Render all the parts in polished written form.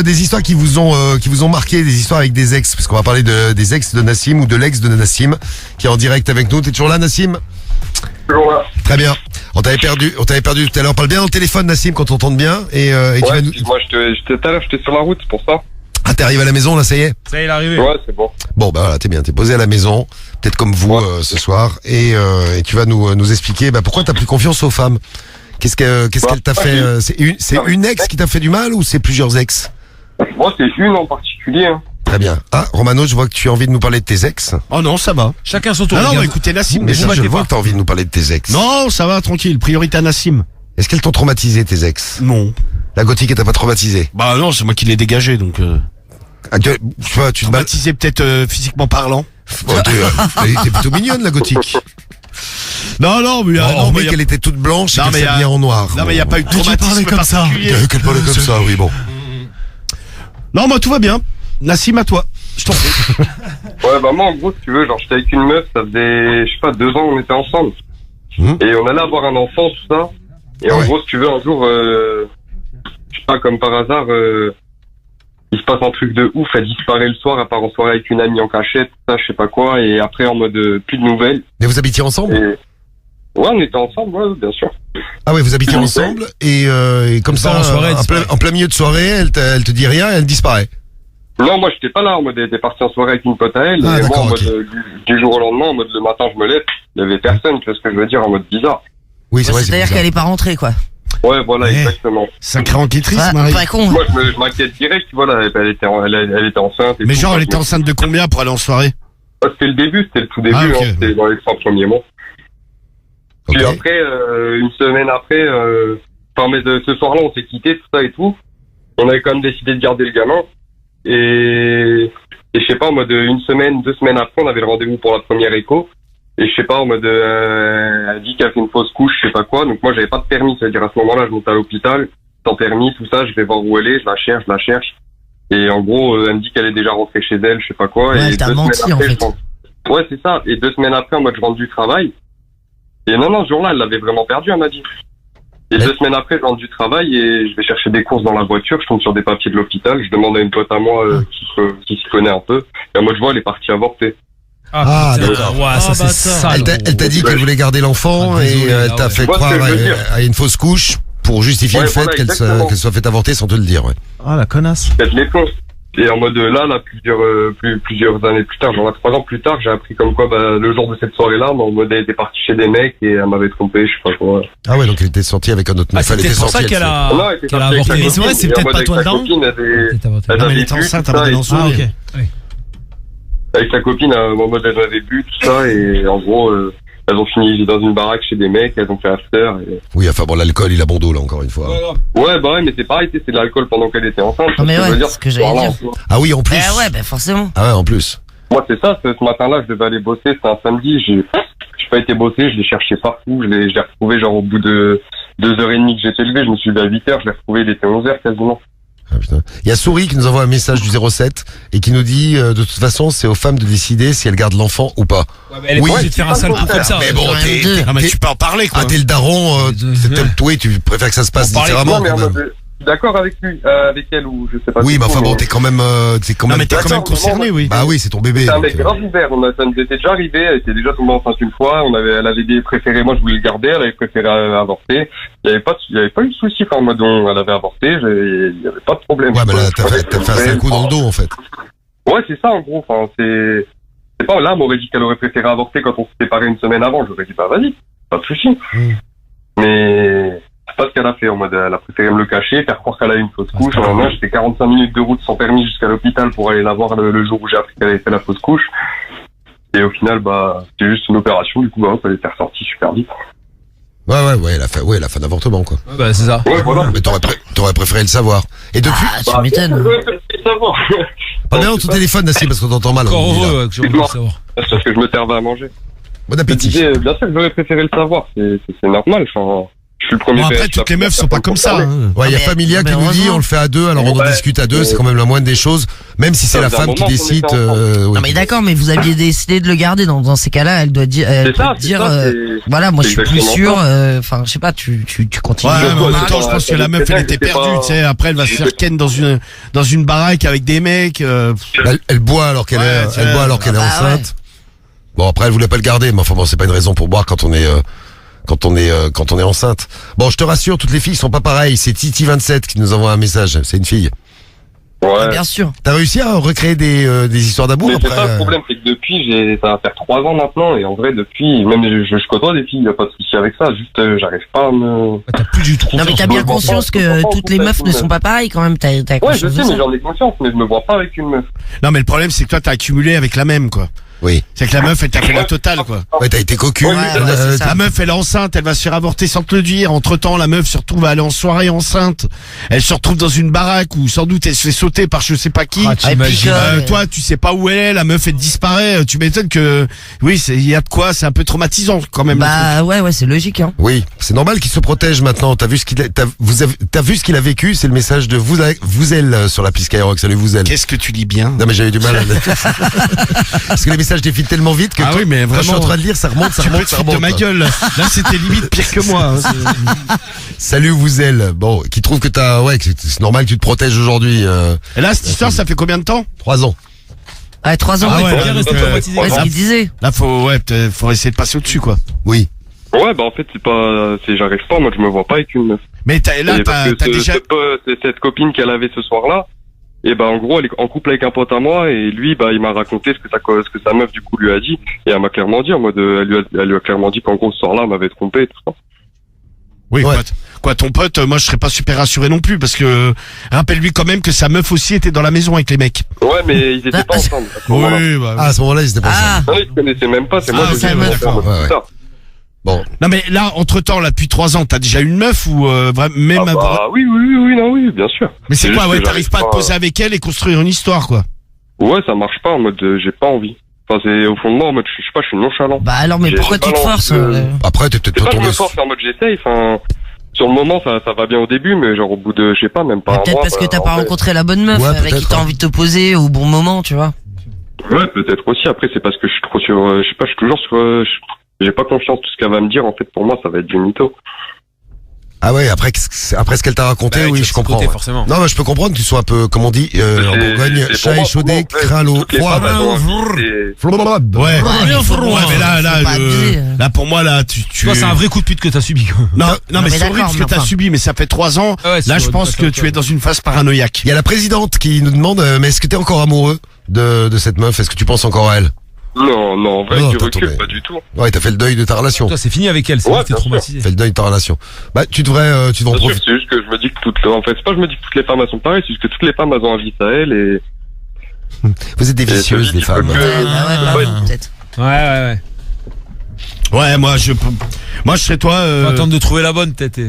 Des histoires qui vous ont marqué, des histoires avec des ex, parce qu'on va parler des ex de Nassim ou de l'ex de Nassim qui est en direct avec nous. T'es toujours là, Nassim? Toujours là. Très bien. On t'avait perdu tout à l'heure. Parle bien dans le téléphone, Nassim, quand on t'entende bien. Et tu vas nous... Moi, tout à l'heure, j'étais sur la route, c'est pour ça. Ah, t'es arrivé à la maison, là, ça y est? Ça y est, il est arrivé. Ouais, c'est bon. Bon, bah voilà, t'es bien. T'es posé à la maison, peut-être comme vous ce soir, et tu vas nous expliquer pourquoi t'as plus confiance aux femmes. Qu'est-ce qu'elle t'a fait? C'est une ex qui t'a fait du mal ou c'est plusieurs ex? Moi, c'est une en particulier. Hein. Très bien. Ah, Romano, je vois que tu as envie de nous parler de tes ex. Oh non, ça va. Chacun son tour. Non, écoutez Nassim. Mais ça, je vois que t'as envie de nous parler de tes ex. Non, ça va, tranquille. Priorité à Nassim. Est-ce qu'elles t'ont traumatisé, tes ex? Non. La gothique, elle t'a pas traumatisé? Bah non, c'est moi qui l'ai dégagé, donc... Tu te bats... Traumatisé peut-être physiquement parlant. Elle était plutôt mignonne, la gothique. Non, mais... mais qu'elle était toute blanche et qu'elle s'habillait en noir. Non, mais il n'y a pas eu de traumatisme comme ça. Qu'elle parlait comme ça, oui, bon. Non, moi, tout va bien. Nassim, à toi. Je t'en prie. Ouais, bah moi, en gros, si tu veux, genre, j'étais avec une meuf, ça faisait, 2 ans, on était ensemble. Et on allait avoir un enfant, tout ça. Et en gros, si tu veux, un jour, je sais pas, comme par hasard, il se passe un truc de ouf, elle disparaît le soir, elle part en soirée avec une amie en cachette, tout ça, je sais pas quoi, et après, en mode, plus de nouvelles. Mais vous habitiez ensemble? Ouais, on était ensemble, ouais, bien sûr. Ah ouais, vous habitiez ensemble, et comme ça, en plein milieu de soirée, elle te dit rien et elle disparaît. Non, moi, j'étais pas là, en mode, elle était partie en soirée avec une pote à elle, Ah, et moi, en mode, okay. du jour au lendemain, en mode, le matin, je me lève, il y avait personne, tu vois ce que je veux dire, en mode bizarre. Oui, c'est vrai, C'est-à-dire qu'elle est pas rentrée, quoi. Ouais, voilà, exactement. Sacré enquêtrice, Marie. Pas con. Moi, je m'inquiète direct, voilà, elle était enceinte. Et Mais tout, genre, elle était enceinte de combien pour aller en soirée? C'était le début, c'était le tout début, okay. C'était dans les 3 premiers mois. Okay. Puis après, une semaine après, mais ce soir-là, on s'est quittés, tout ça et tout. On avait quand même décidé de garder le gamin. Et je sais pas, en mode 1 semaine, 2 semaines après, on avait le rendez-vous pour la première écho. Et je sais pas, en mode, elle dit qu'elle a fait une fausse couche, je sais pas quoi. Donc moi, j'avais pas de permis, c'est-à-dire à ce moment-là, je monte à l'hôpital, sans permis, tout ça, je vais voir où elle est, je la cherche. Et en gros, elle me dit qu'elle est déjà rentrée chez elle, je sais pas quoi. Ouais, et elle t'a menti, en fait. Ouais, c'est ça. Et 2 semaines après, en mode, je rentre du travail. Et non, ce jour-là, elle l'avait vraiment perdu, elle m'a dit. Et 2 semaines après, je rentre du travail et je vais chercher des courses dans la voiture, je tombe sur des papiers de l'hôpital, je demande à une pote à moi qui se connaît un peu. Et en mode, je vois, elle est partie avorter. Ah, d'accord. Ouais, ça c'est sale. Elle t'a dit qu'elle voulait garder l'enfant et elle t'a fait croire à une fausse couche pour justifier le fait qu'elle soit fait avorter sans te le dire, ouais. Ah, la connasse. Faites les plans. Et en mode là, plusieurs années plus tard, genre 3 ans plus tard, j'ai appris comme quoi, le jour de cette soirée-là, en mode elle était partie chez des mecs et elle m'avait trompé, je sais pas quoi. Ah ouais, donc elle était sortie avec un autre mec. C'est peut-être pour ça qu'elle a avorté. Mais c'est vrai, c'est peut-être pas toi dedans. Non, mais elle était enceinte avant d'aller en soirée. Ah, ok. Avec sa copine, en mode elle avait bu, tout ça, et en gros, elles ont fini dans une baraque chez des mecs, elles ont fait after. Et... Oui, enfin bon, l'alcool, il a bon dos, là, encore une fois. Ouais, bah ouais, mais c'est pareil, c'est de l'alcool pendant qu'elle était enceinte. Ah, mais ouais, c'est ce que j'allais dire. Ah oui, en plus. Ouais, forcément. Ah ouais, en plus. Moi, c'est ça, ce matin-là, je devais aller bosser, c'était un samedi, j'ai pas été bosser, je l'ai cherché partout, je l'ai retrouvé genre au bout de 2h30 que j'étais levé, je me suis levé à 8h, je l'ai retrouvé, il était 11h quasiment. Ah, putain. Il y a Souris qui nous envoie un message du 07 et qui nous dit de toute façon c'est aux femmes de décider si elles gardent l'enfant ou pas. Ouais, mais elle est pas obligée de faire un sale coup comme ça. Mais bon, mais tu peux en parler, quoi. Ah, t'es le daron, toi, tu préfères que ça se passe différemment. Non, mais je suis d'accord avec lui, avec elle ou je sais pas. Oui, mais enfin bon, t'es quand même. Non, mais t'es quand même concerné, oui. Bah oui, c'est ton bébé. C'est un mec grave ouvert, ça nous était déjà arrivé, elle était déjà tombée enceinte une fois, elle avait préféré, moi je voulais le garder, elle avait préféré avorter. Il y avait pas eu de souci quand elle avait avorté, il y avait pas de problème. Ouais, mais là, t'as fait un sale coup dans le dos, en fait. Ouais, c'est ça, en gros, enfin, c'est pas, là, elle m'aurait dit qu'elle aurait préféré avorter quand on s'est séparés 1 semaine avant, j'aurais dit, bah, vas-y, pas de souci. Mais, c'est pas ce qu'elle a fait, en mode, elle a préféré me le cacher, faire croire qu'elle a eu une fausse couche. Moi, j'étais 45 minutes de route sans permis jusqu'à l'hôpital pour aller la voir le jour où j'ai appris qu'elle avait fait la fausse couche. Et au final, c'était juste une opération, du coup, elle était ressortie super vite. Ouais, elle a fait un avortement, quoi. Ouais, bah, c'est ça. Ouais, voilà. Mais t'aurais préféré le savoir. Et depuis. Ah, tu m'étonnes. Pas bien dans ton téléphone, Nassim, parce qu'on t'entend mal. Encore heureux que j'ai envie de savoir. C'est parce que je me servais à manger. Bon appétit. Bien sûr que j'aurais préféré le savoir, c'est normal, enfin, Je suis le premier. Bon, après, toutes les meufs sont pas comme ça. Hein. Ouais, il y a mais- Familia qui mais nous dit heureusement. on le fait à deux, alors on en Ouais. discute à deux, c'est quand même la moindre des choses, même si c'est Ça la faisait un femme qui moment qu'on décide. était ensemble. oui. Non mais d'accord, mais vous aviez décidé de le garder dans ces cas-là, elle doit dire, C'est ça, c'est dire, ça, voilà, moi je c'est suis plus exactement sûr, enfin je sais pas, tu continues. Ouais, mais en même Ouais, temps, je pense que la meuf, elle était perdue, tu sais. Après, elle va se faire ken dans une baraque avec des mecs. Elle boit alors qu'elle Ouais, est, tiens. elle boit alors qu'elle est Ah bah enceinte. Bon, après, elle voulait pas le garder, mais enfin bon, c'est pas une raison pour boire quand on est enceinte. Bon, je te rassure, toutes les filles sont pas pareilles. C'est Titi27 qui nous envoie un message. C'est une fille. Ouais. Bien sûr. T'as réussi à recréer des histoires d'amour Mais c'est après ça le problème, c'est que depuis, ça va faire 3 ans maintenant, et en vrai, depuis, même je côtoie des filles, y a pas de souci avec ça, juste, j'arrive pas à me... T'as plus du tout Non confiance. mais t'as en bien eux. conscience que toutes les meufs ne sont pas pareilles quand même, t'as Ouais, je conscience de sais, ça. mais j'en ai conscience, mais je me vois pas avec une meuf. Non, mais le problème, c'est que toi, t'as accumulé avec la même, quoi. Oui. C'est que la meuf, elle t'a fait la totale, quoi. Ouais, t'as été cocu. Ouais, ouais, c'est ça. La meuf, elle est enceinte, elle va se faire avorter sans te le dire. Entre-temps, la meuf se retrouve à aller en soirée enceinte. Elle se retrouve dans une baraque où sans doute elle se fait sauter par je sais pas qui. Ah, t'imagines. Ouais. Toi, tu sais pas où elle est, la meuf, elle disparaît. Tu m'étonnes que, oui, il y a de quoi, c'est un peu traumatisant, quand même. le truc. Bah ouais, c'est logique hein. Oui, c'est normal qu'il se protège maintenant. T'as vu ce qu'il a, t'as vu ce qu'il a vécu. C'est le message de Vouzel sur la piste Skyrock. Salut Vouzel. Qu'est-ce que tu lis bien? Non mais j'avais du mal. Parce que les messages défilent tellement vite que Ah oui, mais quand je suis en vraiment. train de lire, ça remonte, ça Tu peux remonte, te ça foutre de remonte. ma gueule. Là, c'était limite pire que moi. Hein. Salut Vouzel. Bon, qui trouve que que c'est normal que tu te protèges aujourd'hui. Et là, cette histoire, ça fait combien de temps? 3 ans. Ah 3 ans. Ah ouais, ouais, Faut bien rester donc, traumatisé. ouais, ce qu'il disait. Là, faut essayer de passer au-dessus, quoi. Oui. Ouais, bah en fait, j'arrive pas, moi je me vois pas avec une meuf. Mais là, Et parce que t'as déjà. cette copine qu'elle avait ce soir-là, et bah en gros, elle est en couple avec un pote à moi, et lui, bah il m'a raconté ce que sa meuf du coup lui a dit, et elle m'a clairement dit, en mode, elle lui a clairement dit qu'en gros ce soir-là, elle m'avait trompé et tout ça. Oui, Ouais. quoi, ton pote, moi, je serais pas super rassuré non plus, parce que, rappelle-lui quand même que sa meuf aussi était dans la maison avec les mecs. Ouais, mais ils étaient pas ensemble. À ce moment-là. bah. Ah, à ce moment-là, ils étaient pas Ah, ensemble. Non, ils se connaissaient même pas, c'est moi Ah, qui ok, ai dit, ouais, d'accord. Ouais, ouais. ça. Bon. Non, mais là, entre-temps, là, depuis 3 ans, t'as déjà une meuf ou, même Ah avant- bah, oui, bien sûr. Mais c'est c'est quoi, juste ouais, que t'arrives j'arrive pas à te pas- poser avec elle et construire une histoire, quoi. Ouais, ça marche pas, en mode, j'ai pas envie. Enfin, c'est au fond de moi, en mode, je sais pas, je suis nonchalant. bah alors mais J'ai pourquoi pas tu te forces l'envie de- Après, t'es peut-être C'est pas pas que je tombé. me force, en mode, j'essaye, enfin, sur le moment, ça va bien au début, mais genre, au bout de, je sais pas, même pas un Peut-être mois, parce que bah, t'as en pas fait- rencontré la bonne meuf Ouais, avec qui peut-être, t'as hein. envie de te poser au bon moment, tu vois. Ouais, peut-être aussi. Après, c'est parce que je suis trop sur, je sais pas, je suis toujours sur, j'ai pas confiance. Tout ce qu'elle va me dire, en fait, pour moi, ça va être du mytho. Ah ouais, après ce qu'elle t'a raconté, Bah, oui, tu je vas comprends. côté, ouais. forcément. Non, mais je peux comprendre que tu sois un peu, comme on dit, en C'est- Bourgogne, c'est chat pour moi, échaudé, pour moi, craint l'eau, toutes les froid. femmes, elles ont envie, c'est- Ouais. Ouais, mais là, Faut pas abuser. là, pour moi, là, tu Tu vois, c'est un vrai coup de pute que t'as subi, quoi. Non, Non, mais mais c'est horrible d'accord, ce que mais t'as enfin. subi, mais ça fait 3 ans. Ah ouais, Là, c'est je pense que tu es dans une phase paranoïaque. Il y a la présidente qui nous demande, mais est-ce que t'es encore amoureux de cette meuf? Est-ce que tu penses encore à elle? Non, en vrai, Non, du t'as recul, tombé. pas du tout. Ouais, t'as fait le deuil de ta relation. Toi, c'est fini avec elle, c'est Ouais, vrai que t'es bien sûr. traumatisé. Fait le deuil de ta relation. Bah, tu devrais en Bien sûr, profiter. c'est juste que je me dis que en fait, c'est pas que je me dis que toutes les femmes, elles sont pareilles, c'est juste que toutes les femmes, elles ont envie à elle et, Vous êtes des vicieuses, les femmes. Ouais, bah ouais, peut-être. Ouais. Ouais, moi, je serais toi, Faut attendre de trouver la bonne, peut-être.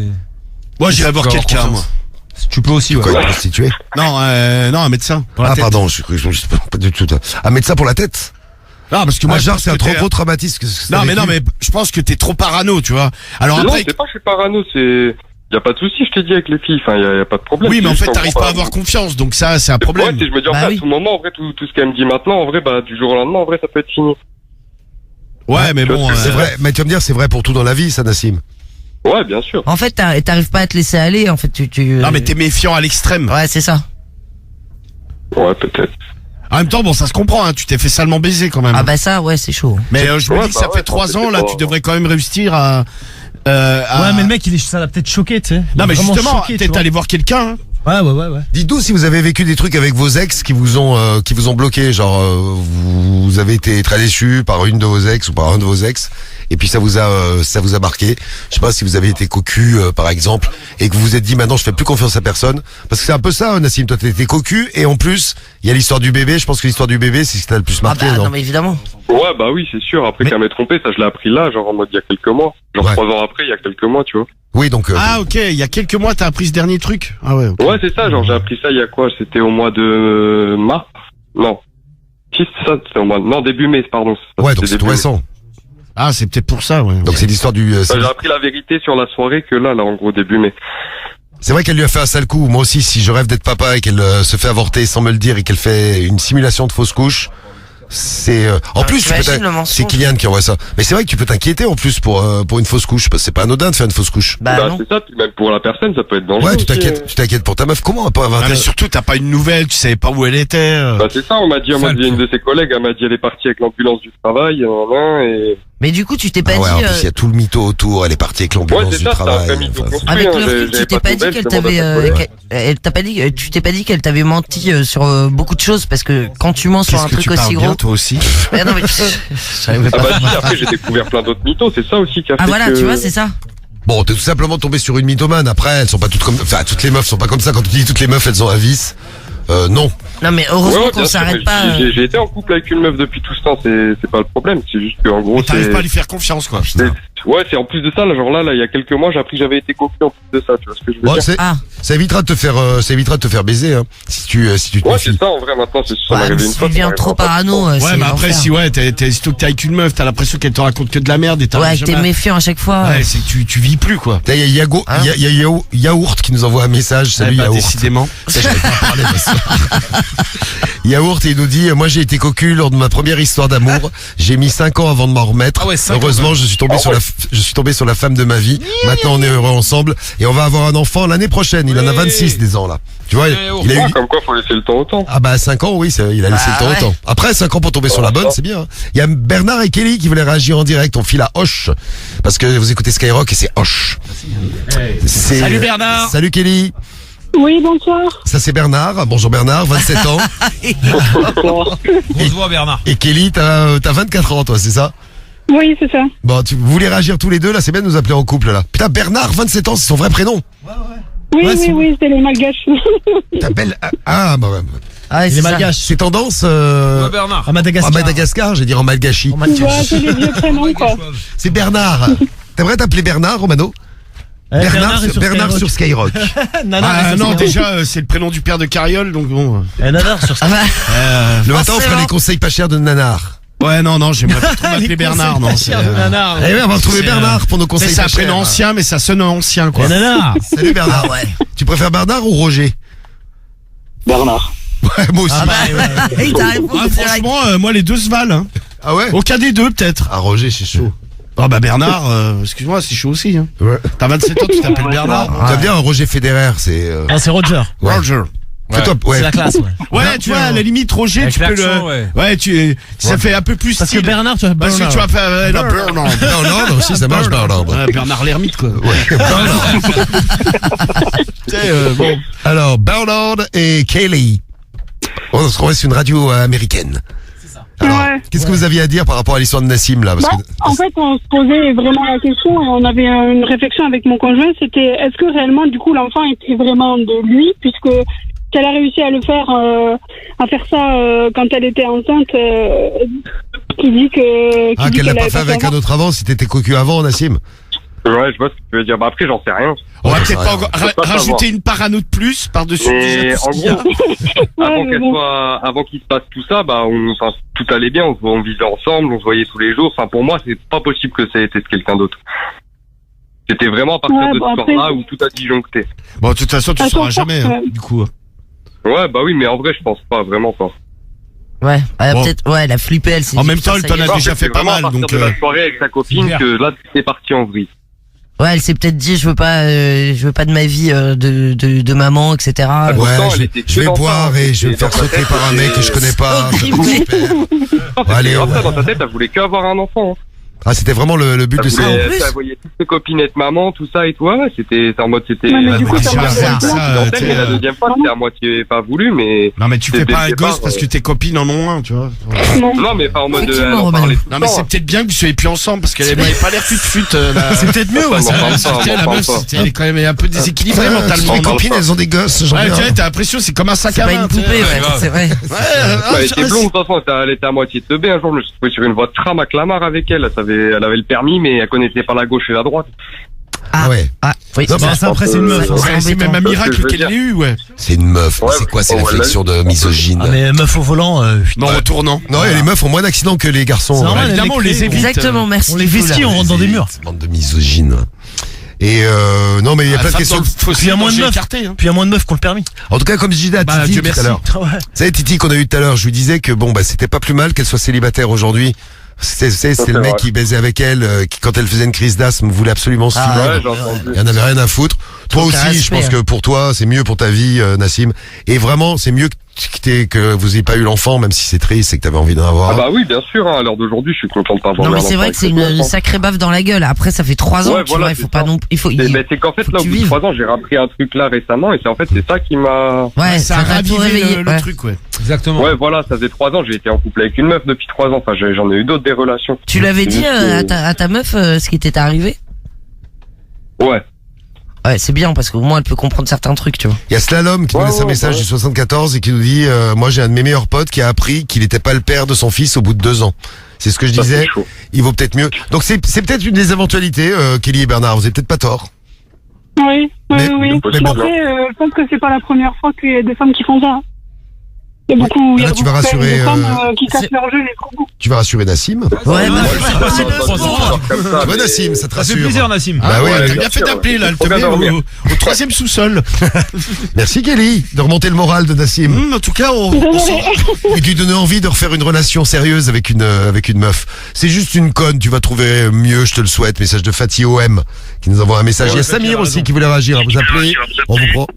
moi, j'irais voir Faut avoir quelqu'un, moi. confiance. Tu peux aussi, Quoi, ouais. une prostituée? Non, un médecin. Pour la Ah, tête. pardon, je sais pas du tout. Un médecin pour la tête? Non, parce que moi, Moi, je genre, pense c'est un que trop t'es- gros traumatisme. Non, mais je pense que t'es trop parano, tu vois. Alors non, après, c'est pas, que je suis parano, c'est, y a pas de souci, je t'ai dit avec les filles, enfin, y a pas de problème. oui, mais C'est en juste fait, qu'en t'arrives gros, pas à bah, avoir confiance, donc ça, c'est un Ouais, problème. c'est, je me dis, en Bah fait, oui. à tout moment, en vrai, tout ce qu'elle me dit maintenant, en vrai, bah, du jour au lendemain, en vrai, ça peut être fini. Ouais, mais bon, C'est vrai, mais tu vas me dire, c'est vrai pour tout dans la vie, ça, Nassim. Ouais, bien sûr. En fait, t'arrives pas à te laisser aller, en fait, tu... non, mais t'es méfiant à l'extrême. Ouais, c'est ça. Ouais, peut-être. En même temps, bon, ça se comprend, hein, tu t'es fait salement baiser quand même. Ah bah ça, ouais, c'est chaud. Mais je me Ouais, dis que bah ça ouais, fait 3 c'est ans, là, pas- tu devrais quand même réussir à... Ouais, mais le mec, ça l'a peut-être choqué, tu sais. Non, mais Vraiment justement, choqué, tu peut-être vois. aller voir quelqu'un. Hein. Ouais. Dites-nous si vous avez vécu des trucs avec vos ex qui vous ont bloqué, genre vous avez été très déçu par une de vos ex ou par un de vos ex, et puis ça vous a marqué. Je sais pas si vous avez été cocu par exemple, et que vous vous êtes dit maintenant je fais plus confiance à personne, parce que c'est un peu ça, Nassim. Toi t'as été cocu, et en plus il y a l'histoire du bébé. Je pense que l'histoire du bébé c'est ce qui t'a le plus Ah marqué, bah non? non, mais évidemment. Ouais, bah oui, c'est sûr. Après qu'elle m'ait trompé, ça, je l'ai appris là, genre, en mode, il y a quelques mois. Genre, Ouais. 3 ans après, il y a quelques mois, tu vois. Oui, donc Ah, ok, il y a quelques mois, t'as appris ce dernier truc. Ah ouais, ok. Ouais, c'est ça, genre, j'ai appris ça il y a quoi? C'était au mois de mars? Non. Si, c'est ça, c'était au mois non, début mai, pardon. ouais, donc c'est début tout mai. récent. Ah, c'est peut-être pour ça, ouais. Donc c'est l'histoire du. J'ai appris la vérité sur la soirée que là, en gros, début mai. C'est vrai qu'elle lui a fait un sale coup. Moi aussi, si je rêve d'être papa et qu'elle se fait avorter sans me le dire et qu'elle fait une simulation de fausse couche, c'est en plus t'imagines le mensonge. c'est Kylian qui envoie ça. Mais c'est vrai que tu peux t'inquiéter en plus pour une fausse couche parce que c'est pas anodin de faire une fausse couche. Bah non. c'est ça, puis même pour la personne, ça peut être dangereux. Ouais, tu aussi, t'inquiètes pour ta meuf. Comment pas avoir Ah, mais surtout, t'as pas une nouvelle, tu savais pas où elle était. Bah c'est ça, on m'a dit, une de ses collègues, elle m'a dit elle est partie avec l'ambulance du travail, et... Mais du coup, tu t'es pas Ah ouais, en dit. plus il y a tout le mytho autour. Elle est partie avec l'ambulance Ouais, c'est du ça, c'est un travail. vrai mytho construit, Avec le j'ai- recul, j'avais tu t'es pas pas de dit nouvelles, qu'elle je demande à t'avait, sa collègue. tu t'es pas dit qu'elle t'avait menti sur beaucoup de choses parce que quand tu mens sur Qu'est-ce un que truc tu parles aussi bien, gros. toi aussi? Mais non, mais j'arrivais Ah pas. bah si, après j'ai découvert plein d'autres mythos, c'est ça aussi qui a Ah fait voilà, que... tu vois, c'est ça. Bon, t'es tout simplement tombé sur une mythomane. Après, elles sont pas toutes comme, enfin, toutes les meufs sont pas comme ça. Quand tu dis toutes les meufs, elles ont un vice. Non. Non mais heureusement Ouais, qu'on bien sûr, s'arrête mais pas. J'ai été en couple avec une meuf depuis tout ce temps, c'est pas le problème, c'est juste qu'en gros, Mais t'arrives c'est... pas à lui faire confiance, quoi. Ouais, c'est en plus de ça, là, genre là, il y a quelques mois, j'ai appris que j'avais été cocu en plus de ça, tu vois ce que je veux Ouais, dire? Ah. ça évitera de te faire baiser, hein, si tu te Ouais, c'est méfies. ça, en vrai, maintenant, c'est ça Ouais, m'est mais arrivé une si fois. tu ça deviens m'arrivera trop pas tout le parano, temps. Ouais, c'est mais après, l'enfer. si ouais, sitôt que t'es avec une meuf, t'as l'impression qu'elle te raconte que de la merde et t'as Ouais, t'es méfiant à chaque fois. Ouais, c'est que tu vis plus, quoi. Là, il y a Hein Yaourt qui nous envoie un message. Salut Eh bah, Yaourt. décidément. Ça, je n'avais pas parlé de ça. Yaourt, il nous dit, moi j'ai été cocu lors de ma première histoire d'amour. J'ai mis 5 ans avant de m'en remettre. Ah ouais, 5 ans, Heureusement, je suis tombé sur la femme de ma vie. Maintenant, on est heureux ensemble et on va avoir un enfant l'année prochaine. Il en a 26 des ans là. Tu vois, il a Ouais, eu. comme quoi, faut laisser le temps au temps. Ah bah 5 ans, oui, il a laissé Bah, le temps ouais. au temps. Après 5 ans pour tomber sur la bonne, c'est bien. Hein. Il y a Bernard et Kelly qui voulaient réagir en direct. On file à Hoche parce que vous écoutez Skyrock et c'est Hoche. Salut Bernard. Salut Kelly. Oui, bonsoir. Ça c'est Bernard. Bonjour Bernard, 27 ans. On se voit Bernard. Et Kelly, t'as 24 ans toi, c'est ça? Oui, c'est ça. Bon, vous voulez réagir tous les deux là, c'est bien de nous appeler en couple là. Putain, Bernard, 27 ans, c'est son vrai prénom. Oui, Ouais, oui, c'est les malgaches. Ta belle. Ah, bah ouais. Ah, ouais, Il c'est est ça. malgache. C'est tendance Ouais, Bernard. en À Madagascar. Madagascar, j'ai dire en malgachi. En Ouais, c'est les vieux prénoms, quoi. C'est Bernard. T'aimerais t'appeler Bernard, Romano? Bernard sur Skyrock. Ah non, déjà, c'est le prénom du père de Carriole, donc bon. Nanar sur Ah bah, Le matin, on fera Forcément. les conseils pas chers de Nanar. Ouais, non, j'aimerais pas trop m'appeler Bernard, non. C'est Nanar. Eh oui, on va retrouver C'est, Bernard pour nos conseils c'est un pas chers. prénom ancien, mais ça sonne ancien, quoi. Nanar. Salut Bernard. ah ouais. Tu préfères Bernard ou Roger? Bernard. Ouais, moi aussi. Ah bah, il t'a répondu Ah, direct. franchement, moi, les deux se valent, hein. Ah ouais? Aucun des deux, peut-être. Ah, Roger, c'est chaud. Ah bah Bernard, excuse-moi, c'est chaud aussi, hein. Ouais. T'as 27 ans, tu t'appelles Bernard. T'aimes bien un Roger Federer, c'est. Ah, c'est Roger. Ouais. Roger. Fais-toi, ouais. C'est la classe, ouais. Ouais, tu vois, à la limite, Roger, Avec tu peux l'accent, le... ouais. Ça fait un peu plus Parce que style. Bernard, tu vois, Parce que tu vas faire... non, Bernard. Non, aussi, ça marche, Bernard. Ouais, Bernard l'ermite, quoi. Tu sais, bon. Alors, Bernard et Kelly. On se retrouve sur une radio américaine. Alors, Ouais. qu'est-ce que vous aviez à dire par rapport à l'histoire de Nassim, là? Parce Bah, que... en fait, on se posait vraiment la question et on avait une réflexion avec mon conjoint. C'était est-ce que réellement, du coup, l'enfant était vraiment de lui, puisque si elle a réussi à le faire, à faire ça quand elle était enceinte, qui dit que. Ah, dit qu'elle l'a pas avait fait avec un d'enfant. autre avant, si t'étais cocu avant, Nassim? Ouais, je vois ce que tu veux dire. Bah après, j'en sais rien. On va Ouais, peut-être ça pas va. encore Faut pas rajouter savoir. une parano de plus par-dessus. Mais déjà tout en ce qu'il y a. gros, avant mais qu'elle bon. soit, avant qu'il se passe tout ça, bah, enfin, tout allait bien. On vivait ensemble, on se voyait tous les jours. Enfin, pour moi, c'est pas possible que ça ait été quelqu'un d'autre. C'était vraiment à partir Ouais, de bon, ce après- soir-là où tout a disjoncté. Bon, de toute façon, tu À sauras ton jamais, force, hein, ouais. du coup. Ouais, bah oui, mais en vrai, je pense pas, vraiment pas. Ouais, elle a Bon. peut-être, ouais, elle a flippé, elle s'est En dit, même putain, temps, elle ça t'en y est. a En déjà fait, fait c'est pas vraiment mal, à partir donc, de la soirée avec sa copine Super. que là, c'est parti en vrille. Ouais, elle s'est peut-être dit, je veux pas de ma vie de maman, etc. Ah, Ouais, pourtant, je elle vais, était que je vais dans boire ça, et je vais me dans faire sa sauter tête, par un mec que je connais pas. Ça va super. C'était Allez, grave on- ça, dans sa tête, elle voulait que avoir un enfant. Hein. Ah, c'était vraiment le but de Elle, ça. voulait, en plus elle voyait toutes ses copines être maman, tout ça et tout. Ouais, c'était en mode, c'était Ouais, mais la du coup, première ça fois, marche c'était bien. accidentelle, Ça, mais la t'es, deuxième fois, c'était à moitié pas voulu, mais Non, mais tu fais Dès pas le un départ, gosse parce que tes copines en ont un, tu vois. non, mais pas en mode, Effectivement, elle en Romain. parlait tout Non, le mais temps. c'est peut-être bien que vous soyez plus ensemble parce qu'elle m'avait pas l'air fut. C'est peut-être mieux, ouais. On ça. m'en parle pas, La on m'en meuf, parle pas. elle est quand même un peu déséquilibrée mentalement. Mes non copines, elles ont des gosses, j'en Ouais, reviens. tu vois, t'as l'impression c'est comme un sac C'est à pas main. une tu sais. poupée, ouais, grave. c'est vrai. Elle était blonde, de toute façon, elle était à moitié teubée. Un jour, je me suis trouvé sur une voie de tram à Clamart avec elle. Elle avait le permis, mais elle connaissait pas la gauche et la droite. Ah ouais. Ah, oui. Non, Bah, ça, après, c'est une meuf. Ça, hein. C'est même un C'est ce que miracle je veux qu'elle dire. l'ait eu, ouais. C'est une meuf. Ouais, C'est quoi ces bon, réflexions de misogyne? Ah, mais meuf au volant, Non, Ouais. en tournant. Non, et les meufs ont moins d'accidents que les garçons. C'est normal, Ouais. Évidemment, on les évite. Exactement, merci. on les vestit, on rentre dans des murs. Bande de misogynes. Et non, mais il y a plein de questions. Faut Puis il y a moins de meufs. écarté, hein. Puis il y a moins de meufs qu'on le permis. En tout cas, comme je disais à Bah, Titi Dieu tout à merci. l'heure. Ouais. Vous savez, Titi qu'on a eu tout à l'heure, je lui disais que bon, bah, c'était pas plus mal qu'elle soit célibataire aujourd'hui. C'est le c'est mec vrai. qui baisait avec elle, qui quand elle faisait une crise d'asthme voulait absolument se Ah, finir. Ouais, j'ai entendu. Il y en avait rien à foutre. Toi Aucun aussi, je respect, pense que pour toi, c'est mieux pour ta vie, Nassim. Et vraiment, c'est mieux que vous ayez pas eu l'enfant, même si c'est triste et que t'avais envie d'en avoir. Ah bah oui, bien sûr, hein, à l'heure d'aujourd'hui, je suis content de pas avoir Non, eu mais un c'est enfant vrai avec que c'est ce une gosse, hein. sacrée baffe dans la gueule. Après, ça fait 3 ans, Ouais, tu voilà, vois, il faut c'est pas ça. non, il faut, C'est qu'en fait, faut là, que au tu bout de vives. 3 ans, j'ai appris un truc là récemment, et c'est en fait, c'est ça qui m'a... Ouais, Ça a t'a tout ravivé réveillé. le ouais. truc, ouais. Exactement. Ouais, voilà, ça faisait 3 ans, j'ai été en couple avec une meuf depuis 3 ans, enfin, j'en ai eu d'autres des relations. Tu l'avais C'est dit juste que- à ta meuf ce qui t'était arrivé? Ouais. Ouais, c'est bien parce qu'au moins elle peut comprendre certains trucs, tu vois. Il y a Slalom qui nous Ouais, laisse un ouais, message ouais. du 74 et qui nous dit moi j'ai un de mes meilleurs potes qui a appris qu'il n'était pas le père de son fils au bout de 2 ans. C'est ce que je Ça, disais. c'est chaud. Il vaut peut-être mieux. Donc c'est peut-être une des éventualités, Kelly et Bernard. Vous avez peut-être pas tort. Oui, Mais- oui. mais bon. Après, je pense que c'est pas la première fois qu'il y a des femmes qui font ça. Il y a beaucoup, il y a Là, tu vas beaucoup rassurer, de femmes qui cassent leur jeu jusqu'au bout. Tu vas rassurer Nassim. Ouais, bah, Ouais, c'est c'est pas pas ça. comme ça, Tu vois mais- Nassim, ça te Ça fait rassure. plaisir, Nassim. Bah oui, ouais, oui. t'as bien fait sûr, d'appeler, là. Elle te Faut bien met dormir. au 3e sous-sol. Merci Kelly de remonter le moral de Nassim En tout cas, et de lui donner envie de refaire une relation sérieuse avec une meuf. C'est juste une conne, tu vas trouver mieux, je te le souhaite. Message de Fatih OM qui nous envoie un message. Il y a Fatih Samir a aussi raison. qui voulait réagir. Vous appelez,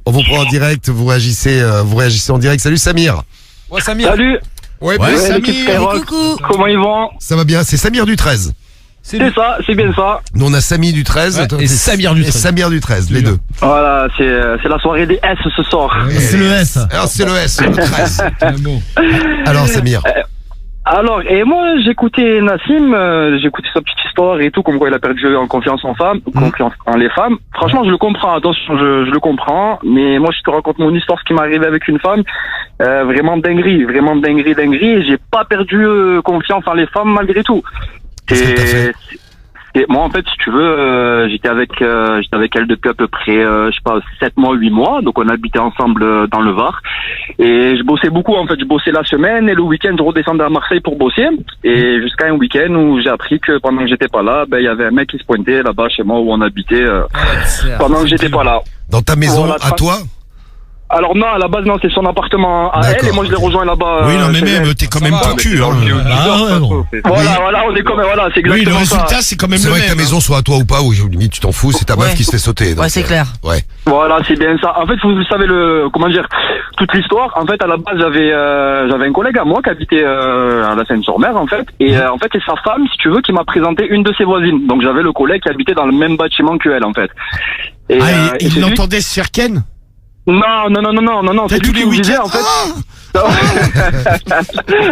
on vous prend en direct, vous réagissez en direct. Salut Samir. Ouais, Samir. Salut, Ouais, Ouais, bah, l'équipe Samir. Skyrock. coucou. Comment ils vont? ça va bien. C'est Samir du 13. C'est C'est ça, c'est bien ça. Nous on a Samy du 13 Ouais, toi, et t'es- Samir du et 13. Samir du 13, les Bien. deux. Voilà, c'est la soirée des S ce soir. C'est le S. Alors c'est le S, le 13. Bon. Alors Samir. Alors, et moi, j'écoutais Nassim, j'écoutais sa petite histoire et tout, comme quoi il a perdu en confiance en femmes, confiance en les femmes. Franchement, je le comprends, attention, je le comprends, mais moi, je te raconte mon histoire, ce qui m'est arrivé avec une femme. Vraiment dinguerie, et j'ai pas perdu confiance en les femmes malgré tout. Qu'est-ce que t'as fait? Et moi, en fait, si tu veux, j'étais avec elle depuis à peu près, je sais pas, 7 mois, 8 mois. Donc, on habitait ensemble dans le Var. Et je bossais beaucoup, en fait. Je bossais la semaine et le week-end, je redescendais à Marseille pour bosser. Et jusqu'à un week-end où j'ai appris que pendant que j'étais pas là, ben, il y avait un mec qui se pointait là-bas chez moi où on habitait, pendant que j'étais pas là. Dans ta maison Voilà, à toi? Alors non, à la base, non, c'est son appartement à elle D'accord, et moi, je l'ai ok. rejoint là-bas. Oui, non, mais chez même, elle. t'es quand Ça même va, cocu, hein. Ah ouais, bon. Voilà, on est comme, voilà, c'est Oui, exactement le ça. résultat, c'est quand même C'est le vrai que ta même. maison soit à toi ou pas, ou limite tu t'en fous, c'est ta meuf Ouais. qui se fait sauter. donc, Ouais, c'est clair. Ouais. Voilà, c'est bien ça. En fait, vous savez comment dire, toute l'histoire. En fait, à la base, j'avais un collègue à moi qui habitait à la Seine-sur-Mer, en fait, et en fait, c'est sa femme, si tu veux, qui m'a présenté une de ses voisines. Donc, j'avais le collègue qui habitait dans le même bâtiment que elle, en fait. Et, Ah, et il c'est lui- l'entendait se faire ken? Non, c'est tous lui les qui me disait, week-ends. en fait.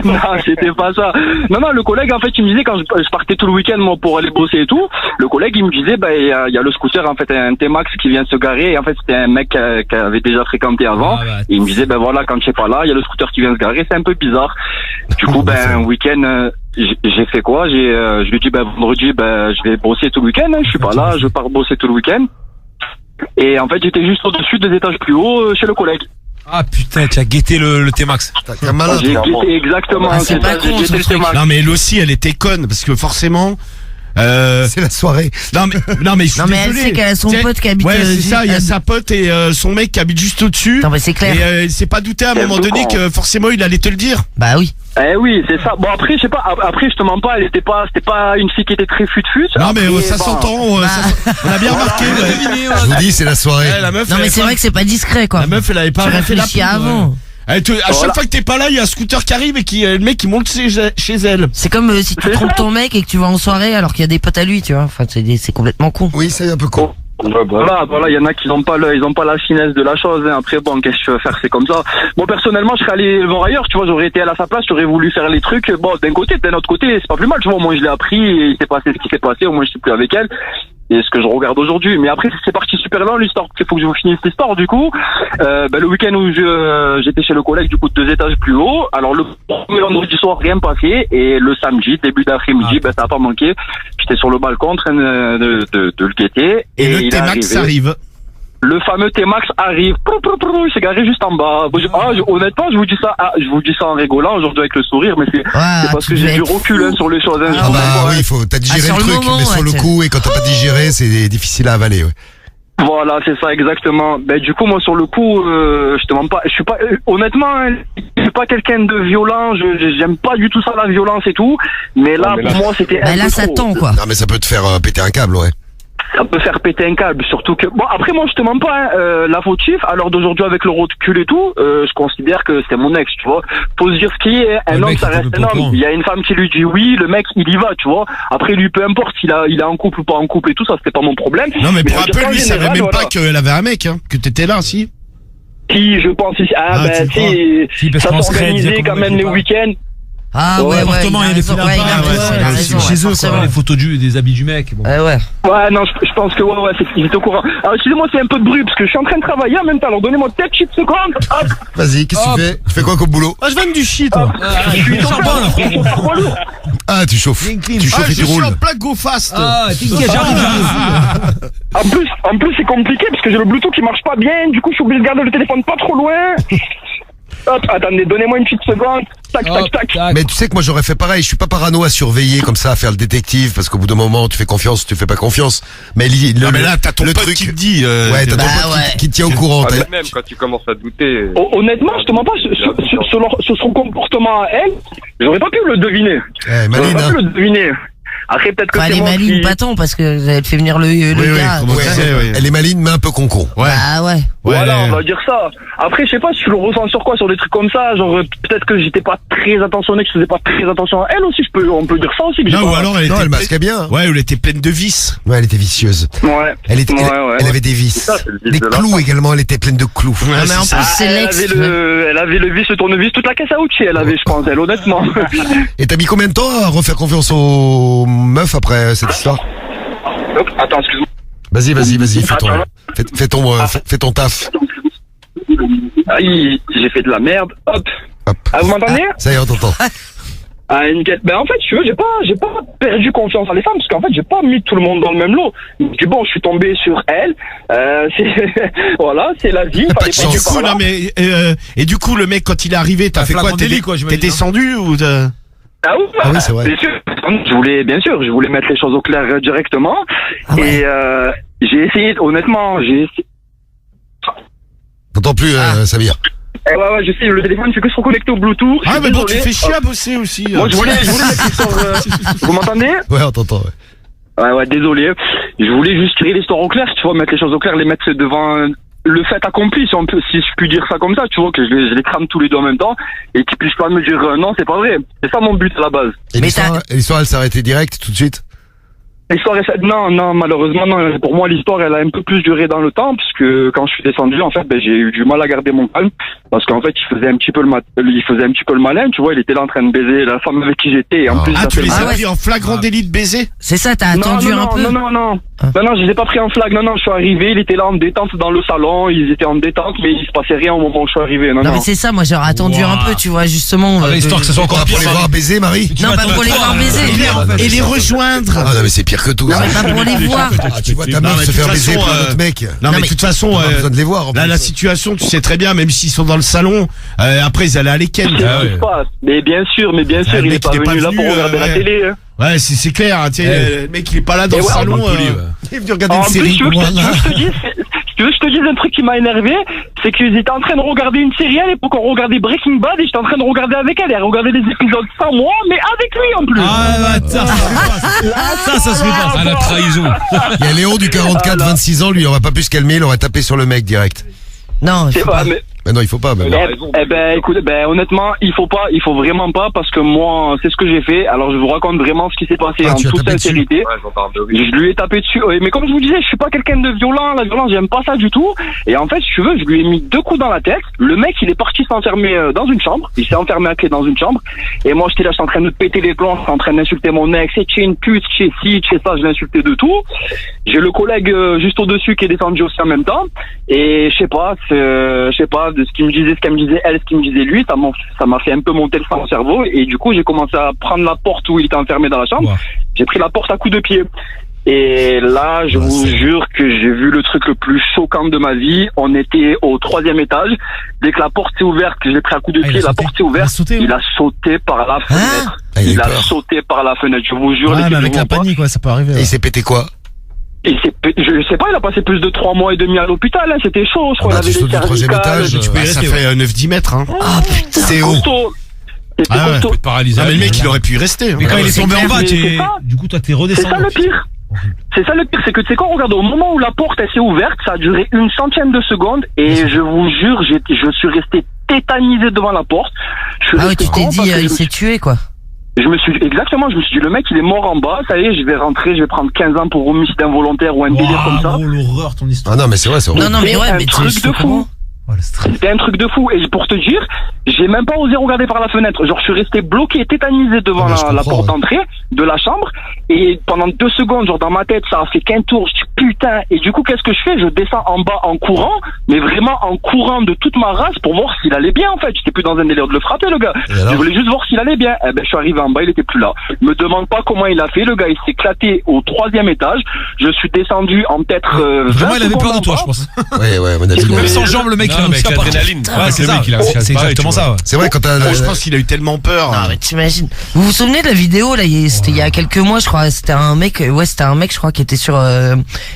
Non, c'était pas ça. Non, le collègue, en fait, il me disait quand je partais tout le week-end, moi, pour aller bosser et tout, le collègue, il me disait, bah, il y a le scooter, en fait, un T-Max qui vient se garer, et en fait, c'était un mec qui avait déjà fréquenté avant. Ah, bah, Et il me disait, ben voilà, quand je suis pas là, il y a le scooter qui vient se garer, c'est un peu bizarre. Du coup, un week-end, j'ai fait quoi? Je lui ai dit, vendredi, je vais bosser tout le week-end, hein, je suis pas là, je pars bosser tout le week-end. Et en fait, j'étais juste au-dessus, 2 étages plus haut, chez le collègue. Ah putain, tu as guetté le T-Max. T'es un malin. J'ai toi. guetté exactement. Ah, c'est pas con, j'ai ce guetté le truc. T-Max. Non, mais elle aussi, elle était conne, parce que forcément, C'est la soirée. non, mais je suis Non, mais elle désolé. sait qu'elle a son C'est- pote qui habite. Ouais, c'est ça, il y a elle- sa pote et son mec qui habite juste au-dessus. Non, mais c'est clair. Et il s'est pas douté à un C'est moment donné bloquant. que forcément il allait te le dire. Bah oui. Eh oui, c'est ça. Bon, après, je sais pas, après, je te mens pas, c'était pas une fille qui était très fut-fut. Non, mais Après, ça bon, s'entend, on a bien remarqué. Ouais. Je vous dis, c'est la soirée. Ouais, la meuf, Non, mais elle c'est avait vrai que c'est pas discret, quoi. pas- la meuf, elle avait pas Tu fait la réfléchis pub, avant. ouais. À chaque Voilà. fois que t'es pas là, il y a un scooter qui arrive et le mec qui monte chez elle. C'est comme si tu C'est trompes ça. ton mec et que tu vas en soirée alors qu'il y a des potes à lui, tu vois. Enfin, c'est complètement con. Oui, c'est un peu con. Voilà, il y en a qui n'ont pas ils ont pas la finesse de la chose, hein. Après, bon, qu'est-ce que tu veux faire, c'est comme ça. Bon, personnellement, je serais allé voir ailleurs, tu vois, j'aurais été à sa place, j'aurais voulu faire les trucs. Bon, d'un autre côté, c'est pas plus mal, tu vois, au moins je l'ai appris, et il s'est passé ce qui s'est passé, au moins je suis plus avec elle. et ce que je regarde aujourd'hui. Mais après, c'est parti super loin l'histoire. Il faut que je vous finisse l'histoire du coup. Le week-end où j'étais chez le collègue du coup 2 étages plus haut. Alors le premier vendredi soir rien passé et le samedi début d'après-midi ça a pas manqué. J'étais sur le balcon en train de le guetter Et le il est T-Max arrive. Le fameux T-Max arrive. Il s'est garé juste en bas. Honnêtement, je vous dis ça en rigolant aujourd'hui avec le sourire, mais c'est parce que j'ai du recul sur les choses. Ah bah oui, t'as digéré sur le le truc, moment, mais sur le coup, et quand t'as pas digéré, c'est difficile à avaler, ouais. Voilà, c'est ça exactement. Du coup, moi sur le coup, je te mens pas. Je suis pas honnêtement, je suis pas quelqu'un de violent. J'aime pas du tout ça la violence et tout. Mais là, pour moi, c'était. Bah là, ça tend quoi. Non, mais ça peut te faire péter un câble, ouais. Ça peut faire péter un câble, surtout que... Bon, après, moi, je te mens pas, la fautive, à l'heure d'aujourd'hui, avec le recul et tout, je considère que c'était mon ex, tu vois. Faut se dire ce qui est, un homme, ça reste un homme. Il y a une femme qui lui dit oui, le mec, il y va, tu vois. Après, lui, peu importe s'il est en couple ou pas en couple et tout, ça, c'était pas mon problème. Non, mais pour rappel, en lui, il savait général, même voilà. pas qu'elle avait un mec, hein, que t'étais là, si. Si, je pense, si, Si, parce ça qu'on se s'organisait crée, quand même les week-ends. Ah ouais, Appartement, il y a des photos il a raison, chez eux, forcément. quoi, les photos des habits du mec. Bon. Ouais. Ouais, non, je pense que ouais, il était au courant. Alors, excusez-moi, c'est un peu de bruit, parce que je suis en train de travailler en même temps, alors donnez-moi peut-être 7 secondes. Hop. Vas-y, qu'est-ce que tu fais? Tu fais quoi comme boulot? Ah, je vends du shit, toi. Je suis charbon, là, charbon. Ah, tu chauffes. Tu chauffes Ah, et je tu suis roules. en plaque Go Fast. Ah, t'inquiète, j'arrive. En plus, c'est compliqué parce que j'ai le Bluetooth qui marche pas bien. Du coup, je suis obligé de garder le téléphone pas trop loin. Hop, attendez, donnez-moi une petite seconde. Tac. Mais tu sais que moi j'aurais fait pareil, je suis pas parano à surveiller comme ça, à faire le détective, parce qu'au bout d'un moment tu fais confiance, tu fais pas confiance. Mais Non, mais là, t'as ton le pote truc qui te dit. ouais, t'as ton pote qui te tient au courant. Ah, t'as- mais même quand tu commences à douter. Honnêtement, je te mens pas, sur son comportement à elle, j'aurais pas pu le deviner. Eh, J'aurais Maline, pas hein. pu le deviner. Après, peut-être que Enfin, elle c'est est moi maligne, qui... pas tant, parce que elle fait venir le gars. comment Ouais, ça, ouais. elle est maline mais un peu con. Ouais. Ah ouais. Voilà, on va dire ça. Après, je sais pas si tu le ressens sur quoi, sur des trucs comme ça. Genre, peut-être que j'étais pas très attentionné, que je faisais pas très attention à elle aussi. On peut dire ça aussi. Que j'ai Non, ou pas- alors elle Non, était. elle masquait bien. Ouais, ou elle était pleine de vices. Ouais, elle était vicieuse. Ouais. Elle était, Ouais. elle avait des vices. Ça, c'est le vice Des de la clous également, elle était pleine de clous. Ah, mais en plus, c'est elle l'ex. avait le vis, le tournevis, toute la caisse à outils, elle avait, je pense, elle, honnêtement. Et t'as mis combien de temps à refaire confiance aux meufs après cette histoire? Hop, attends, excuse-moi. Vas-y, fais ton taf. Ah, j'ai fait de la merde. Hop. Hop. Ah, vous m'entendez? Ça y est, on t'entend. Ah, nickel. Ben, en fait, tu veux, j'ai pas perdu confiance en les femmes, parce qu'en fait, j'ai pas mis tout le monde dans le même lot. Du bon, je suis tombé sur elle, voilà, c'est la vie. Pas de fallait chance. passer par là. Non, mais, et du coup, le mec, quand il est arrivé, t'as Un fait quoi? flagrant délit, T'es quoi, j'imagine, descendu ou t'as- Ah oui, Ah oui, c'est vrai. Bien sûr. Bien sûr, je voulais mettre les choses au clair directement. Ah ouais. Et, j'ai essayé, honnêtement, T'entends plus, Samir. ouais, je sais, le téléphone fait que se reconnecter au Bluetooth. Je Ah, suis mais bon, tu désolé. fais chier à bosser aussi. Moi, je voulais mettre l'histoire, vous m'entendez? Ouais, on t'entend, ouais. Ouais, désolé. Je voulais juste tirer l'histoire au clair, tu vois, mettre les choses au clair, les mettre devant le fait accompli, si je puis dire ça comme ça, tu vois, que je les crame tous les deux en même temps, et qu'ils puissent pas me dire non, c'est pas vrai. C'est ça mon but à la base. Et Mais l'histoire, elle s'est arrêtée direct, tout de suite? L'histoire est non, malheureusement, non. Pour moi, l'histoire, elle a un peu plus duré dans le temps, puisque quand je suis descendu, en fait, j'ai eu du mal à garder mon calme, parce qu'en fait, il faisait un petit peu le malin, tu vois, il était là en train de baiser la femme avec qui j'étais, et en plus, Ah, ça tu fait les mal. as pris en flagrant délit de baiser? C'est ça, t'as attendu un peu. Non, je les ai pas pris en flag. Non, je suis arrivé, il était là en détente dans le salon, ils étaient en détente, mais il se passait rien au moment où je suis arrivé. Non, mais c'est ça, moi j'aurais attendu un peu, tu vois, justement. Ah, histoire que ce soit encore Pour pire. les voir baiser, Marie? Non, pas pour les voir baiser. Et les rejoindre. Ah non, mais c'est pire que tout. Non, mais pas pour les voir. Ah, tu vois ta Non, meuf mais se de faire toute baiser façon, par un autre mec. Non, mais de toute façon, Pas besoin de les voir. en là, plus. la situation, tu sais très bien, même s'ils sont dans le salon, après, ils allaient aller ken. C'est ce qui se passe. Mais bien sûr, le il est mec, pas il est pas venu là venu, pour regarder la ouais. télé. Hein. Ouais, c'est clair, hein, tu sais, le mec, il est pas là dans Et le ouais, salon. Il est venu regarder En une plus, série. tu veux que je te dise un truc qui m'a énervé, c'est qu'ils étaient en train de regarder une série à l'époque, on regardait Breaking Bad et j'étais en train de regarder avec elle, elle regardait des épisodes sans moi, mais avec lui en plus. Ah, ça se fait pas. Ah, la trahison. Il y a Léon du 44, 26 ans, lui, il aurait pas pu se calmer, il aurait tapé sur le mec direct. Non, C'est faut pas, pas. Mais non, il faut pas. Mais Il a raison. Écoute, honnêtement, il faut vraiment pas, parce que moi, c'est ce que j'ai fait. Alors, je vous raconte vraiment ce qui s'est passé Ah, en tu as toute tapé dessus. sincérité. Ouais, j'entends un peu, oui. Je lui ai tapé dessus. Mais comme je vous disais, je suis pas quelqu'un de violent. La violence, j'aime pas ça du tout. Et en fait, si tu veux, je lui ai mis 2 coups dans la tête. Le mec, il est parti s'enfermer dans une chambre. Il s'est enfermé à clé dans une chambre. Et moi, j'étais là, j'étais en train de péter les plombs, j'étais en train d'insulter mon ex. Et tu es une pute, tu es ci, tu es ça. Je l'ai insulté de tout. J'ai le collègue juste au-dessus qui est descendu aussi en même temps. Et je sais pas, de ce qu'il me disait, ce qu'elle me disait elle, ce qu'il me disait lui, ça m'a fait un peu monter le sang au cerveau. Et du coup, j'ai commencé à prendre la porte où il était enfermé dans la chambre. Wow. J'ai pris la porte à coups de pied. Et là, je vous jure que j'ai vu le truc le plus choquant de ma vie. On était au 3e étage. Dès que la porte s'est ouverte, que j'ai pris un coup de Ah, il pied, a la sauté. porte s'est ouverte. Il a sauté par la fenêtre. Ah, il a eu Il a peur. sauté par la fenêtre. Je vous jure. Ouais, les mais filles, avec je la vous mens pas. panique, ouais, ça peut arriver. Et Ouais. il s'est pété quoi? Je sais pas, il a passé plus de 3 mois et demi à l'hôpital. Hein. C'était chaud. Je crois bah, qu'il tu avait sautes des du 3e cervicales. étage, tu peux y Bah, ça rester, fait 9-10 mètres, hein. Ah putain. C'est haut. Costaud. C'était Ah ouais. costaud. Peut te paralyser. Ah, mais le mec, il aurait pu y rester. hein. Mais quand il est c'est tombé en clair, bas, mais c'est ça. du coup, toi, t'es C'est redescendu. ça le pire. C'est ça le pire, c'est que tu sais quoi, regarde, au moment où la porte elle s'est ouverte, ça a duré une centième de seconde et je vous jure, je suis resté tétanisé devant la porte. Je suis Ah ouais, resté tu t'es con dit, parce que il s'est tué, quoi. je me suis dit, le mec il est mort en bas, ça y est, je vais rentrer, je vais prendre 15 ans pour homicide involontaire ou un délire comme ça. Oh, l'horreur, ton histoire. Ah non, mais c'est vrai, c'est horrible. Non, mais C'est ouais, un mais truc tu de fou. Oh, le stress. C'était un truc de fou. Et pour te dire, j'ai même pas osé regarder par la fenêtre. Genre, je suis resté bloqué, tétanisé devant Ah, mais je la comprends, porte d'entrée de la chambre. Et pendant 2 secondes, genre, dans ma tête, ça a fait qu'un tour. Je dis, putain. Et du coup, qu'est-ce que je fais? Je descends en bas en courant, mais vraiment en courant de toute ma race pour voir s'il allait bien, en fait. J'étais plus dans un délire de le frapper, le gars. Et alors Je voulais juste voir s'il allait bien. Eh ben, je suis arrivé en bas, il était plus là. Me demande pas comment il a fait. Le gars, il s'est éclaté au 3e étage. Je suis descendu en peut-être, 20 Vraiment, il avait secondes peur de en toi, bas. je pense. Ouais, ouais, à mon avis. Mais- Même sans jambes, le mec, il a Non, mais réussi avec à partir. l'adrénaline. Ouais, c'est Le ça. mec, il a réussi à se C'est barrer, exactement tu vois. ça, ouais. C'est vrai, quand t'as. Moi, je pense qu'il a eu tellement peur. Non, mais t'imagines. Vous vous souvenez de la vidéo, là, c'était il y a quelques mois, je crois, c'était un mec, je crois, qui était sur,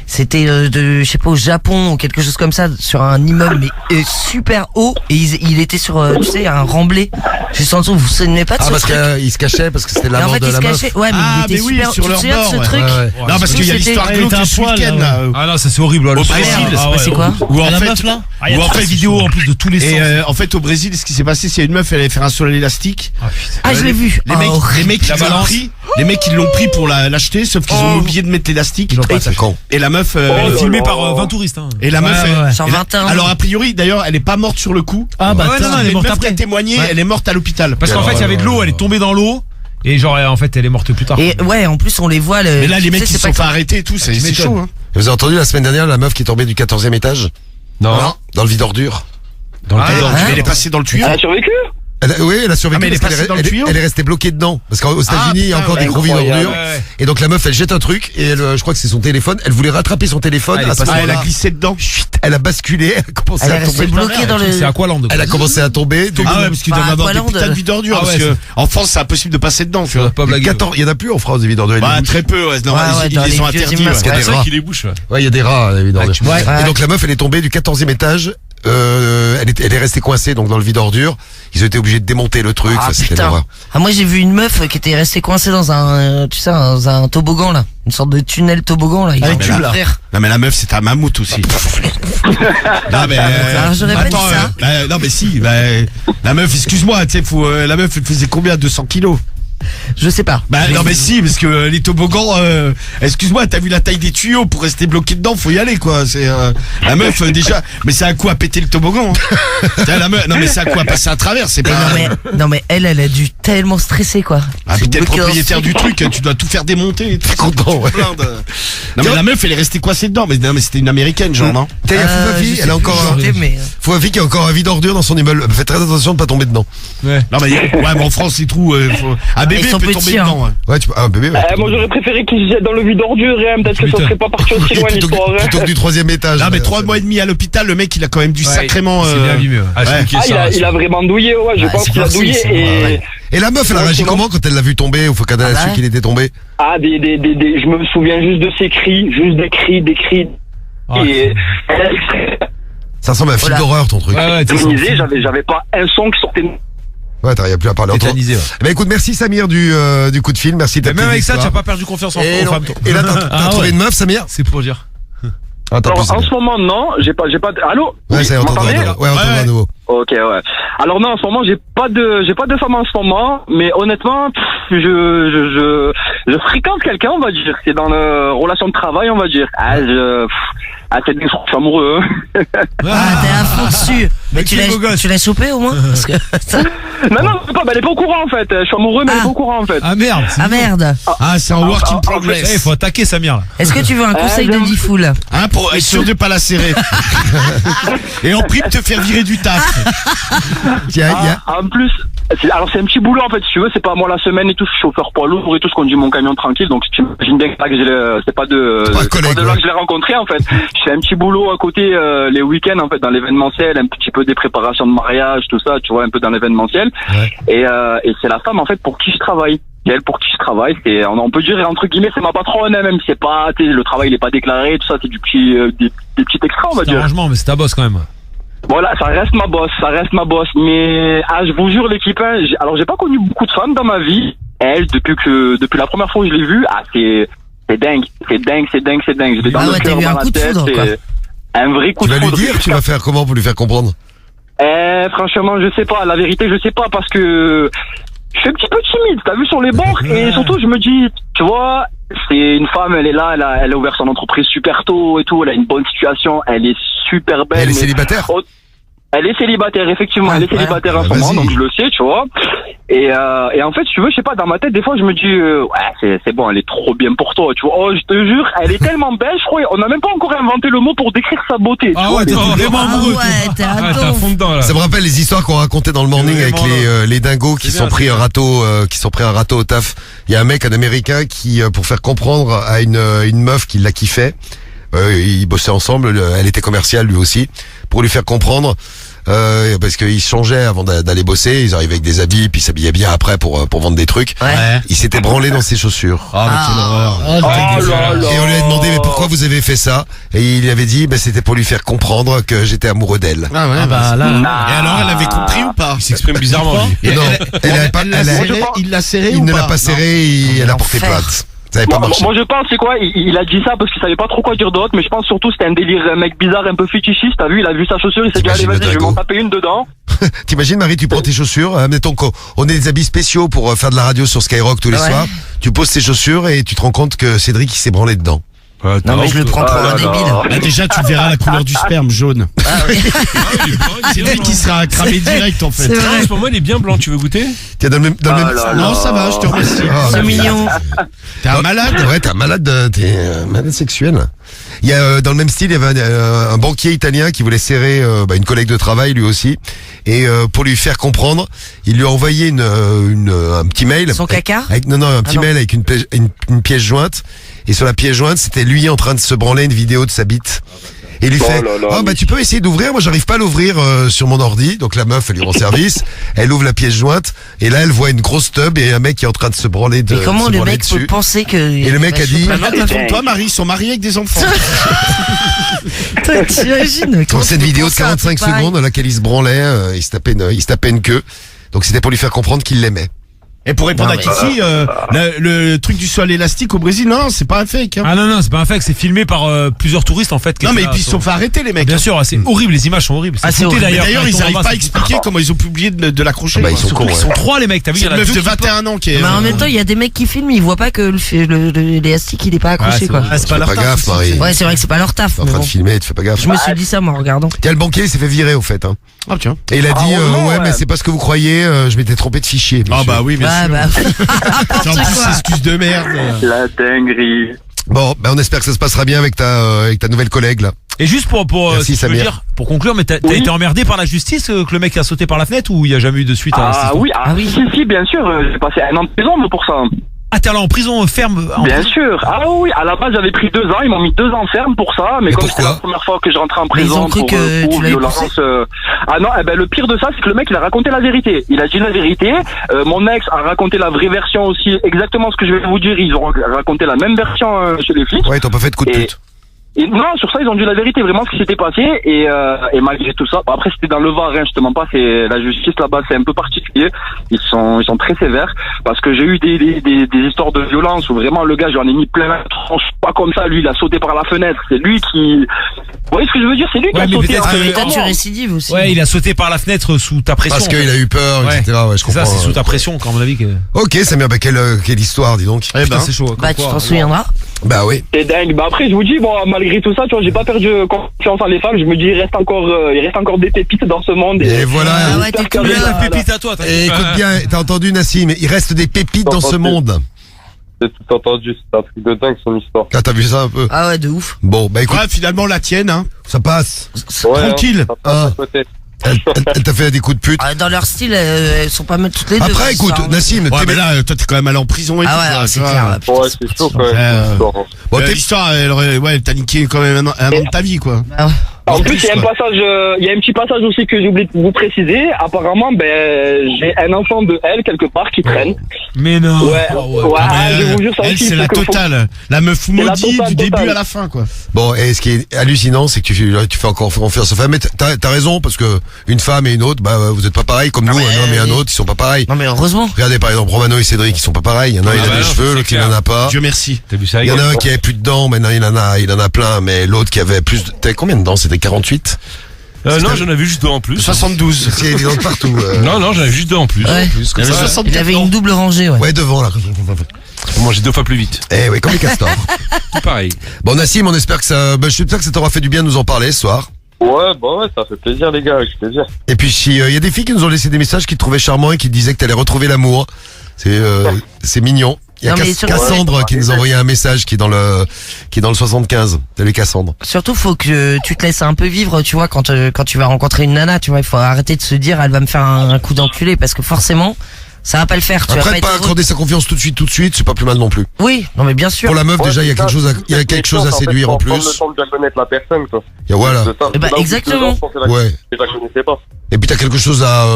c'était je sais pas, au Japon ou quelque chose comme ça, sur un immeuble, mais super haut, et il était sur, tu sais, un remblai. Juste en dessous, vous vous souvenez pas de Ah, ce parce truc? qu'il se cachait, parce que c'était Et la en mort fait, de il la se meuf. cachait. Ouais, mais Ah, il était mais oui, super. sur Tu te leur souviens de ce bord, ouais. truc? Ouais, ouais. Non, parce qu'il y a C'était- l'histoire Elle glauque était à ce poil, week-end, là, là. Ah non, ça c'est horrible. là, le Au son. Brésil, Ah, c'est passé quoi? Où en La fait, meuf, là où en fait fait, vidéo en plus de tous les et sens. en fait, au Brésil, ce qui s'est passé, c'est une meuf, elle allait faire un saut à l'élastique. Ah, putain. Ah, je l'ai vu. Les Ah, mecs, horrible. les mecs, La ils l'ont balance. pris. Les mecs, ils l'ont pris pour l'acheter, sauf qu'ils ont oublié de mettre l'élastique. Ils l'ont pas Et- attaché. Con. Et la meuf, Elle est là filmée là. par 20 touristes. Hein. et la Ouais, meuf, ouais, ouais. Sur 21 ans. alors a priori, d'ailleurs, elle est pas morte sur le coup. Ah, bah, Ouais, attends, elle est une morte meuf qui après. a témoigné, Ouais. elle est morte à l'hôpital. Parce qu'en fait, il y avait de l'eau, elle est tombée dans l'eau. Et genre, en fait, elle est morte plus tard. Et ouais, en plus, on les voit. Mais là, les tu mecs, sais, ils c'est se sont pas fait arrêter et tout, c'est tu c'est m'étonnes. chaud, hein. Et vous avez entendu la semaine dernière la meuf qui est tombée du 14e étage? Non. Dans le vide ordure. Dans le Ah, cadre. mais elle est passée dans le tuyau. Elle a survécu? Oui, elle a survécu Ah, mais elle est parce qu'elle passée dans le tuyau elle est restée bloquée dedans. Parce qu'aux États-Unis, il y a putain, encore des gros vides incroyable. ordures. Ouais, ouais. Et donc la meuf, elle jette un truc et elle, je crois que c'est son téléphone. Elle voulait rattraper son téléphone. Ah, elle est à ce passée- Ah, elle a moment-là, glissé dedans. elle a basculé. Elle a commencé Elle est à restée tomber. bloquée dans le. C'est Aqualand. Elle a commencé à tomber. Donc, Ah ouais, parce qu'il doit Enfin, y avoir des Aqualand. putains de vides d'ordures. Ah Parce ouais, que en France, c'est impossible de passer dedans, tu Tu vas vois. pas blaguer. 14, il y en a plus en France des vides ordures. Bah, très peu, ouais. Non, Ouais, ouais, ils dans les les ont vieux interdits. immeubles, ouais. qu'il y a C'est des vrai rats. qu'il les bouche, là. Ouais, il y a des rats, les vides ordures. Ouais. Et donc la meuf, elle est tombée du 14e étage. Elle est restée coincée donc dans le vide ordure. Ils ont été obligés de démonter le truc. Ah, Enfin, c'était putain. l'horreur. Ah, moi, j'ai vu une meuf qui était restée coincée dans un, tu sais, dans un toboggan, là. Une sorte de tunnel toboggan, là. Ils Ah, ont mais pu là- l'ouvrir. Non, mais la meuf, c'était un mammouth aussi. Non, mais. Alors, j'aurais pas dit ça. non, mais si, la meuf, excuse-moi, tu sais, la meuf, elle faisait combien? 200 kilos? Je sais pas. Bah, non, mais si, parce que les toboggans, excuse-moi, t'as vu la taille des tuyaux pour rester bloqué dedans, faut y aller, quoi. C'est, la meuf, déjà, mais c'est un coup à péter le toboggan. Hein. Tiens, la meuf, non, mais c'est un coup à passer à travers, c'est Et pas. non, mais elle a dû tellement stresser, quoi. Ah, C'est puis t'es le bloqué dans propriétaire ce du truc. truc, tu dois tout faire démonter. T'es content, ouais. Non, mais la meuf, elle est restée coincée dedans, mais non, mais c'était une américaine, genre, non? Tiens, il y a Je Foufafi, sais elle a plus encore qui c'était, mais. Foufafi qui a encore un vide ordure dans son immeuble. Faites très attention de pas tomber dedans. Ouais. Non, mais, ouais, mais en France, les trous, un bébé ils sont peut petits, tomber hein. dedans, ouais. Ouais, ah, un bébé. Ouais. Moi j'aurais préféré qu'il se jette dans le vide ordure, hein. Peut-être que ça serait pas parti aussi loin plutôt, l'histoire. plutôt que du 3e étage. Non, mais 3 mois et demi à l'hôpital, le mec, il a quand même dû sacrément, C'est bien abîmé. Ouais. Ah, je Ouais. trouve qu'il est Il a vraiment douillé, ouais, je Ouais, pense c'est qu'il a forcé, douillé c'est et vrai. Et la meuf, elle a réagi comment quand elle l'a vu tomber ou quand elle a Ah, su ouais. qu'il était tombé? je me souviens juste de ses cris, juste des cris. Ah, Et Ça ressemble à un film Voilà. d'horreur ton truc. Ouais, ouais, t'es tétanisé, j'avais pas un son qui sortait de Ouais, t'arrives plus à parler. tétanisé, ouais. Eh ben écoute, merci Samir du coup de fil, merci de ta Mais même petite avec ça, tu histoire. n'as pas perdu confiance en Et aux non. femmes, toi. Et là, t'as Ah, trouvé ouais. une meuf, Samir? C'est pour dire. Attends, Alors, en ce moment, non, j'ai pas de... Allô? Ouais, ça y est, on t'entend à nouveau. Ouais, on t'entend à nouveau. Ok, ouais. Alors non, en ce moment, j'ai pas de femme en ce moment, mais honnêtement, je fréquente quelqu'un, on va dire. C'est dans la relation de travail, on va dire. C'est bien, je suis amoureux. Ah, t'es à fond dessus. Mais tu l'as chopé au moins? Parce que Non, c'est pas, elle est pas au courant en fait. Je suis amoureux, mais elle est pas au courant en fait. Ah merde. Ah merde. Ah, c'est un work in progress. Il faut attaquer Samir là. Est-ce que tu veux un conseil de Diffoul? Hein, pour être sûr de pas la serrer. Et en prime te faire virer du taf. En plus, c'est un petit boulot en fait, si tu veux, c'est pas moi la semaine et tout, je suis chauffeur poids lourd et tout, je conduis mon camion tranquille, donc tu imagines bien que c'est pas de là que je l'ai rencontré en fait. Je fais un petit boulot à côté les week-ends en fait, dans l'événementiel, un petit peu des préparations de mariage, tout ça, tu vois, un peu dans l'événementiel. Ouais. Et c'est la femme en fait pour qui je travaille. Et elle pour qui je travaille, c'est on peut dire entre guillemets c'est ma patronne, même si c'est pas, le travail il est pas déclaré, tout ça, c'est du petit des petits extras on va dire. C'est un arrangement, mais c'est ta boss quand même. Voilà, ça reste ma boss, mais je vous jure l'équipe, alors j'ai pas connu beaucoup de femmes dans ma vie. Elle, depuis la première fois que je l'ai vue, c'est dingue. J'ai des ah ouais, t'as eu un coup de foudre, quoi. Un vrai coup de foudre. Tu vas lui dire, tu vas faire comment pour lui faire comprendre? Franchement, je sais pas, la vérité, je sais pas, parce que je suis un petit peu timide, t'as vu, sur les bords, et surtout, je me dis, tu vois, c'est une femme, elle est là, elle a ouvert son entreprise super tôt et tout, elle a une bonne situation, elle est super belle. Elle est célibataire? Elle est célibataire, effectivement, elle est célibataire en ce moment, donc je le sais, tu vois. Et en fait, tu veux, je sais pas, dans ma tête, des fois, je me dis, ouais, c'est bon, elle est trop bien pour toi, tu vois. Oh, je te jure, elle est tellement belle, je crois, on n'a même pas encore inventé le mot pour décrire sa beauté. Ah ouais, t'es vraiment amoureux. Ouais, t'es à fond dedans, là. Ça me rappelle les histoires qu'on racontait dans le morning avec les dingos qui sont pris un râteau au taf. Il y a un mec, un américain, qui, pour faire comprendre à une meuf qui l'a kiffé, ils bossaient ensemble, elle était commerciale lui aussi, pour lui faire comprendre, parce qu'ils changeaient avant d'aller bosser, ils arrivaient avec des habits, puis ils s'habillaient bien après pour vendre des trucs. Ouais. Il s'était branlé dans ses chaussures. Quelle horreur. Et on lui a demandé, mais pourquoi vous avez fait ça? Et il avait dit, c'était pour lui faire comprendre que j'étais amoureux d'elle. Ah ouais, bah là. Et alors, elle avait compris ou pas? Il s'exprime bizarrement, lui. Non, il l'a serré ou pas? Il ne l'a pas serré, elle a porté plainte. Ça avait pas marché. Moi je pense c'est quoi, il a dit ça parce qu'il savait pas trop quoi dire d'autre, mais je pense surtout c'était un délire, un mec bizarre un peu fétichiste, t'as vu, il a vu sa chaussure, il s'est dit allez vas-y, je vais m'en taper une dedans. T'imagines Marie, tu prends tes chaussures, mettons qu'on ait des habits spéciaux pour faire de la radio sur Skyrock tous les soirs, tu poses tes chaussures et tu te rends compte que Cédric il s'est branlé dedans. Non mais je le prends pour un débile. Ah, déjà tu verras la couleur du sperme jaune. Ah oui. C'est lui qui sera cramé direct en fait. C'est vrai. En ce moment il est bien blanc, tu veux goûter? Tiens, dans le même... Non ça va, je te remercie. C'est mignon. T'es un malade? Ouais, t'es un malade sexuel. Il y a dans le même style, il y avait un banquier italien qui voulait serrer une collègue de travail lui aussi, et pour lui faire comprendre, il lui a envoyé un petit mail. Son caca? Un petit mail avec une pièce jointe, et sur la pièce jointe, c'était lui en train de se branler une vidéo de sa bite. Et il lui fait, tu peux essayer d'ouvrir, moi j'arrive pas à l'ouvrir sur mon ordi. Donc la meuf, elle lui rend service, elle ouvre la pièce jointe, et là elle voit une grosse tub et un mec qui est en train de se branler Et comment le mec dessus. peut penser que... Et le mec a dit... Toi Marie, ils sont mariés avec des enfants. T'imagines? Dans cette vidéo de 45 secondes dans laquelle il se branlait, il se tapait une queue. Donc c'était pour lui faire comprendre qu'il l'aimait. Et pour répondre à Kiki, le truc du sol élastique au Brésil, non, c'est pas un fake. Hein. Ah non, c'est pas un fake, c'est filmé par plusieurs touristes en fait. Non mais puis ils se sont fait arrêter les mecs. Bien sûr, c'est horrible, les images sont horribles. C'est horrible. D'ailleurs, ils arrivent pas à expliquer comment ils ont publié de l'accrocher. Ils sont cons. Ils sont trois les mecs, t'as vu? C'est une meuf de 21 ans qui est... Mais en même temps, il y a des mecs qui filment, ils voient pas que l'élastique il est pas accroché quoi. C'est pas leur Fais pas gaffe, Marie. Ouais, c'est vrai que c'est pas leur taf. T'es en train de filmer, tu fais pas gaffe. Je me suis dit ça moi en regardant. Tiens, le banquier il s'est fait virer au fait. Ah tiens. Et il a dit, mais c'est pas ce que vous croyez, je m'étais trompé de fichier. Ah bah oui, bien sûr. En plus, c'est excuse de merde. La dinguerie. Bon, on espère que ça se passera bien avec ta nouvelle collègue là. Et juste pour Merci, si tu veux Samir. dire, pour conclure, mais t'as été emmerdé par la justice que le mec a sauté par la fenêtre ou il y a jamais eu de suite à cette histoire? Oui, si, bien sûr, j'ai passé 1 an de prison pour ça. Ah, t'es allé en prison ferme? Bien sûr. Ah oui, à la base j'avais pris 2 ans, ils m'ont mis 2 ans ferme pour ça, mais comme c'était la première fois que je rentrais en prison ils ont cru pour que tu l'avais violence. Ah non, le pire de ça, c'est que le mec il a raconté la vérité. Il a dit la vérité. Mon ex a raconté la vraie version aussi, exactement ce que je vais vous dire. Ils ont raconté la même version chez les flics. Ouais, ils t'ont pas fait de coup de pute. Et non, sur ça, ils ont dit la vérité, vraiment ce qui s'était passé. Et malgré tout ça, après c'était dans le Var, hein, je te mens pas, c'est la justice là-bas, c'est un peu particulier. Ils sont très sévères parce que j'ai eu des histoires de violence où vraiment le gars, j'en ai mis plein la tronche, pas comme ça. Lui, il a sauté par la fenêtre. C'est lui qui. Vous voyez ce que je veux dire? C'est lui qui a mais sauté. peut-être que- Peut-être tu récidives aussi. Ouais, il a sauté par la fenêtre sous ta pression. Parce qu'il a eu peur, Ouais. etc. Ouais, je C'est comprends. ça, c'est sous ta pression, quand à mon avis. Que... Ok, Samir, bah quelle histoire, dis donc. Eh Putain, ben. c'est chaud. Bah, tu t'en souviendras. Bah oui. C'est dingue. Bah après, je vous dis, bon, malgré tout ça, tu vois, j'ai pas perdu confiance en les femmes. Je me dis, il reste encore des pépites dans ce monde. Et voilà. Ah ouais, t'es tout Mais bien. la pépite à toi, t'as Et écoute bien, t'as entendu Nassim, il reste des pépites dans ce monde. J'ai tout entendu, c'est un truc de dingue son histoire. Ah, t'as vu ça un peu? Ah ouais, de ouf. Bon, bah écoute, Ouais, finalement, la tienne, hein. ça passe. Ouais, Tranquille. hein, ça passe à côté. Elle t'a fait des coups de pute. Ah, dans leur style, elles sont pas mal toutes les deux. Après, écoute, ça, hein. Nassim, Ouais, t'es- mais là, toi, t'es quand même allé en prison et Ah tout. ouais, là, c'est tu vois. clair. Putain, Ouais, c'est chaud quand même. l'histoire, hein. bon, t'es- L'histoire, t'as niqué quand même un an de ta vie, quoi. Ah ouais. En plus, il y a un petit passage aussi que j'ai oublié de vous préciser. Apparemment, j'ai un enfant de elle quelque part qui traîne. Mais non. Ouais, je vous jure, ça Elle, aussi. c'est la que faut- totale. La meuf la maudite totale, du début totale. à la fin, quoi. Bon, et ce qui est hallucinant, c'est que tu fais encore confiance aux femmes. Mais t'as raison, parce que une femme et une autre, bah, vous êtes pas pareils, comme nous, mais- un homme et un autre, ils sont pas pareils. Non mais heureusement. Regardez, par exemple, Romano et Cédric, ils sont pas pareils. Il y en a un, il a bah des non, cheveux, c'est l'autre, il clair. en a pas. Dieu merci. T'as vu ça? Il y en a un qui avait plus de dents, maintenant il en a plein, mais l'autre qui avait plus de... T'avais combien de dents? C'était 48? Non, j'en avais juste deux en plus. 72. Parce qu'il y avait des dents de partout. Non, j'en avais juste deux en plus. Ouais. Plus comme Il y avait ça. 64 Il avait ans. une double rangée, ouais. Ouais, devant, là. Faut manger 2 fois plus vite. Eh oui, comme les castors. Tout pareil. Bon, Nassim, on espère que ça, j'espère que ça t'aura fait du bien de nous en parler ce soir. Ouais, bah ouais, ça fait plaisir, les gars, avec plaisir. Et puis, si, y a des filles qui nous ont laissé des messages qui te trouvaient charmant et qui te disaient que t'allais retrouver l'amour. C'est mignon. Il y a Non, mais sur- Cassandre qui nous a envoyé un message qui est dans le 75. Salut Cassandre. Surtout, faut que tu te laisses un peu vivre, tu vois, quand tu vas rencontrer une nana, tu vois, il faut arrêter de se dire, elle va me faire un coup d'enculé, parce que forcément, ça va pas le faire. Tu vas Après, pas pas être heureux. accorder sa confiance tout de suite, c'est pas plus mal non plus. Oui, non mais bien sûr. Pour la meuf, Ouais, déjà, il y a c'est quelque ça, chose à, séduire en Faut prendre plus. le temps de bien connaître la personne, quoi. Et voilà. C'est ça. Eh ben, Là où exactement. je pense que la Ouais. je la connaissais pas. Et puis t'as quelque chose à,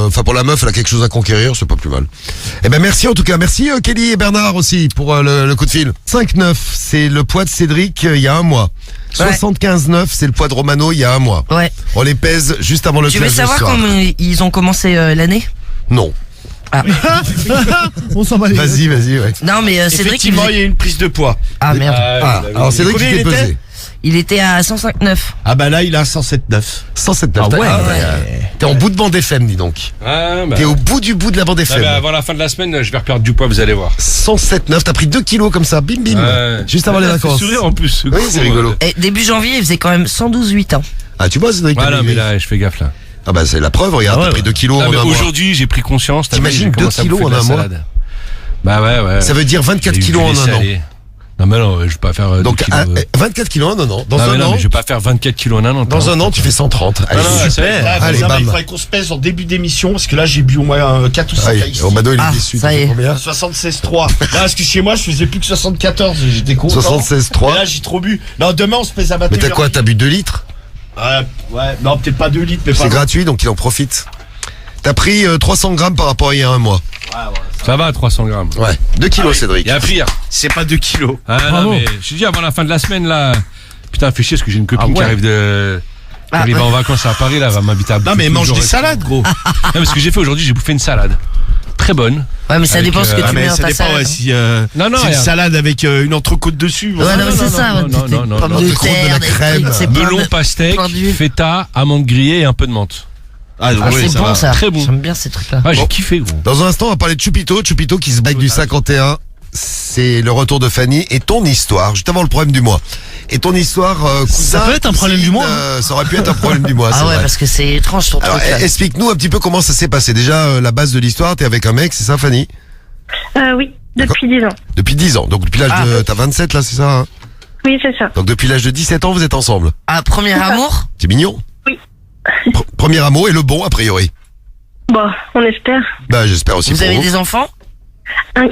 enfin pour la meuf, elle a quelque chose à conquérir, c'est pas plus mal. Eh ben merci en tout cas, merci Kelly et Bernard aussi pour le coup de fil. 5,9, c'est le poids de Cédric il y a un mois. Ouais. 75,9, c'est le poids de Romano il y a un mois. Ouais. On les pèse juste avant le Tu veux clash de savoir ce soir. comment ils ont commencé l'année? Non. On s'en bat les Vas-y, ouais. Non mais Cédric, il Effectivement, faisait... il y a une prise de poids. Ah merde. Ah, alors Cédric Combien il il t'est était pesé. Il était à 105,9. Ah bah là, il a 107,9. 107,9. Ah ouais. T'es en bout de bande FM, dis donc. Ah, bah. T'es au bout de la bande Ah, FM. bah, avant la fin de la semaine, je vais reperdre du poids, vous allez voir. 107,9, t'as pris 2 kilos comme ça, bim bim. Ouais. Juste avant les Ça fait vacances. sourire en plus. Oui, c'est rigolo. Et début janvier, il faisait quand même 112,8 ans. Ah, tu vois Cédric. Voilà, t'as mais mis- là, je fais gaffe là. Ah bah c'est la preuve, regarde, t'as pris 2 kilos Ah, en mais un mois. aujourd'hui, j'ai pris conscience. t'as vu, T'imagines j'ai 2 commencé à kilos bouffer de en la un mois. salade. Bah ouais. Ça veut dire 24 J'ai kilos en laissé un an. aller. Non, mais non, je vais pas faire. Donc 2 kilos. 24 kilos en un an. Dans Ah, mais un non, an, mais je vais pas faire 24 kilos en un an. dans un an, tu fais 130. Allez, non, super. c'est- Allez, Il bam. faudrait qu'on se pèse en début d'émission, parce que là, j'ai bu au moins 4 ou 5 Allez, ice. Romano, il est Ah, déçu. ça tu y fais est. combien 76,3. Là, parce que chez moi, je faisais plus que 74. J'étais content. 76,3. Mais là, j'ai trop bu. Non, demain, on se pèse à Mais t'as quoi, t'as bu 2 litres? Ouais, non, peut-être pas 2 litres, mais pas. C'est gratuit, donc il en profite. T'as pris 300 grammes par rapport à il y a un mois. Ça va, 300 grammes. Ouais. 2 kilos, Cédric. Il y a pire. C'est pas 2 kilos. Ah non, mais je te dis avant la fin de la semaine là. Putain, fais chier parce que j'ai une copine qui arrive en vacances à Paris là, elle va m'inviter à Non, mais mange des salades, gros. Non, mais ce que j'ai fait aujourd'hui, j'ai bouffé une salade. Très bonne. Ouais, mais ça Avec, dépend ce que ah, tu mais mets dans ça ta dépend, salade. ouais, si Non, c'est une regarde. salade avec une entrecôte dessus. Ouais, non, mais c'est ça. non, des non, non, pommes non, de des croûtes de terre, la des crème. trucs, c'est plein Melon, de- pastèque, plein d'huile. feta, amandes grillées et un peu de menthe. Ah, Ah, ouais, c'est ça bon va. ça. Très bon. J'aime bien ces trucs-là. Ah, j'ai kiffé, gros. Dans un instant, on va parler de Chupito. Chupito qui se bague du 51. C'est le retour de Fanny et ton histoire, juste avant le problème du mois. Et ton histoire, cousin, peut être un problème du mois, ça aurait pu être un problème du mois, c'est Ah ouais, vrai. parce que c'est étrange ton Alors, truc là. explique-nous un petit peu comment ça s'est passé. Déjà, la base de l'histoire, t'es avec un mec, c'est ça, Fanny? Oui, depuis 10 ans. Depuis 10 ans. Donc, depuis l'âge de, t'as 27 là, c'est ça, hein? Oui, c'est ça. Donc, depuis l'âge de 17 ans, vous êtes ensemble. Ah, premier amour? C'est mignon? Oui. Premier amour et le bon, a priori. Bon, on espère. Bah, j'espère aussi Vous pour avez vous. des enfants?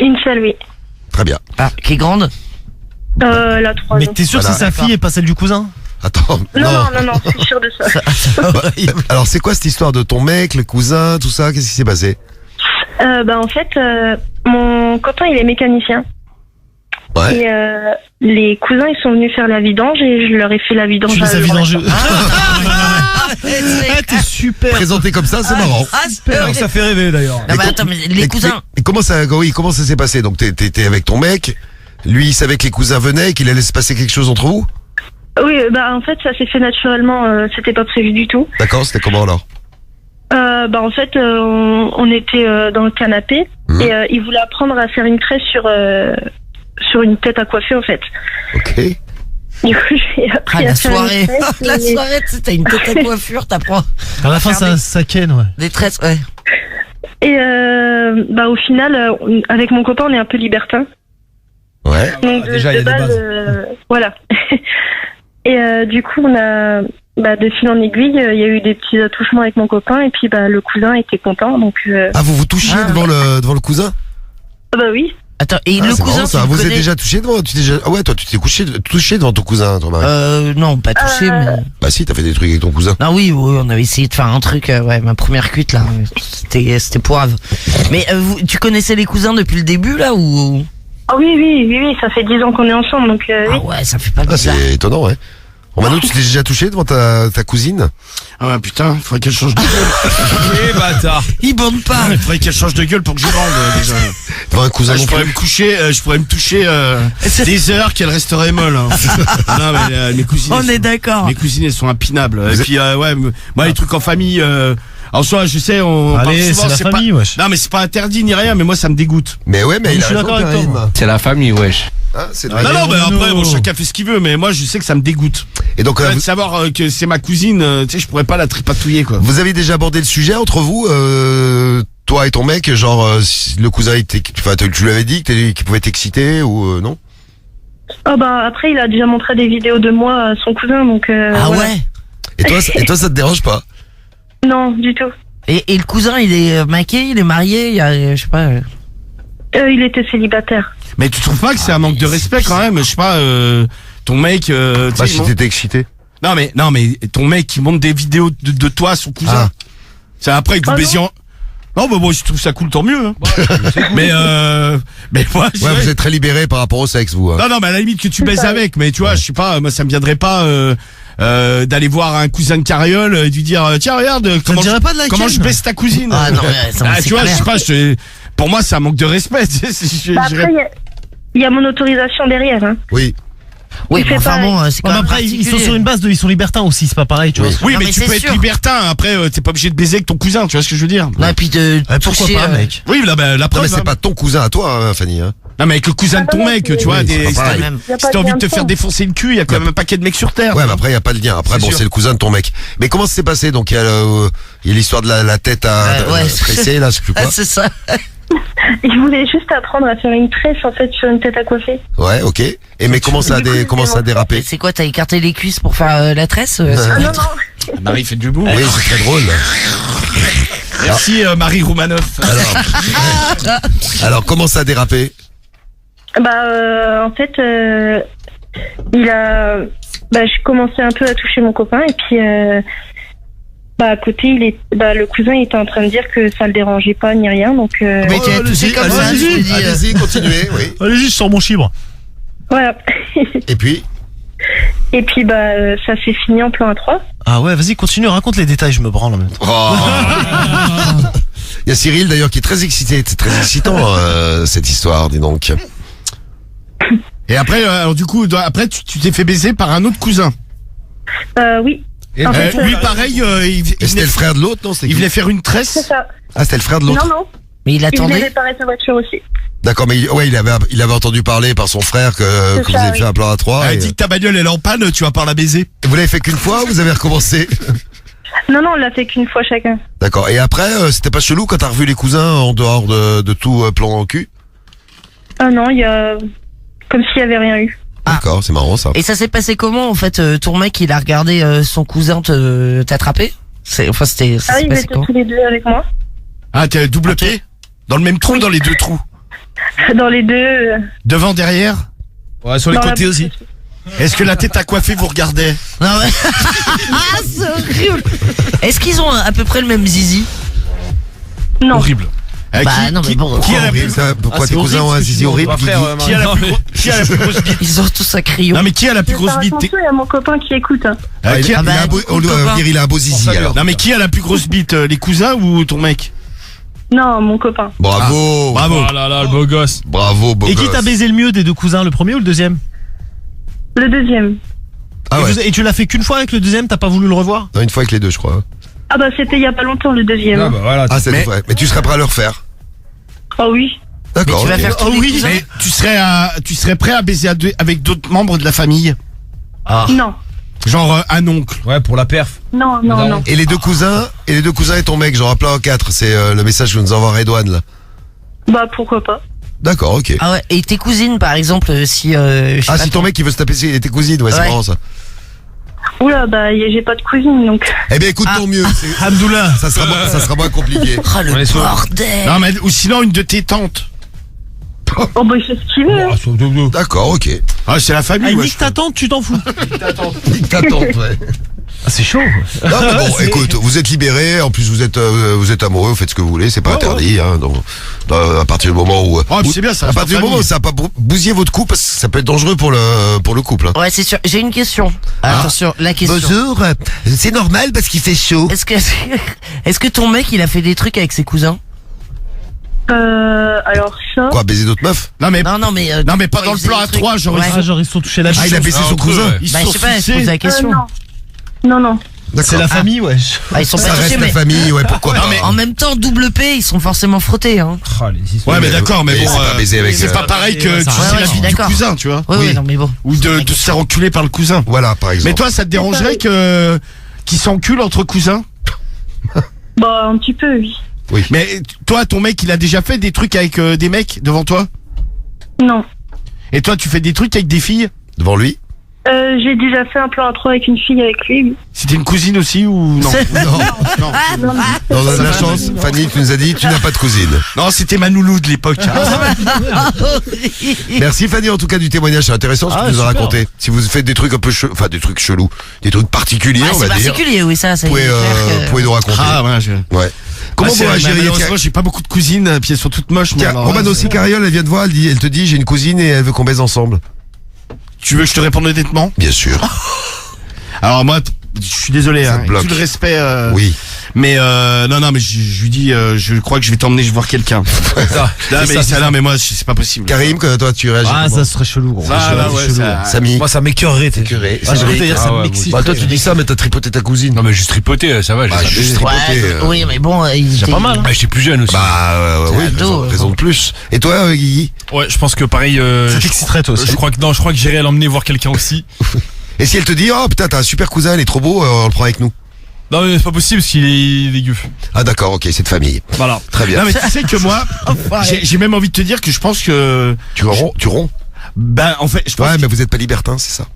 Une seule, oui. Très bien. Ah, qui est grande? La 3 Mais ans. t'es sûr que Voilà. c'est sa fille et pas celle du cousin? Attends. Non, je suis sûre de ça. Bah, alors, c'est quoi cette histoire de ton mec, le cousin, tout ça? Qu'est-ce qui s'est passé? En fait, mon copain, il est mécanicien. Ouais. Et les cousins, ils sont venus faire la vidange et je leur ai fait la vidange. Tu les as eux. vidangés. Ah, T'es super. Présenté comme ça, c'est marrant. Ah, C'est vrai que ça fait rêver d'ailleurs. Non, mais attends, mais les cousins. Et comment ça s'est passé? Donc t'étais avec ton mec, lui il savait que les cousins venaient et qu'il allait se passer quelque chose entre vous? Oui, en fait, ça s'est fait naturellement. C'était pas prévu du tout. D'accord, c'était comment alors? En fait, on était dans le canapé et il voulait apprendre à faire une tresse sur une tête à coiffer en fait. Ok. Du coup, j'ai appris Ah, à la faire soirée. une tresse. La soirée, tu sais, t'as une tête à coiffure, t'apprends. À la fin, ça ken, ouais. Des tresses, ouais. Et au final, avec mon copain, on est un peu libertin. Ouais. Donc, déjà, il y a des bases. Voilà. Et du coup, on a, de fil en aiguille, il y a eu des petits attouchements avec mon copain et puis le cousin était content. Donc. Ah, vous vous touchiez devant le cousin? Oui. Attends, et le c'est cousin, marrant, ça. tu le Vous êtes connais déjà touché devant? Ah ouais, toi tu t'es touché devant ton cousin, toi, Marie? Non, pas touché, mais. Bah si, t'as fait des trucs avec ton cousin. Ah oui, on avait essayé de faire un truc, ma première cuite là, c'était poivre. Mais tu connaissais les cousins depuis le début là ou? Ah oui, ça fait 10 ans qu'on est ensemble, donc oui. Ah ouais, ça fait pas Ah, bizarre. c'est étonnant, ouais. Bon, Manu, tu t'es déjà touché devant ta cousine? Ah ouais, putain, faudrait qu'elle change de gueule. Eh bâtard. Il bande pas. Il faudrait qu'elle change de gueule pour que je bande déjà. Devant un cousin Je non pourrais plus. je pourrais me toucher des heures qu'elle resterait molle. Hein. Non mais mes cousines. On est d'accord. Mes cousines elles sont impinables. Et puis moi les trucs en famille. En soi, je sais, on parle Allez, souvent, c'est la famille, pas... wesh. Non mais c'est pas interdit ni rien, mais moi ça me dégoûte. Mais ouais, mais Je il a suis raison, d'accord avec toi, Karim. moi. C'est la famille, wesh. Ah, c'est Ouais, vrai. Non, mais Bruno. après, chacun fait ce qu'il veut, mais moi, je sais que ça me dégoûte. Et donc, De savoir que c'est ma cousine, tu sais, je pourrais pas la tripatouiller, quoi. vous avez déjà abordé le sujet entre vous, toi et ton mec, genre si le cousin était, enfin tu lui avais dit qu'il pouvait t'exciter ou non? Après, il a déjà montré des vidéos de moi à son cousin, donc. Ah voilà. ouais. Et toi, ça te dérange pas? Non, du tout. Et le cousin, il est maqué, il est marié, il y a, je sais pas. Il était célibataire. Mais tu trouves pas que c'est un manque de respect quand même? Je sais pas, ton mec, tu sais, Bah, si il t'étais excité. non mais ton mec qui monte des vidéos de toi à son cousin. Ah. C'est après que vous Ah baisiez en... Non, bah moi je trouve ça cool, tant mieux. Hein. mais moi, je Ouais, dirais- vous êtes très libéré par rapport au sexe, vous. Hein. Non, mais à la limite que tu baises avec, mais tu vois, je sais pas, moi ça me viendrait pas d'aller voir un cousin de carriole et de lui dire tiens regarde comment dirait pas de la comment ken. je baisse ta cousine. Ah non, mais ça, c'est tu vois, clair. je sais pas, pour moi c'est un manque de respect. Tu sais, Après, il y a mon autorisation derrière. Hein. Oui. Oui, Il mais fait enfin pareil. bon, c'est quand Ouais, mais même après, ils sont particulier. sur une base ils sont libertins aussi, c'est pas pareil, tu vois. Oui, Non, mais mais tu c'est peux être sûr. libertin. Après, t'es pas obligé de baiser avec ton cousin. Tu vois ce que je veux dire? Non, et puis de Pourquoi toucher, pas, mec? Oui, là, la Non, preuve. mais c'est hein. pas ton cousin à toi, hein, Fanny. Hein. Non, mais avec le cousin de ton non, mec, c'est- tu vois, Oui, c'est pas si pareil. t'as même. Y a si pas t'as de envie de lien te de faire sang. défoncer le cul, il y a quand même un paquet de mecs sur terre. Ouais, mais après, il n'y a pas de lien. Après, C'est bon, sûr. c'est le cousin de ton mec. Mais comment ça s'est passé? Donc, il y a l'histoire de la tête à ouais. tresser, là, je sais plus Ah, quoi. c'est ça. Il voulait juste apprendre à faire une tresse, en fait, sur une tête à coiffer. Ouais, ok. Et mais comment ça a dérapé? C'est quoi, t'as écarté les cuisses pour faire la tresse Ah non, non. Marie fait du bout. Oui, c'est très drôle. Merci Marie Roumanoff. Alors, comment ça a dérapé? En fait, il a. Je commençais un peu à toucher mon copain et puis. À côté, le cousin il était en train de dire que ça le dérangeait pas ni rien, donc. Mais tu as touché comme ça, je te dis. Allez-y, continuez, oui. Allez-y, je sors mon chibre. Voilà. Et puis? Et puis, ça s'est fini en plan A3. Ah ouais, vas-y, continue, raconte les détails, je me branle en même temps. Oh. Il y a Cyril d'ailleurs qui est très excité. C'est très excitant cette histoire, dis donc. Et après, alors du coup, après tu t'es fait baiser par un autre cousin. Oui. Et En fait, Lui, pareil, il Et c'était venait, le frère de l'autre, non? C'était il qui? venait faire une C'est tresse. ça. Ah, c'était le frère de l'autre. Non. Mais il Il venait attendait. réparer sa voiture aussi. D'accord, mais il avait entendu parler par son frère que vous ça, avez oui. fait un plan à 3. Elle dit que ta bagnole elle est en panne, tu vas pas la baiser. Vous l'avez fait qu'une fois ou vous avez recommencé? Non, on l'a fait qu'une fois chacun. D'accord. Et après, c'était pas chelou quand t'as revu les cousins en dehors de tout plan en cul? Ah non, il y a. Comme s'il y avait rien eu. D'accord, c'est marrant ça. Et ça s'est passé comment en fait? Ton mec, il a regardé son cousin t'attraper? Enfin, ça Ils s'est passé étaient comment? tous les deux avec moi. Ah, t'es double pied? Dans le même trou, ou dans les deux trous? Dans les deux. Devant, derrière? Ouais, sur les dans la côtés bouche aussi. Est-ce que la tête à coiffer vous regardait? Non mais ah, c'est horrible. Est-ce qu'ils ont à peu près le même zizi? Non. Horrible. Bah non, mais bon. Qui a la plus, Pourquoi tes cousins ont un zizi horrible, Guigui qui a la plus grosse bite? Ils ont tous un crayon. Non, mais qui a la plus grosse bite? Attention, il y a mon copain qui écoute. Hein. Qui a- Il a un beau- On doit dire il a un beau zizi alors. Non, mais qui a la plus grosse bite? Les cousins ou ton mec? Non, mon copain. Bravo. Bravo. Oh là là, le beau gosse. Bravo, beau Et qui gosse. t'a baisé le mieux des deux cousins, le premier ou le deuxième? Le deuxième. Ah ouais. Et tu l'as fait qu'une fois avec le deuxième, t'as pas voulu le revoir? Non, une fois avec les deux, je crois. Ah bah c'était il y a pas longtemps le deuxième. Ah bah voilà. Ah, c'est vrai. Mais tu serais prêt à le refaire? Oh oui. D'accord. Tu vas ok. faire tous les Oui, cousins. mais tu serais prêt à baiser avec d'autres membres de la famille? Non. Genre un oncle. Ouais, pour la perf. Non, non, non. Et les deux cousins et ton mec, genre à plat en 4, c'est le message que nous envoie Redouane là. Bah pourquoi pas. D'accord, ok. Ah ouais, et tes cousines par exemple, si. je sais Ah, pas, si ton mec il veut se taper tes cousines, ouais, c'est Ouais. marrant ça. Oula, bah j'ai pas de cousine donc. Eh bien écoute, tant mieux. Hamdoullah. Ça sera moins compliqué. Ah le bordel. Non, mais, ou sinon une de tes tantes. Oh bah il fait ce qu'il veut. hein. D'accord, ok. Ah, c'est la Ah, famille, il ouais. dit que ta tante, tu t'en fous. T'attends, ouais. Ah, c'est chaud. Non, mais bon, écoute, vous êtes libérés, en plus vous êtes amoureux, vous faites ce que vous voulez, c'est pas interdit, hein, donc, à partir du moment où, Oh, mais c'est bien, ça à reste partir en du moment où famille. ça va pas bousiller votre couple, parce que ça peut être dangereux pour le couple, hein. Ouais, c'est sûr. J'ai une question. Attention, la question. Bonjour, c'est normal parce qu'il fait chaud. Est-ce que ton mec il a fait des trucs avec ses cousins? Alors ça. Quoi, baiser d'autres meufs? Non, mais, Non, mais. non, mais pas ouais, dans il le faisait plan des à trucs. 3, genre, Ouais. Ah, genre, ils se sont touchés la Ah, il a baissé son cousin. ils Bah, se je sais pas, je sont pose la fixés. question. non. Non, non. C'est la famille, ouais. Ah, ils sont Ça pas reste touchés, la mais. famille, ouais, pourquoi pas. En même temps, double P, ils sont forcément frottés, hein. Ouais, mais d'accord, mais bon, c'est pas baiser avec, c'est pas pareil que tu ça sais reste- la je suis vie du d'accord. cousin, tu vois. Ouais, ouais, non, mais bon. Ou de se faire enculer par le cousin. Voilà, par exemple. Mais toi, ça te dérangerait qu'ils s'enculent entre cousins? Bah un petit peu, oui. Mais toi, ton mec, il a déjà fait des trucs avec des mecs devant toi? Non. Et toi, tu fais des trucs avec des filles? Devant lui? J'ai déjà fait un plan à 3 avec une fille avec lui. Oui. C'était une cousine aussi ou non? Non. Non. Non, non. Non, on a de la chance. Fanny, tu nous as dit, tu n'as pas de cousine. Non, c'était ma nounou de l'époque. Merci Fanny, en tout cas, du témoignage. C'est intéressant ce que Ah, tu nous as super. raconté. Si vous faites des trucs un peu enfin, des trucs chelous, des trucs particuliers, Ouais, on c'est va dire. particulier, oui, ça, c'est Vous pouvez, clair que- pouvez nous raconter. Ah, ouais, Ouais. Comment vous réagiriez? Malheureusement, j'ai pas beaucoup de cousines, puis elles sont toutes moches. Tiens, mais alors, Romano, là, si Cariole, elle vient te voir, elle te dit, j'ai une cousine et elle veut qu'on baise ensemble. tu veux que je te réponde honnêtement? Bien sûr. Alors moi, je suis désolé, Ça hein, bloque. tout le respect. Oui. Mais non, mais je lui dis, je crois que je vais t'emmener voir quelqu'un. Non, mais moi, c'est pas possible. Karim, que toi, tu réagis Ah, comment? ça serait chelou, gros. Ah, Ça bah serait ouais, chelou. ça- Samy. Moi, ça m'écœurerait, t'es Curé. Ah, je veux dire, ça Ah ouais, m'excite. Bah, toi, tu dis ça, mais t'as tripoté ta cousine. Non, mais juste tripoter, ça va. Bah, j'ai juste baisé. tripoter. Ouais, oui, mais bon, il C'est pas mal, hein. Ah, j'étais plus jeune aussi. Bah, oui, ado, raison de plus. Et toi, Guigui? Ouais, je pense que pareil. Ça t'exciterait, toi aussi. Je crois que j'irai l'emmener voir quelqu'un aussi. Et si elle te dit, oh putain, t'as un super cousin, il est trop beau, on le prend avec nous. Non, mais c'est pas possible parce qu'il est dégueu. Ah d'accord, ok, c'est de famille. Voilà. Très bien. Non, mais tu sais que moi, j'ai même envie de te dire que je pense que, Tu romps? ben, en fait, je pense Ouais, mais vous êtes pas libertin, c'est ça.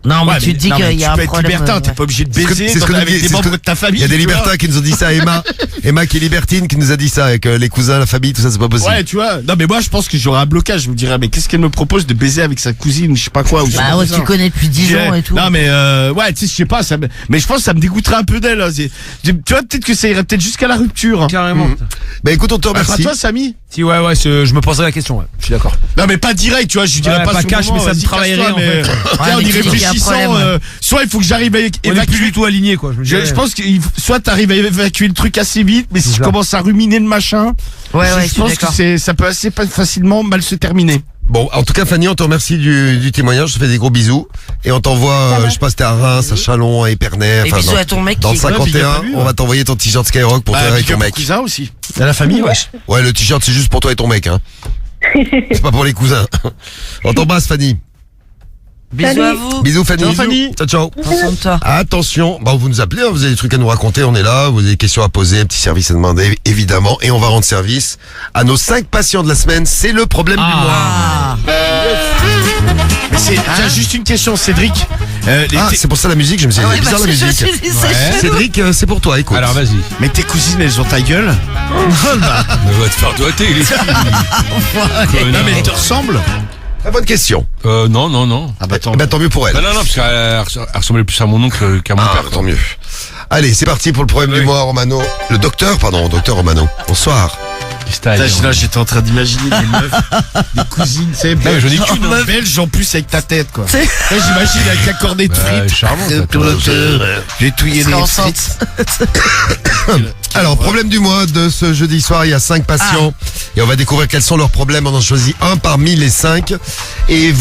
Non, mais Ouais, tu te dis non, mais qu'il y a tu un peux être problème. libertin, t'es ouais. pas obligé de C'est ce que- baiser c'est ce que nous avec dit- des c'est ce membres que- de ta famille. Il y a des tu vois. libertins qui nous ont dit ça, Emma qui est libertine, qui nous a dit ça, avec les cousins, la famille, tout ça, c'est pas possible. Ouais, tu vois. Non, mais moi, je pense que j'aurais un blocage. Je me dirais, mais qu'est-ce qu'elle me propose de baiser avec sa cousine, je sais pas quoi. Ou Bah ouais, tu connais depuis 10 ans et tout. Non, mais ouais, tu sais, je sais pas. Mais je pense que ça me dégoûterait un peu d'elle. Hein. Tu vois, peut-être que ça irait peut-être jusqu'à la rupture. Hein. Carrément. Bah écoute, on te Pas remercie. toi, Samy. Si, ouais, je me poserai la question, ouais. Je suis d'accord. Non, mais pas direct, tu vois. Je lui dirais Ouais, pas pas sur le cash, moment, mais ça me vas-y, travaillerait, casse-toi, en fait. mais- Tiens, Ouais, en mais y tu dis qu'il y a un réfléchissant, problème, soit il faut que j'arrive à On est plus évacuer. du tout aligné, quoi. Je pense que soit t'arrives à évacuer le truc assez vite, mais si C'est je ça. commence à ruminer le machin, Ouais, ouais, je pense que ça peut assez facilement mal se terminer. Bon, en tout cas, Fanny, on te remercie du témoignage, je te fais des gros bisous. Et on t'envoie, je sais pas si t'es à Reims, à Chalon, à Épernay. Et bisous à ton mec dans qui est- le 51, on va t'envoyer ton t-shirt Skyrock pour toi avec ton mec. cousin aussi. C'est la famille, wesh. Ouais, le t-shirt, c'est juste pour toi et ton mec, hein. C'est pas pour les cousins. On t'embrasse, Fanny. Bisous à vous. Bisous, Fanny. Ciao, Fanny. Ciao, ciao. Prends soin de toi. Attention, bah vous nous appelez, hein, vous avez des trucs à nous raconter, on est là, vous avez des questions à poser, un petit service à demander, évidemment, et on va rendre service à nos 5 patients de la semaine, c'est le problème du mois. Ah. Mais tiens, juste une question, Cédric. C'est pour ça la musique, je me suis dit, Ouais, c'est bizarre bah, la je musique. suis dit, c'est chelou. Cédric, c'est pour toi, écoute. Alors vas-y. Mais tes cousines, elles ont ta gueule. Mais va te faire doigter, les filles. Non, mais elles te ressemblent. Très bonne question. Non. Ah bah attends. Bah tant mieux pour elle. Bah non, parce qu'elle ressemblait plus à mon oncle qu'à mon père. Tant mieux. Allez, c'est parti pour le problème du mois, Romano. Docteur Romano. Bonsoir. Freestyle. Là, j'étais en train d'imaginer des meufs, des cousines, tu sais, mais j'en ai qu'une, hein. belges en plus avec ta tête, quoi. Là, j'imagine avec un cornet de frites. Charmant. J'ai touillé les frites. Alors, problème du mois de ce jeudi soir, il y a 5 patients et on va découvrir quels sont leurs problèmes. On en choisit un parmi les 5 et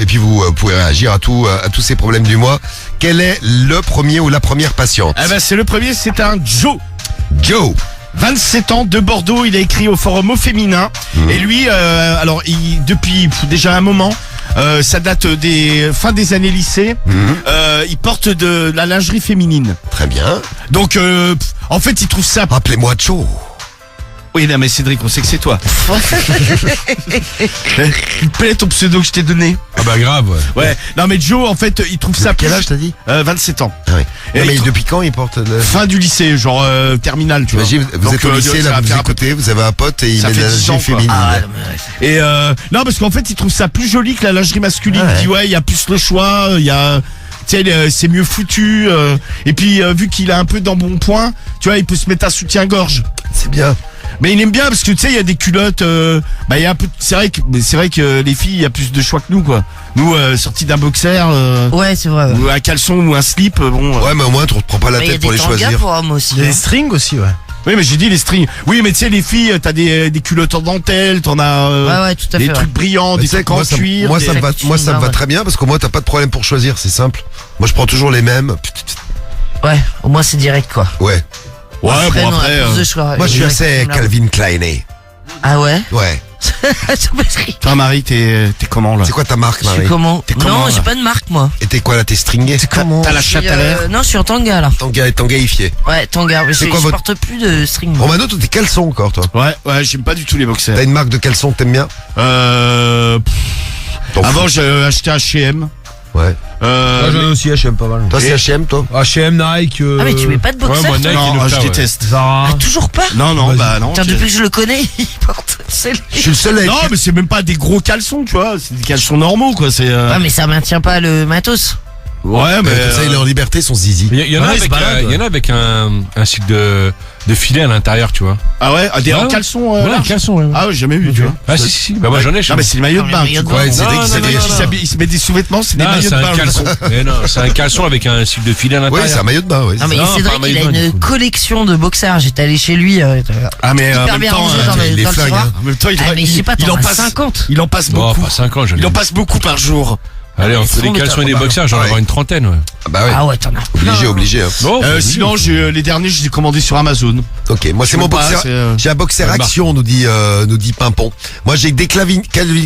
puis vous pouvez réagir à tous ces problèmes du mois. Quel est le premier ou la première patiente? Eh ben, c'est le premier, c'est un Joe. Joe. 27 ans, de Bordeaux, il a écrit au forum au féminin. Et lui, depuis déjà un moment, ça date des fin des années lycée, il porte de la lingerie féminine. Très bien. Donc, en fait, il trouve ça... Rappelez-moi Joe. Oui, non, mais Cédric, on sait que c'est toi. Il te plaît ton pseudo que je t'ai donné? Ah bah grave, ouais. Ouais. Non, mais Joe, en fait, il trouve ça... Quel âge t'as dit? 27 ans. Ah oui. Et Non, mais depuis quand il porte Fin du lycée, genre terminal, tu vois. Imagine, vous Donc, êtes au lycée, là, vous écoutez, vous avez un pote et il ça met de fait la 10 ans, lingerie quoi. féminine. Et non, parce qu'en fait, il trouve ça plus joli que la lingerie masculine. Ah ouais. Il dit ouais, il y a plus le choix, il y a, tu sais, c'est mieux foutu. Et puis vu qu'il a un peu d'embonpoint, tu vois, il peut se mettre un soutien-gorge. C'est bien. Mais il aime bien parce que tu sais, il y a des culottes. Il y a un peu. C'est vrai que les filles, il y a plus de choix que nous, quoi. Nous, sortis d'un boxer, Ouais, c'est vrai. ou un caleçon ou un slip, bon. Ouais, mais au moins, tu ne te prends pas la Mais il y a tête pour des les tangas choisir. pour hommes aussi. Il y a hein. des strings aussi, ouais. Oui, mais j'ai dit les strings. Oui, mais tu sais, les filles, t'as des culottes en dentelle, t'en as Ouais, tout à des fait. trucs brillants, Mais des tu sais trucs que en moi, cuir. ça me va, des- moi, ça me va ouais. très bien parce qu'au moins, t'as pas de problème pour choisir, c'est simple. Moi, je prends toujours les mêmes. Ouais, au moins c'est direct quoi. Ouais. Ouais, Après, bon non, après. plus de choix. Moi, je suis Les assez mecs, là. Calvin Kleiné. Ah ouais? Ouais. Toi, Marie, t'es comment là? C'est quoi ta marque, Je suis Marie? comment? T'es comment, Non, là j'ai pas de marque moi. Et t'es quoi là? T'es stringé? T'as la chatte à l'air? Non, je suis en tanga là. Tangaïfié. Ouais, tanga. Mais C'est je quoi votre- porte plus de string. moi. Romano, toi, t'es caleçon encore, toi. Ouais, j'aime pas du tout les boxers. T'as une marque de caleçon que t'aimes bien? T'en Avant, fous. j'ai acheté H&M. Ouais. Moi j'en ai aussi H&M pas mal. Toi, c'est H&M, toi? H&M, Nike. Ah, mais tu mets pas de boxer? Ouais, moi, toi Nike, Non, il le je fait, ouais. déteste. Zara. Ah, toujours pas? Non, Vas-y. bah non. Putain, depuis que je le connais, il porte. Je suis le seul avec. Non, mais c'est même pas des gros caleçons, tu vois. C'est des caleçons normaux, quoi. C'est. Ah, mais ça maintient pas le matos. Ouais, mais. Comme ça, il est en liberté, son zizi. Il y en a Ouais, il se avec, balade, il y en a avec un style de filet à l'intérieur, tu vois. Ah ouais, des Ouais. caleçons. Ouais, larges. un caleçon, ouais. Ah ouais, j'ai jamais vu, tu vois. Ah si. Bah moi j'en ai chez Ah, mais moi. c'est les maillots de bain. maillots de tu bain. Ouais, c'est Non, des, non, c'est non, des- non, non. Il se met des sous-vêtements, c'est des Non, maillots c'est de un bain. caleçon. Mais non, c'est un caleçon avec un style de filet à Oui, l'intérieur. c'est un maillot de bain, oui. Non, mais Non, Cédric, pas un il a maillot de bain, une du coup. collection de boxers. J'étais allé chez lui. Ah, mais en Hyper même bien temps, rangé dans il le les dans le flingue, tiroir. hein. en même temps, Ah, mais je sais pas, il t'en en as passe 50. Il en passe Bon, beaucoup. pas 5 ans, j'en ai. Il en passe beaucoup par jour. Allez, Ah, on ils fait sont des caleçons et des boxers, j'en ai Ouais. avoir une trentaine, ouais. Ah bah ouais. Ah ouais, t'en as plein. Obligé, hein. Bon, Sinon, les derniers, je les ai commandés sur Amazon. Ok, moi c'est mon pas, boxer. c'est, J'ai un boxer marque. action, nous dit Pimpon. Moi j'ai des Calvin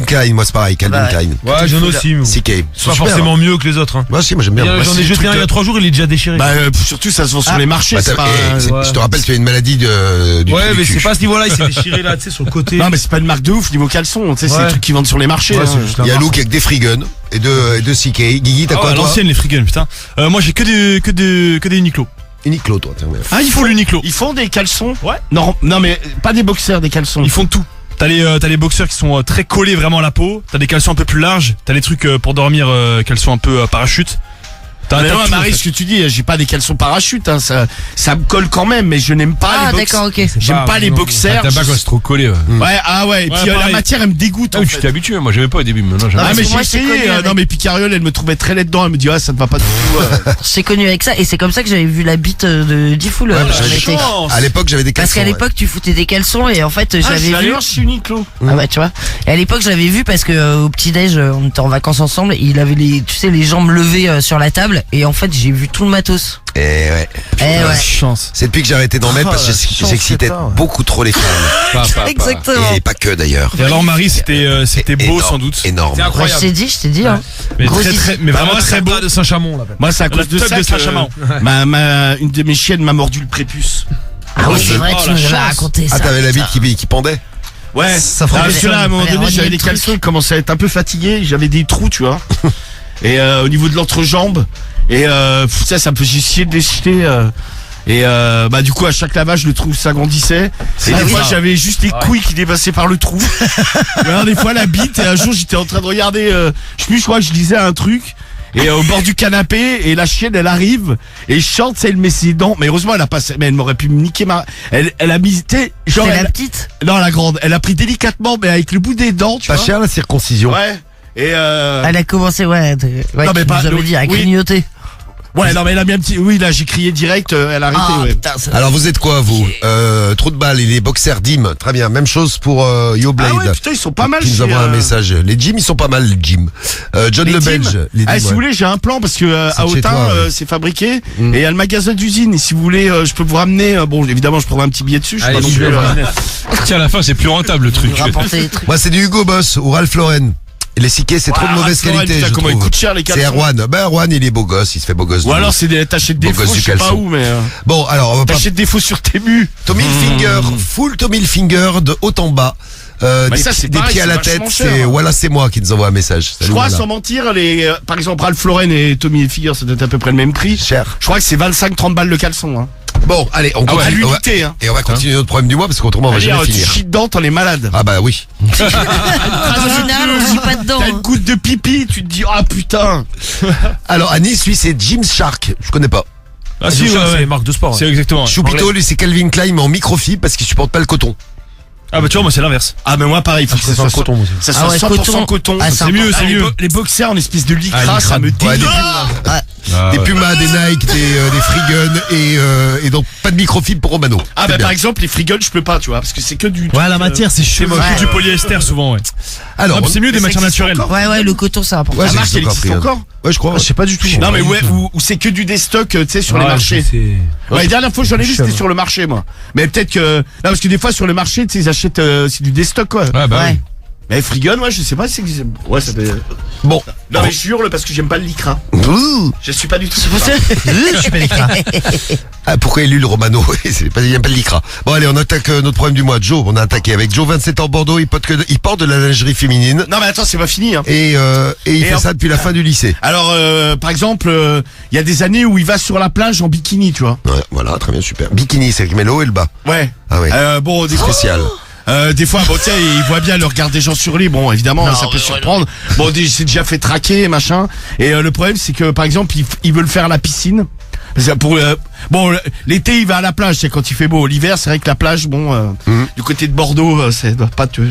Klein, moi c'est pareil, Calvin Ouais. Klein. Ouais, j'en ai aussi. moi. CK. C'est pas forcément mieux que les autres. Hein. Moi aussi, moi j'aime bien. J'en Moi, ai c'est jeté le un il y truc a 3 jours, il est déjà déchiré. Bah, surtout, ça se vend sur les marchés. Bah, c'est t'as- pas. je te rappelle, tu as une maladie du Ouais, mais cul. c'est pas à ce niveau-là, il s'est déchiré là, tu sais, sur le côté. Non, mais c'est pas une marque de ouf niveau caleçon. Tu sais, c'est Ouais. des trucs qu'ils vendent sur les marchés. Ouais, hein. c'est juste la Il y a marque. Luke avec des free guns et de CK. Guigui, t'as Ah quoi ouais, à toi? l'ancienne, les free guns, putain. Moi, j'ai que des Uniqlo. Uniqlo, toi. Tiens, Ah, Il faut l'Uniqlo. Ils font des caleçons. Ouais. Non, mais pas des boxers, des caleçons. Ils font tout. T'as les boxers qui sont très collés vraiment à la peau. T'as des caleçons un peu plus larges. T'as les trucs pour dormir, caleçons un peu parachute. T'as un Mais tas de non, tout, Marie, en fait. ce que tu dis, j'ai pas des caleçons parachute, hein, ça me colle quand même, mais je n'aime pas Ah, les boxers. d'accord, ok. J'aime pas les boxers. T'as pas quand c'est trop collé, ouais. Ouais, ah ouais, et Ouais, puis la pareil. matière, elle me dégoûte. Ah en oui, tu fait. t'es habitué, moi j'aimais pas au début, maintenant j'aime. Ah, Ah, mais parce que j'ai moi, j'étais essayé, connu avec. non, mais Picariole, elle me trouvait très laid dedans, elle me dit, ah, ça ne va pas du tout. C'est connu avec ça, et c'est comme ça que j'avais vu la bite de Diffoul. À l'époque, j'avais des Parce caleçons. qu'à ouais. l'époque, tu foutais des caleçons, et en fait, Ah, je j'avais suis allé vu. voir chez Uniqlo. Ah bah tu vois. Et à l'époque je l'avais vu parce que au petit déj on était en vacances ensemble et il avait les jambes levées sur la table et en fait j'ai vu tout le matos. Eh ouais. Eh ouais. Chance. C'est depuis que j'ai arrêté d'en mettre parce que j'excitais beaucoup trop les femmes. Exactement. Et pas que d'ailleurs. Et alors, Marie, c'était beau Énorme, sans doute. Énorme. C'est Bah, incroyable. je t'ai dit hein. Mais, Gros très, zizi. très, mais vraiment Moi, très beau. de Saint-Chamond, là. Moi, c'est à La cause de teub ça de que Saint-Chamond. une de mes chiennes m'a mordu le prépuce. Ah oui c'est vrai Oh, tu la nous avais chance. raconté ça. Ah, t'avais la bite qui pendait? Ouais, Ça parce plaisir. que là, à un moment Fallait donné, relier j'avais le des truc. caleçons, ils commençaient à être un peu fatigués, j'avais des trous, tu vois. Et au niveau de l'entrejambe, et ça me faisait chier de les jeter. Et bah du coup à chaque lavage le trou s'agrandissait et Ah des oui. fois j'avais juste les couilles qui dépassaient par le trou. Ou alors des fois la bite et un jour j'étais en train de regarder je crois que je lisais un truc et au bord du canapé, et la chienne elle arrive et chante, elle met ses dents, mais heureusement elle a pas, mais elle m'aurait pu me niquer elle a mis, tu sais, genre C'est la petite? non, la grande, elle a pris délicatement, mais avec le bout des dents, tu Pas vois. cher la circoncision. Ouais. Et Elle a commencé, ouais, Non, mais pas- vous avez dit, à oui. grignoter. ouais, non mais elle a mis un petit, oui là j'ai crié direct, elle a arrêté, Ah, ouais. putain, ça... Alors vous êtes quoi vous Trou de balle, il est boxer Dim. Très bien, même chose pour Yo Blade. Ah ouais, putain, ils sont pas mal qui nous chez, envoie un message. Les gyms, ils sont pas mal, les gyms. John les le teams. Belge. Les Ah, gyms, si ouais. vous voulez, j'ai un plan parce que C'est à de chez Autun, toi, ouais. c'est fabriqué Mm. et il y a le magasin d'usine. Et si vous voulez, je peux vous ramener. Bon, évidemment, je prendrai un petit billet dessus. Je sais Allez, pas non j'y plus, vais, Tiens, à la fin, c'est plus rentable le truc. rapporter des trucs. Moi, c'est du Hugo Boss ou Ralph Lauren. Et les siquets, c'est trop de mauvaise Ralph Lauren, qualité, putain, je comment il trouve. coûte cher, les C'est caleçons. Erwan. Ben Erwan, il est beau gosse, il se fait beau gosse. Ou alors c'est t'achètes des Beau faux, gosse je du sais pas caleçon. où, mais Bon, alors, on va pas... t'achètes des faux sur Temu. Tommy Hilfiger, full Tommy Hilfiger de haut en bas. Mais Des, ça, c'est des pareil, pieds à c'est la vachement tête, cher, c'est hein. voilà, c'est moi qui nous envoie un message. Je Salut, crois, voilà. sans mentir, par exemple, Ralph Lauren et Tommy Hilfiger, ça doit être à peu près le même prix. Cher. Je crois que c'est 25-30 balles le caleçon. Hein. Bon, allez, on Ah ouais, à continue. l'unité, hein. Et on va continuer notre problème du mois parce qu'autrement on va jamais Tu finir. chies dedans, t'en es malade. Ah bah oui. En général, on chie pas dedans. T'as une hein. goutte de pipi, tu te dis, ah putain. Alors à Nice, lui c'est Jim Shark. Je connais pas. Ah si, ouais, c'est ouais. marque de sport. C'est exactement. ouais. Choupito, lui c'est Calvin Klein mais en microfibre parce qu'il supporte pas le coton. Ah bah tu vois, moi c'est l'inverse. Ah mais moi pareil, il faut que ça soit coton, moi aussi. ça Ah soit ouais, 100% coton. Ah, C'est mieux, c'est les, mieux. les boxers en espèce de lycra, lycra. ça me Ouais, dégoûte. des Pumas, des Nike, des Free Gun et donc pas de microfibre pour Romano. Ah C'est bah bien. par exemple les free guns je peux pas, tu vois, parce que c'est que du. Ouais, la matière, c'est C'est moche. que du polyester souvent, ouais. Alors, Ah, puis c'est mieux des mais ça matières existe naturelles. encore Ouais, le coton, c'est important. ouais, La j'ai marque elle encore existe pris un. encore. Ouais, je crois. Je sais pas du tout. Non mais ouais, ou c'est que du déstock, tu sais, sur les marchés. Ouais, la dernière fois que j'en ai vu, c'était sur le marché, moi. Mais peut-être que. Non, parce que des fois, sur le marché, tu sais, ils achètent. C'est du déstock, quoi. Ouais, bah Ouais. oui. Mais free gun, ouais, je sais pas si c'est. Ouais, ça peut. Bon. Non, mais je hurle parce que j'aime pas le lycra. Ouh. Je suis pas du tout. Je suis pas l'écran. Ah, pourquoi il lut le Romano? C'est pas, il aime pas le lycra. Bon, allez, on attaque notre problème du mois. Joe, on a attaqué avec Joe, 27 ans, Bordeaux. Il porte de la lingerie féminine. Non, mais attends, c'est pas fini, hein. Et il Et fait en- ça depuis la fin du lycée. Alors, par exemple, il y a des années où il va sur la plage en bikini, tu vois. Ouais, voilà, très bien, super. Bikini, c'est avec met le haut et le bas. Ouais. Ah ouais. Bon, des Spécial. Des fois, bon, tu sais, il voit bien le regard des gens sur lui. Bon, évidemment, ça peut surprendre. Bon, c'est déjà fait traquer, machin. Et le problème, c'est que, par exemple, il veut le faire à la piscine. Parce que pour bon, l'été, il va à la plage, c'est quand il fait beau. L'hiver, c'est vrai que la plage, bon, du côté de Bordeaux, ça doit pas te.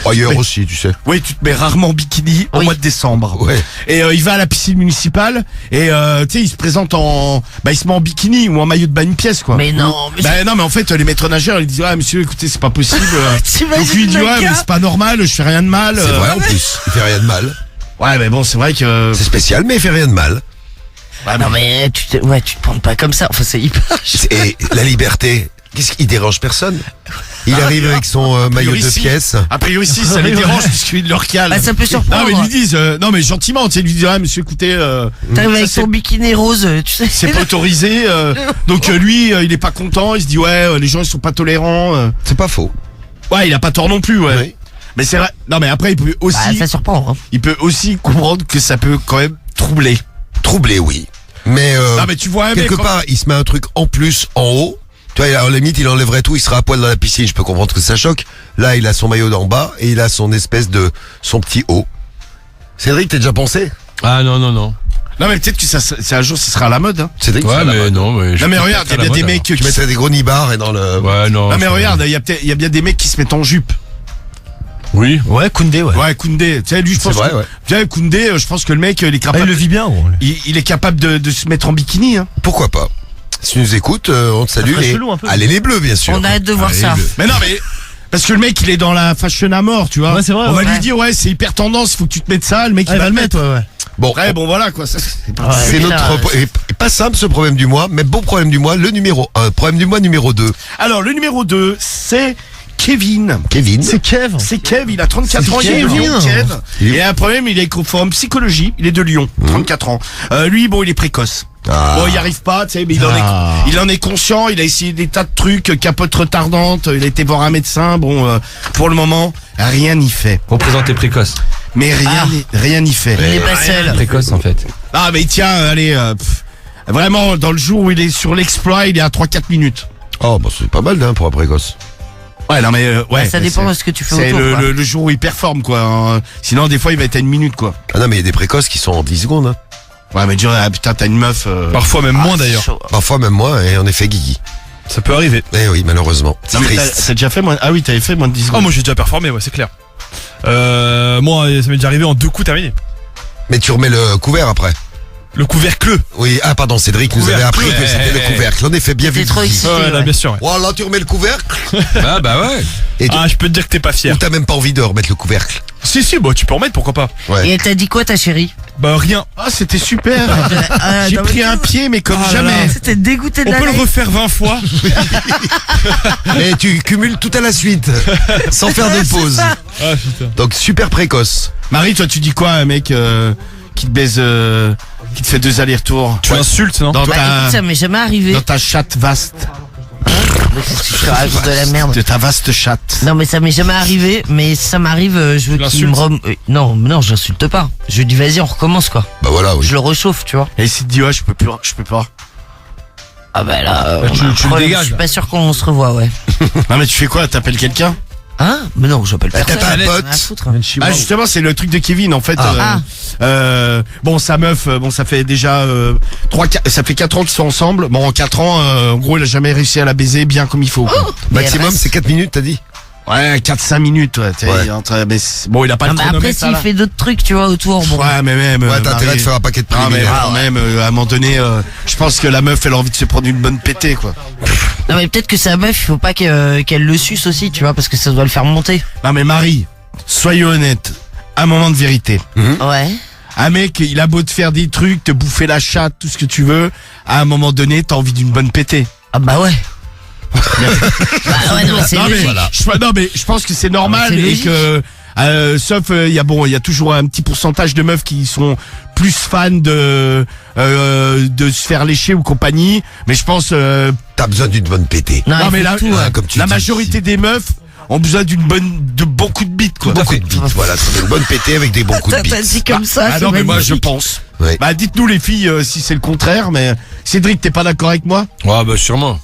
Ailleurs mais- aussi, tu sais. Oui, tu te mets rarement en bikini au Oui. mois de décembre. Ouais. Et il va à la piscine municipale et tu sais, il se présente en, bah, il se met en bikini ou en maillot de bain une pièce, quoi. Mais non, mais Bah non, mais en fait, les maîtres nageurs, ils disent, ah, monsieur, écoutez, c'est pas possible. t'imagines Donc lui, il dit, le ouais, gars mais c'est pas normal, je fais rien de mal. C'est vrai en plus. Il fait rien de mal. Ouais, mais bon, c'est vrai que. C'est spécial, mais il fait rien de mal. Non mais tu te prends pas comme ça. Enfin c'est hyper. Et la liberté, qu'est-ce qu'il dérange personne? Il arrive avec son maillot de si. pièce. A priori, si, ça les dérange puisqu'ils leur calent. Bah ça peut Non, surprendre. mais ils lui disent, non, mais gentiment, tu sais, ils lui disent, ah, monsieur, écoutez, T'arrives ça, avec c'est- ton bikini rose, tu sais. c'est pas autorisé. Donc lui, il est pas content, il se dit, ouais, les gens, ils sont pas tolérants. C'est pas faux. Ouais, il a pas tort non plus, ouais. Oui. Mais c'est vrai. Non, mais après, il peut aussi, Bah, ça surprend. Hein. il peut aussi comprendre que ça peut quand même troubler. Troublé, oui. Mais, Non, mais tu vois, un quelque mec, part, il se met un truc en plus en haut. Tu vois, à la limite, il enlèverait tout, il sera à poil dans la piscine. Je peux comprendre que ça choque. Là, il a son maillot d'en bas et il a son espèce de son petit haut. Cédric, t'as déjà pensé? Ah non, non, non. Non, mais peut-être que ça, c'est un jour, ce sera à la mode. Hein. Cédric, Ouais, c'est à la mais mode. non, mais. Non, mais regarde, il y a bien des mecs Tu qui. mettrais des gros nibards et dans le. Ouais, non. Non, mais c'est- regarde, il y a bien des mecs qui se mettent en jupe. Oui. Ouais, Koundé, ouais. Ouais, Koundé. Tu sais, lui, je C'est pense. vrai, que- ouais. Tu sais, Koundé, je pense que le mec, il est Ah, capable. il le vit bien, gros. Il est capable de se mettre en bikini. Hein. Pourquoi pas? Si tu nous écoutes, on te salue. ferait Et... chelou un peu. Allez les bleus, bien sûr. On arrête de voir Allez, ça. les bleus. Mais non, mais. Parce que le mec, il est dans la fashion à mort, tu vois. Ouais, c'est vrai, On va ouais. lui dire, ouais, c'est hyper tendance, il faut que tu te mettes ça. Le mec, Ah, il va le mettre. ouais, ouais. Bon, Ouais, bon, voilà, quoi. Ça, c'est pas- c'est putain, notre et pas simple ce problème du mois, mais bon problème du mois, le numéro 1. Problème du mois numéro 2. Alors, le numéro 2, c'est Kevin. Kevin. C'est Kev. C'est Kev, il a 34 ans, il est de Kevin. Lyon, Kev. Il est- Et un problème, il est au forum psychologie, il est de Lyon, 34 ans. Lui, bon, il est précoce. Ah. Bon, il y arrive pas, tu sais, mais il en est conscient, il a essayé des tas de trucs, capote retardante, il a été voir un médecin, bon, pour le moment, rien n'y fait. Représenté précoce. Mais rien n'y fait. Il est pas seul. Précoce, en fait. Ah, mais tiens, allez, vraiment, dans le jour où il est sur l'exploit, il est à 3-4 minutes. Oh, bah c'est pas mal hein, pour un précoce. Ouais, non, mais, ouais. Ça dépend de ce que tu fais C'est autour. quoi. le jour où il performe, quoi. Sinon, des fois, il va être à 1 minute, quoi. Ah non, mais il y a des précoces qui sont en 10 secondes. Hein. Ouais, mais dire, ah, putain, t'as une meuf. Parfois même moins d'ailleurs. Parfois même moi, et en effet, Guigui. Ça peut arriver. Eh oui, malheureusement. C'est Non, mais triste. t'as déjà fait moins. Ah oui, t'avais fait moins de 10 secondes. Oh, moi j'ai déjà performé, ouais, c'est clair. Moi, ça m'est déjà arrivé en 2 coups terminé. Mais tu remets le couvert après. Le couvercle. Oui, ah pardon, Cédric nous avait appris que c'était le couvercle. En effet, bien vu. T'es trop Guigui. excité. Ouais, là, ouais. bien sûr. Ouais. Voilà, tu remets le couvercle. Ah bah ouais. Et tu- Ah, je peux te dire que t'es pas fier. ou t'as même pas envie de remettre le couvercle. Si, bah tu peux en mettre, pourquoi pas. Ouais. Et elle t'a dit quoi, ta chérie? Bah rien. Ah, c'était super. Ah, J'ai non, pris mais- un pied, mais comme Ah là jamais. là. C'était dégoûté de On la peut le life. refaire 20 fois. Et tu cumules tout à la suite, sans faire de pause. Ah putain. Donc super précoce. Marie, toi, tu dis quoi, un mec qui te baise, qui te fait 2 allers-retours Tu insultes, non? dans Bah, écoute, ça m'est jamais arrivé. dans ta chatte vaste, Mais qu'est-ce que je te raconte de la merde. de ta vaste chatte. Non, mais ça m'est jamais arrivé, mais ça m'arrive, je veux qu'il me non, j'insulte pas. Je lui dis, vas-y, on recommence, quoi. Bah voilà, oui. Je le réchauffe, tu vois. Et s'il te dit, ouais, je peux pas. Ah bah là, Bah, tu le problème, dégages, je suis là. pas sûr qu'on se revoit, ouais. Non, mais tu fais quoi? T'appelles quelqu'un? Hein? Mais non, j'appelle T'as personne. pas un Rien pote à foutre. Ah, justement, c'est le truc de Kevin, en fait. Ah. Bon, sa meuf, bon, ça fait déjà ça fait 4 ans qu'ils sont ensemble. Bon, en 4 ans, en gros, il a jamais réussi à la baiser bien comme il faut. quoi. Mais Maximum, reste- c'est 4 minutes, t'as dit. Ouais, 4-5 minutes, ouais. t'sais, Ouais. Bon, il a pas Non, le mais après, chronomètre, s'il là. fait d'autres trucs, tu vois, autour, bon. Ouais, mais même. Ouais, t'as intérêt Marie- de faire un paquet de Ah, mais préliminaires. quand même, à un moment donné, je pense que la meuf, elle a envie de se prendre une bonne pétée, quoi. Non, mais peut-être que sa meuf, il faut pas qu'elle le suce aussi, tu vois, parce que ça doit le faire monter. Non, mais Marie, soyez honnête. Un moment de vérité. Ouais. Un mec, il a beau te faire des trucs, te bouffer la chatte, tout ce que tu veux. À un moment donné, t'as envie d'une bonne pétée. Ah bah ouais. Bah ouais, non, mais c'est Non, mais, logique. non, mais je pense que c'est normal C'est et logique. que sauf il y a toujours un petit pourcentage de meufs qui sont plus fans de se faire lécher ou compagnie, mais je pense T'as besoin d'une bonne pétée. Non, non, mais il faut la, tout, ouais. comme tu la dis. majorité des meufs ont besoin de bons coups de bite, quoi. Beaucoup de bites, voilà. C'est une bonne pétée avec des bons coups de T'as dit bites. comme ça, Ah c'est non, mais moi je magnifique. pense. Ouais. Bah dites-nous les filles si c'est le contraire, mais Cédric, t'es pas d'accord avec moi? Ouais, bah sûrement.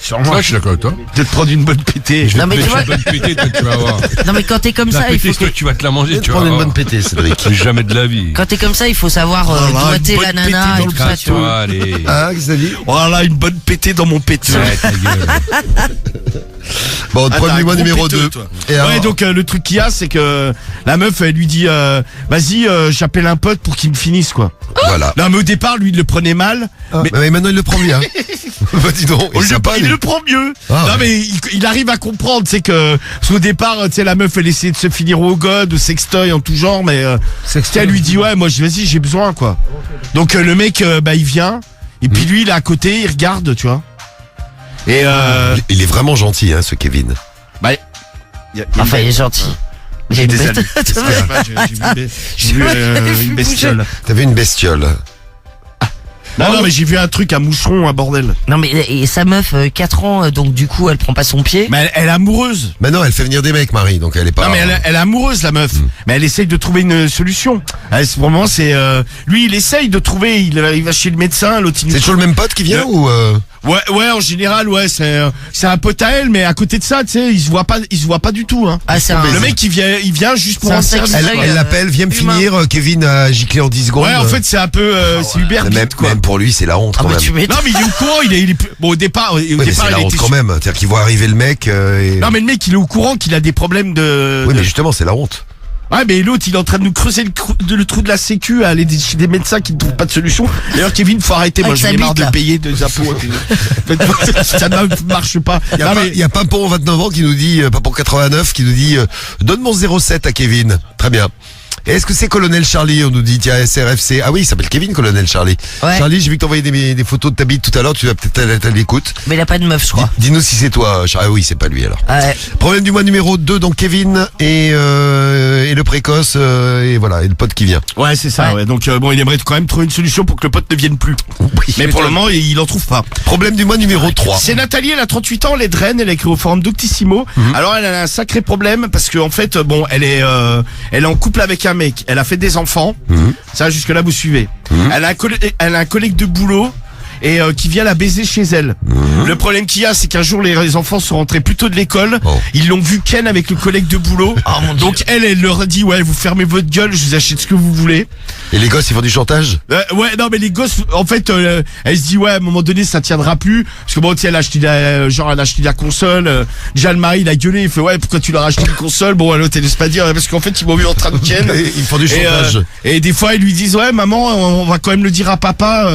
Sûrement. Ouais, je suis d'accord avec toi. De te prendre une bonne pétée. Non, mais tu vois, bonne pétée, toi, tu vas voir. non, mais quand t'es comme La ça, il pétée, faut que, toi, tu vas te la manger, tu vas Prendre une voir. bonne pétée, Cédric. Jamais de la vie. quand t'es comme ça, il faut savoir là, doigter une la bonne nana pétée et dans tout le ça, tu vois. Toi, allez. Ah, qu'est-ce que ça dit? Voilà, une bonne pétée dans mon péteux. Ouais, ta gueule. Bon, Ah, t'as premier un mois gros numéro péteux, 2. toi. Et alors, Ouais, donc le truc qu'il y a, c'est que la meuf, elle lui dit, vas-y, j'appelle un pote pour qu'il me finisse, quoi. voilà. Non, mais au départ, lui, il le prenait mal. Mais maintenant, il le prend bien. Bah, dis donc, il est sympa, Il lui. le prend mieux. Ah, non, ouais. mais il arrive à comprendre, c'est que, parce qu'au départ, tu sais, la meuf, elle essayait de se finir au god, de sextoy en tout genre, mais, tu sais, elle lui dit, ouais, moi, vas-y, j'ai besoin, quoi. Donc, le mec, bah, il vient, et puis lui, il est à côté, il regarde, tu vois. Et, Il est vraiment gentil, hein, ce Kevin. bah, il y a Enfin, il est gentil. Il a une Désolé. bête. J'ai vu une bestiole. T'as vu une bestiole. Non, mais j'ai vu un truc, un moucheron, un bordel. Non, mais et sa meuf, 4 ans, donc du coup, elle prend pas son pied. Mais elle est amoureuse. Maintenant, elle fait venir des mecs, Marie, donc elle est pas. Non, mais elle est amoureuse, la meuf. Mais elle essaye de trouver une solution. Pour le moment, c'est lui, il essaye de trouver. Il va chez le médecin, l'autre. C'est toujours le même pote qui vient ou Ouais, en général, ouais, c'est un pote à elle, mais à côté de ça, tu sais, il se voit pas du tout. Hein. Ah, c'est un. Le mec, il vient juste pour C'est un un service. sexe- Elle l'appelle, viens me humain. finir, Kevin a giclé en 10 secondes. Ouais, en fait, c'est un peu, c'est Uber même, Eats, quoi. même pour lui, c'est la honte Ah, quand bah, même. tu Non, m'étonnes. mais il est au courant. Il est bon au départ. Oui, mais c'est la il honte était quand même. C'est-à-dire qu'il voit arriver le mec et... Non, mais le mec, il est au courant qu'il a des problèmes de. Oui, mais justement, c'est la honte. Ouais, mais l'autre, il est en train de nous creuser le trou de la sécu, à aller chez des médecins qui ne trouvent pas de solution. D'ailleurs, Kevin, faut arrêter. Moi, Avec j'en ai sa marre bite, de là. payer des impôts. Ça ne marche pas. Il y a, Non, pas, mais- il y a Pimpon, 29 ans, qui nous dit, Pimpon 89, qui nous dit, donne mon 07 à Kevin. Très bien. Et est-ce que c'est Colonel Charlie? On nous dit, tiens, SRFC. Ah oui, il s'appelle Kevin, Colonel Charlie. Ouais. Charlie, j'ai vu que t'envoyais des photos de ta bite tout à l'heure, tu vas peut-être être à l'écoute. Mais il a pas de meuf, je crois. Dis-nous si c'est toi, Charlie. Ah oui, c'est pas lui alors. Ouais. Problème du mois numéro 2, donc Kevin et le précoce, et voilà, et le pote qui vient. Ouais, c'est ça, Ouais. ouais. Donc, bon, il aimerait quand même trouver une solution pour que le pote ne vienne plus. Mais pour le moment, il en trouve pas. Problème du mois numéro 3. C'est Nathalie, elle a 38 ans, elle est de Rennes, elle a écrit au forum Doctissimo. Alors elle a un sacré problème parce qu'en fait, bon, elle est en couple avec un mec, elle a fait des enfants. Ça, jusque là, vous suivez. Elle a un collègue de boulot. et qui vient la baiser chez elle. Le problème qu'il y a, c'est qu'un jour les enfants sont rentrés plus tôt de l'école. Ils l'ont vu ken avec le collègue de boulot. Donc elle leur a dit ouais, vous fermez votre gueule, je vous achète ce que vous voulez. Et les gosses, ils font du chantage? Ouais, non mais les gosses, en fait, elle se dit ouais, à un moment donné, ça tiendra plus. Parce que bon, tu sais, elle a acheté la console. Déjà le mari, il a gueulé, il fait ouais, pourquoi tu leur as acheté une console? Bon, l'autre, elle laisse pas dire parce qu'en fait, ils m'ont vu en train de ken. Ils font du chantage. Et des fois, ils lui disent ouais, maman, on va quand même le dire à papa.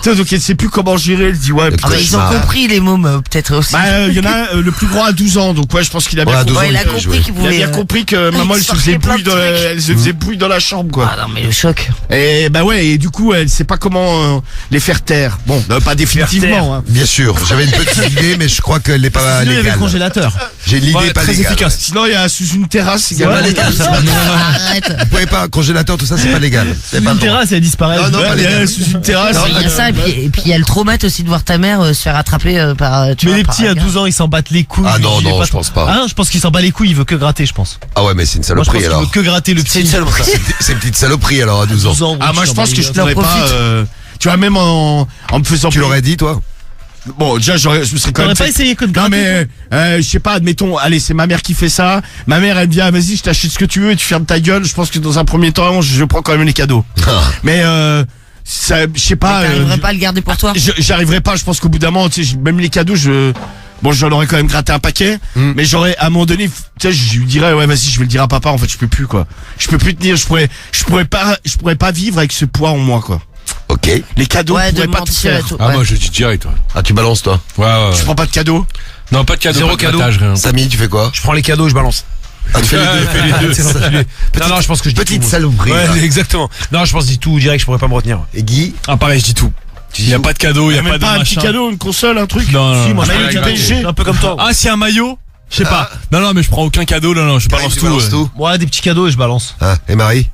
Donc elle sait plus comment gérer. Elle dit ouais. Ils ont compris les mômes peut-être aussi. Bah, il y en a le plus grand à 12 ans, donc ouais, je pense qu'il a bien compris. Ouais, il a compris qu'il pouvait. Il a bien compris que maman, elle se faisait bouille dans la chambre, quoi. Ah non, mais le choc. Et bah ouais, et du coup, elle sait pas comment les faire taire. Bon, pas définitivement. Hein. Bien sûr, j'avais une petite idée, mais je crois qu'elle n'est pas Sinon, il y avait légale. le congélateur. J'ai l'idée Ouais, pas très légale. efficace. Sinon, il y a sous une terrasse également. Arrête. Vous pouvez pas, congélateur, tout ça, c'est pas légal. C'est pas Une le droit. terrasse, elle disparaît. Non, non, pas légal. Sous une terrasse. Il y a ça, et puis il y a le trauma aussi de voir ta mère se faire attraper par. Tu Mais vois, les par petits un à gars. 12 ans, ils s'en battent les couilles. Ah non, Il est non, je pense pas. Ah non, je pense qu'il s'en bat les couilles, il veut que gratter, je pense. Ah ouais, mais c'est une Moi, je pense saloperie qu'il alors. veut que gratter le petit. C'est une saloperie. C'est une petite saloperie alors à 12 ans. Ah, moi, je pense que je pourrais profite. pas. Tu vois, même en me faisant. Tu l'aurais dit, toi? Bon, déjà, je me serais quand T'aurais même. pas essayé que de Non gratter, mais je sais pas, admettons, allez, c'est ma mère qui fait ça. Ma mère elle me dit ah, vas-y, je t'achète ce que tu veux et tu fermes ta gueule. Je pense que dans un premier temps, je prends quand même les cadeaux. Mais ça, je sais pas. T'arriverais pas à le garder pour toi? J'arriverai pas. Je pense qu'au bout d'un moment, tu sais, même les cadeaux, bon, j'en aurais quand même gratté un paquet. Mais j'aurais à un moment donné, tu sais, je lui dirais ouais, vas-y, je vais le dire à papa. En fait, je peux plus quoi. Je peux plus tenir. Je pourrais pas vivre avec ce poids en moi quoi. Ok. Les cadeaux, Ouais, je de pourrais pas tout mentir faire. et tout. Ah, Ouais. moi, je dis direct, toi. Ah, tu balances, toi? Ouais. Je prends pas de cadeaux. Non, pas de cadeau. Zéro pas de cadeau. grattage, rien. Samy, tu fais quoi? Je prends les cadeaux, je balance. Ah, tu fais les deux. Non, non, je pense que je dis Petite tout. saloperie. Ouais, là. exactement. Non, je pense que je dis tout direct, je pourrais pas me retenir. Et Guy? Ah, pareil, je dis tout. Il y a pas de cadeau, il y a Même pas de pas un petit machin. cadeau, une console, un truc. Non, non, Si, moi, non, je je prends prends du les PSG. Un peu comme toi. Ah, si un maillot? Je sais pas. Non, mais je prends aucun cadeau, non, je balance tu tout. balances tout. Ouais, des petits cadeaux et je balance. Ah, et Marie?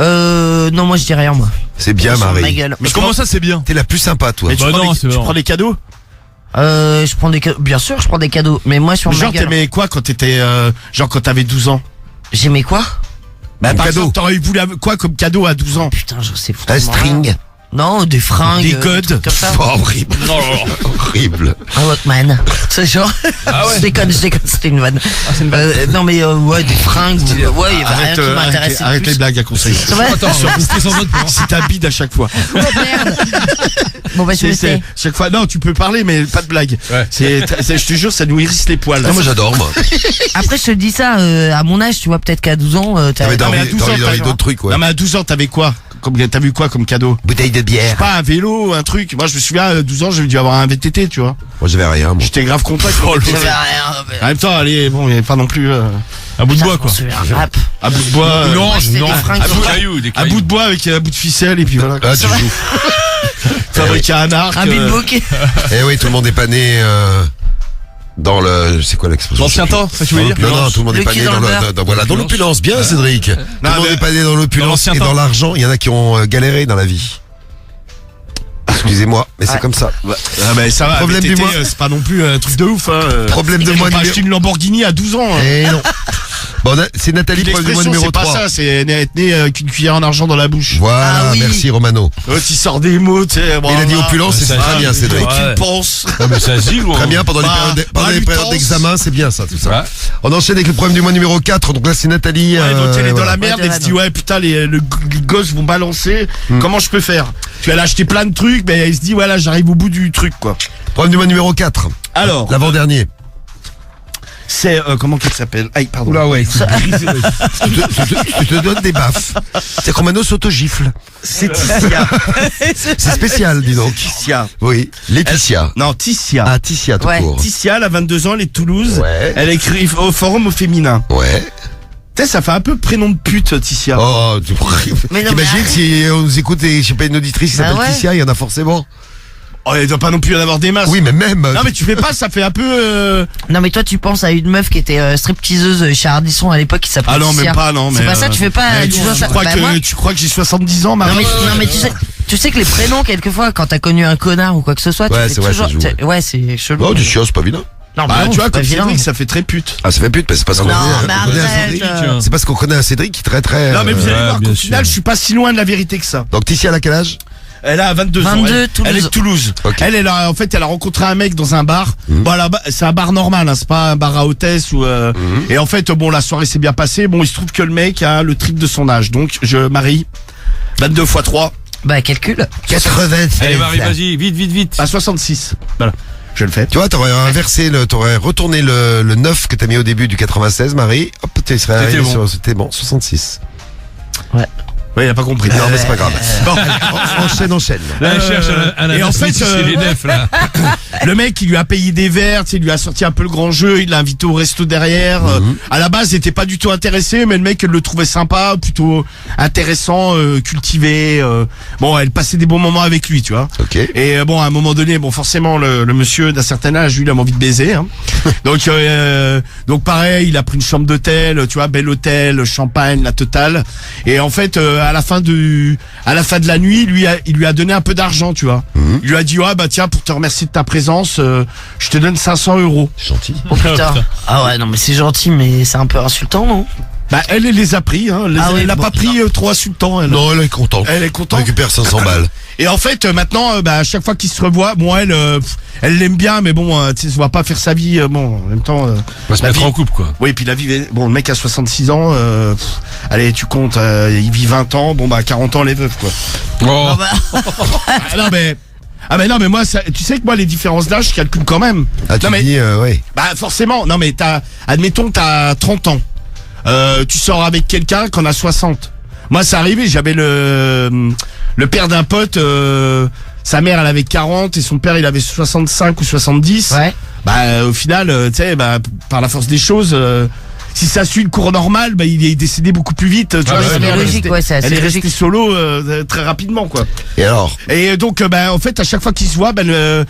Non, moi je dis rien, moi. C'est bien, Sur ma Marie. gueule. Mais comment ça, c'est bien? T'es la plus sympa, toi. Mais tu Bah prends non, des- c'est tu vrai. prends des cadeaux? Je prends des cadeaux. Bien sûr, je prends des cadeaux. Mais moi, sur ma Genre, gueule. t'aimais quoi quand t'étais, genre quand t'avais 12 ans? J'aimais quoi? Bah, par cadeau. exemple, t'aurais voulu quoi comme cadeau à 12 ans? Putain, je sais foutre. Un string. Non, des fringues. Des codes. trucs comme ça. Oh, horrible. Horrible. Un Walkman. C'est genre. Je déconne, c'était une vanne. Non, mais ouais, des fringues. Ouais, il y avait rien qui m'intéressait. Arrête les blagues à conseil. C'est vrai? C'est ta bide à chaque fois. Oh, merde. Bon, bah, je me sais. Chaque fois, non, tu peux parler, mais pas de blague. Ouais. Je te jure, ça nous hérisse les poils. Ah, moi, j'adore, moi. Après, je te dis ça à mon âge, tu vois, peut-être qu'à 12 ans, Ah, mais t'as mais à envie 12 ans, t'as envie d'autres trucs, ouais. Non, mais à 12 ans, t'avais quoi? T'as vu quoi comme cadeau? Bouteille de bière. Pas un vélo, un truc. Moi, je me souviens, à 12 ans, j'ai dû avoir un VTT, tu vois. Moi, j'avais rien, moi. J'étais grave content. J'avais rien. En même temps, allez, bon, il n'y avait pas non plus, Un bout de bois, quoi. Rap. à bout de bois. C'était des fringues. Ah, des cailloux, des À cailloux. bout de bois avec un bout de ficelle, et puis voilà. Ah, tu joues. Fabriquer un arc. Un bilboquet. Eh oui, tout le monde est pas né dans le... C'est quoi l'expression? L'ancien temps, ça tu veux dire? Non, non, tout le monde Le n'est pas cul né dans dans le beurre. voilà, dans l'opulence. Bien, Cédric. Tout le monde mais- n'est pas né dans l'opulence l'ancien et dans temps. l'argent. Il y en a qui ont galéré dans la vie. Excusez-moi, mais c'est comme ça. Ah bah ça va, Problème VTT, du mois. c'est pas non plus un truc de ouf. Hein. Problème de Ils mois ont pas numéro... acheté une Lamborghini à 12 ans. Hein. Eh non. Bon, c'est Nathalie, problème du mois L'expression, numéro c'est pas 3. ça, c'est être né avec une cuillère en argent dans la bouche. Voilà, Ah oui. merci Romano. Ouais, tu sors des mots, tu sais. Il a dit opulence et c'est ça, très bien, Cédric. Tu penses. Non, mais ça zig ou Très bien, pendant les Bah, périodes lutance. d'examen, c'est bien ça, tout ça. Ouais. On enchaîne avec le problème du mois numéro 4. Donc là, c'est Nathalie. Ouais, donc elle est dans voilà. la merde, Ouais, elle se dit ouais putain les gosses vont balancer, comment je peux faire? Tu vas acheter plein de trucs, mais elle se dit voilà j'arrive au bout du truc quoi. Problème du mois numéro 4. Alors L'avant-dernier. c'est comment qu'elle s'appelle? Aïe pardon. Oula, ouais. Tu te donnes des baffes. C'est que Romano s'auto-gifle. C'est Tissia. C'est spécial, dis donc. Tissia. Oui. Laetitia. Non Tissia. Ah, Tissia, tout Ouais. court. Tissia, elle a 22 ans, elle est de Toulouse. Ouais. Elle écrit au forum au féminin. Ouais. Tu sais, ça fait un peu prénom de pute, Tissia. Oh, Mais non, t'imagines mais si on nous écoute et je sais pas une auditrice qui Bah s'appelle ouais. Tissia, il y en a forcément. Oh, il doit pas non plus y en avoir des masses. Oui, mais même. Non mais tu fais pas, ça fait un peu. Non, mais toi, tu penses à une meuf qui était stripteaseuse chez Ardisson à l'époque qui s'appelait Ah non, Tissia. même pas, non. C'est mais, pas ça, tu fais pas. mais Tu vois ça. crois Bah, moi- tu crois que j'ai 70 ans, Marie? Non mais tu sais que les prénoms quelquefois quand t'as connu un connard ou quoi que ce soit, Ouais, tu c'est fais vrai, toujours. ça joue, Ouais, c'est chelou. Oh, Tissia, c'est pas vilain. Non, Bah, mais non, tu vois, c'est pas comme vilain. Cédric, ça fait très pute. Ah, ça fait pute, mais c'est parce qu'on Non, connaît mais un arrête. Cédric. C'est parce qu'on connaît un Cédric qui est très très. Non, mais vous allez voir bien qu'au sûr. final, je suis pas si loin de la vérité que ça. Donc Tissia, elle a quel âge? Elle a 22 ans. 22, Toulouse. Elle est de Toulouse. Ok. Elle a, en fait, elle a rencontré un mec dans un bar. Bon, là-bas, c'est un bar normal, hein, c'est pas un bar à hôtesse ou, et en fait, bon, la soirée s'est bien passée. Bon, il se trouve que le mec a le triple de son âge. Donc, je marie 22 x 3. Bah, calcul. 87. Allez, Marie, vas-y, vite. À 66. Voilà. Je le fais. Tu vois, t'aurais inversé t'aurais retourné le 9 que t'as mis au début du 96, Marie. Hop, tu serais arrivé bon. c'était bon, 66. Ouais, il a pas compris. Non, mais c'est pas grave. Bon. Enchaîne. Là, elle cherche un et en fait, c'est les neufs, là. Le mec, il lui a payé des verres, tu sais, il lui a sorti un peu le grand jeu, il l'a invité au resto derrière. À la base, il était pas du tout intéressé, mais le mec, elle le trouvait sympa, plutôt intéressant, cultivé. Bon, elle passait des bons moments avec lui, tu vois. Ok. Et bon, à un moment donné, bon, forcément, le monsieur d'un certain âge, lui, il a envie de baiser. Hein. Donc pareil, il a pris une chambre d'hôtel, tu vois, bel hôtel, champagne, la totale. Et en fait, à la fin de la nuit, il lui a donné un peu d'argent, tu vois. Il lui a dit, ouais, bah tiens, pour te remercier de ta présence, je te donne 500 €. Gentil. Oh putain. Ah ouais, non, mais c'est gentil, mais c'est un peu insultant, non? Bah, elle les a pris, hein. Elle a pas pris trop insultant, elle. Non, elle est contente. Elle est contente. Récupère 500 balles. Et en fait, maintenant, bah, à chaque fois qu'ils se revoient, bon, elle l'aime bien, mais bon, tu sais, on va pas faire sa vie, bon, en même temps. On va se mettre en couple, quoi. Oui, puis la vie, bon, le mec a 66 ans, allez, tu comptes, il vit 20 ans, bon, bah, 40 ans, les veuves, quoi. Oh. Non, mais moi, tu sais que moi, les différences d'âge, je calcule quand même. Ah, tu non, mais, dis, ouais. bah, forcément, non, mais admettons, t'as 30 ans. Tu sors avec quelqu'un qu'on a 60. Moi, c'est arrivé, j'avais le père d'un pote, sa mère, elle avait 40 et son père, il avait 65 ou 70. Ouais. Bah, au final, tu sais, bah, par la force des choses, si ça suit le cours normal, bah, il est décédé beaucoup plus vite. Tu vois, c'est sa mère, logique, ouais, c'est assez elle est logique. restée solo très rapidement, quoi. Et alors? Et donc, bah, en fait, à chaque fois qu'ils se voient, bah, le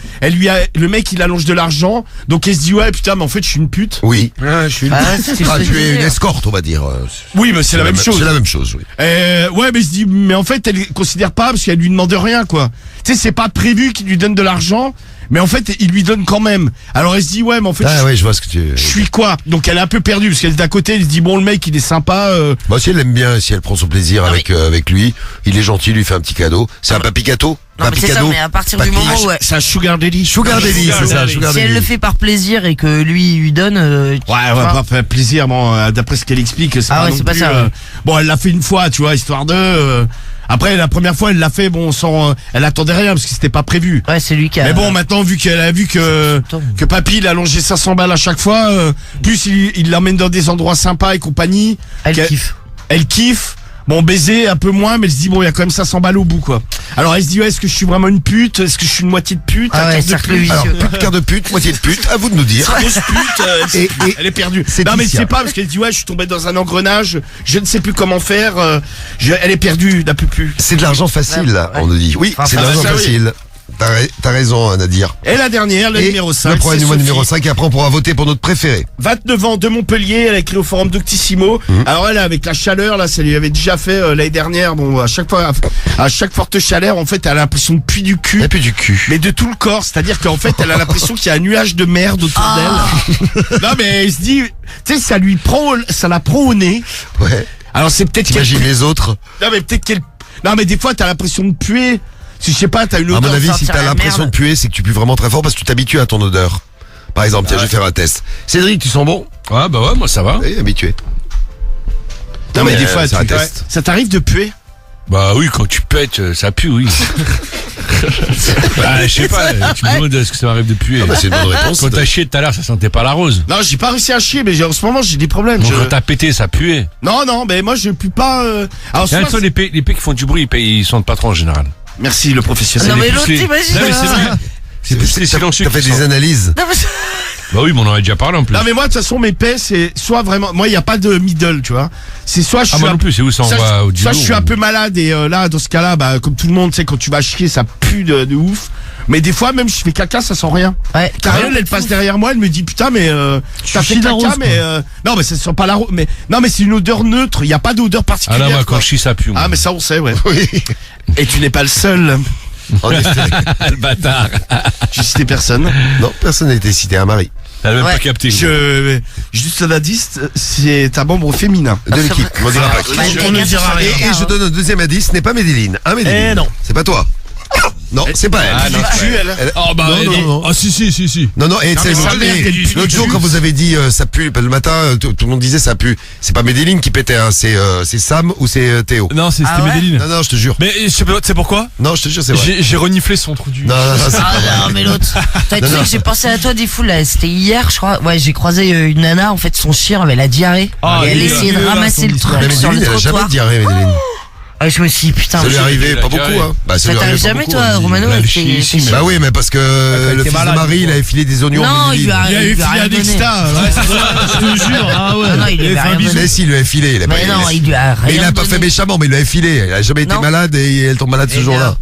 mec, il allonge de l'argent. Donc, elle se dit, ouais, putain, mais en fait, je suis une pute. Oui. Je suis une... c'est ce que je te tu es une disais. escorte, on va dire. Oui, mais c'est la même chose. C'est la même chose, oui. Ouais, mais il se dit, mais en fait, elle considère pas parce qu'elle lui demande rien, quoi. Tu sais, c'est pas prévu qu'il lui donne de l'argent, mais en fait, il lui donne quand même. Alors, elle se dit, ouais, mais en fait, Ah ouais, je vois ce que tu... je suis quoi? Donc, elle est un peu perdue parce qu'elle d'à côté, elle se dit, bon, le mec, il est sympa. Bah, si elle l'aime bien, si elle prend son plaisir avec lui, il est gentil, il lui fait un petit cadeau. C'est un papy gâteau? Non, mais c'est ça, mais à partir du moment où C'est un sugar daddy. Sugar daddy, c'est ça, sugar si daddy. elle le fait par plaisir et que lui il lui donne, Ouais, pas faire plaisir, bon, d'après ce qu'elle explique, c'est Ah pas ouais, non c'est pas plus, ça, ouais. Bon, elle l'a fait une fois, tu vois, histoire de... Après, la première fois, elle l'a fait, bon, sans... elle attendait rien, parce que c'était pas prévu. ouais, c'est lui qui a. Mais bon, maintenant, vu qu'elle a vu que papy, il a allongé 500 balles à chaque fois, plus il l'emmène dans des endroits sympas et compagnie. Elle qu'elle- kiffe. Elle kiffe. Bon, baiser un peu moins, mais elle se dit, bon, il y a quand même 500 balles au bout, quoi. Alors, elle se dit, ouais, est-ce que je suis vraiment une pute? Est-ce que je suis une moitié de pute? Ah Un ouais, quart de cercle pute vicieux. Alors, pute, quart de pute, moitié de pute, à vous de nous dire. Grosse pute, elle est perdue. c'est Non, mais Ticia. c'est pas parce qu'elle dit, ouais, je suis tombé dans un engrenage, je ne sais plus comment faire, elle est perdue, n'a plus. C'est de l'argent facile, là, on nous dit. Oui, Enfin, c'est de l'argent ça, oui. facile. T'as raison, Nadir. Et la dernière, le Et numéro 5. le premier numéro 5, et après on pourra voter pour notre préféré. 29 ans de Montpellier, elle a écrit au forum Doctissimo. Alors elle, avec la chaleur, là, ça lui avait déjà fait l'année dernière. Bon, à chaque forte chaleur, en fait, elle a l'impression de puer du cul. Et puis du cul. Mais de tout le corps, c'est-à-dire qu'en fait, elle a l'impression qu'il y a un nuage de merde autour d'elle. Non, mais elle se dit, tu sais, ça la prend au nez. Ouais. Alors c'est peut-être qu'elle... T'imagines les autres. Non, mais peut-être qu'elle... Non, mais des fois, t'as l'impression de puer. Si je sais pas, t'as une À odeur. mon avis, si sentir t'as la l'impression de merde. puer, c'est que tu pues vraiment très fort parce que tu t'habitues à ton odeur. Par exemple, tiens, je vais faire un test. Cédric, tu sens bon? Ouais, bah ouais, moi ça va. Oui, habitué. Non, mais des c'est fois, un test. ça t'arrive de puer? Bah oui, quand tu pètes, ça pue, oui. Bah, je sais pas, tu me demandes est-ce que ça m'arrive de puer. Ah bah, c'est une bonne réponse. Quand t'as chié tout à l'heure, ça sentait pas la rose. Non, j'ai pas réussi à chier, mais en ce moment, j'ai des problèmes. Donc quand t'as pété, ça puait. Non, mais moi, je pue pas. Alors, Et en même temps, les pets qui font du bruit, ils sentent pas trop en général. Merci, le professionnel. Non, mais les l'autre, plus- t'imagines Non, mais c'est vrai. C'est plus les silencieux T'as fait qui des sentent. analyses. Non, mais- Bah oui, mais on en a déjà parlé en plus. Non, mais moi, de toute façon, mes paix, c'est soit vraiment. Moi, il n'y a pas de middle, tu vois. C'est soit je Ah, suis. moi non plus, c'est où ça envoie au Soit je suis un ou- peu malade et là, dans ce cas-là, bah, comme tout le monde, tu sais, quand tu vas chier, ça pue de ouf. Mais des fois, même si je fais caca, ça sent rien. Ouais. Carole, elle passe derrière moi, elle me dit putain, mais t'as fait chies la caca, rose, mais non, mais ça sent pas la rose. Mais non, mais c'est une odeur neutre. Il y a pas d'odeur Ah particulière. là, moi, quoi. quand je chie, ça pue. moi. Ah, mais ça, on sait, ouais. Oui. Et tu n'es pas le seul. En effet. Le bâtard. J'ai cité personne. Non, personne n'a été cité, un mari. T'as même Ouais. pas capté. Juste un indice, c'est un membre féminin. De l'équipe. On dira pas qui. Bah, On ne dira rien. Et je donne un deuxième indice, ce n'est pas Medellin. Hein, Medellin? Eh non. C'est pas toi. Non, c'est pas elle. Ah, non, Oh bah non. Ah si. Non, et mais sa mère, elle pue l'autre du jour cul. quand vous avez dit ça pue, le matin tout le monde disait ça pue. C'est pas Medellin qui pétait, hein, c'est Sam ou c'est Théo. Non, c'était Ah ouais Medellin. Non, je te jure. Mais je sais pas, tu sais pourquoi? Non, je te jure, c'est vrai. J'ai reniflé son trou du. Non, c'est pas vrai. Ah non, mais l'autre. T'as Non, vu non. que j'ai pensé à toi des foules là. C'était hier, je crois. Ouais, j'ai croisé une nana. En fait, son chien avait la diarrhée. Ah, et elle il est essayait de là, ramasser son le histoire. truc Mais sur le Medellin, elle a jamais trottoir. de diarrhée, Medellin. Ouais, je me suis dit, putain. Ça lui est arrivé la pas beaucoup, diarrhée. hein. Bah, Ça lui t'arrive arrive pas jamais, beaucoup, toi, hein. Romano? La avec chie, tes- si, tes- mais- Bah oui, mais parce que le t'es fils de malade, Marie, il quoi. avait filé des oignons. Non, à il lui a Medellin. Il a eu il lui a filé rien un donné. Dexta. Je te jure. Ah ouais. Non, il lui a rien donné. Mais si, il lui avait filé. Il a Mais pas- non, il lui a rien Mais il a pas donné. fait méchamment, mais il lui avait filé. Elle a jamais été Non. malade et elle tombe malade ce Eh jour-là. bien.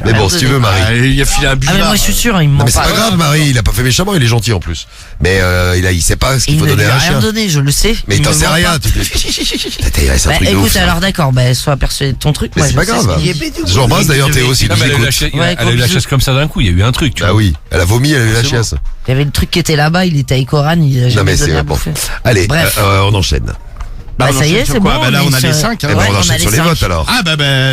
Mais bon, si tu veux, Marie. Il a filé un Ah, buvard. mais moi, je suis sûr, il me Non, ment mais c'est pas. pas grave, Marie, il a pas fait méchamment, il est gentil en plus. Mais il sait pas ce qu'il Il faut ne lui donner à a un rien chien. donné, je le sais. Mais il t'en me sait ment rien, pas. tu c'est un Bah truc de écoute, ouf. alors d'accord, bah sois persuadé de ton truc. Mais moi, c'est je pas sais grave. ce qu'il y a. Je l'embrasse d'ailleurs Théo s'il Non, nous mais elle a eu la écoute. chiasse- Ouais, elle a eu la gros chasse comme ça d'un coup, il y a eu un truc, tu Bah vois. oui, elle a vomi, elle a eu la C'est chiasse. Il y avait le truc qui était là-bas, il était avec Oran, il a Non jamais mais donné c'est à bon. bouffer. Allez, Bref. on enchaîne. Bah on ça y enchaîne est, sur c'est bon. quoi Bah là, on a est les sur- 5. Eh ben, Ouais, on a enchaîne les sur les 5. votes alors. Ah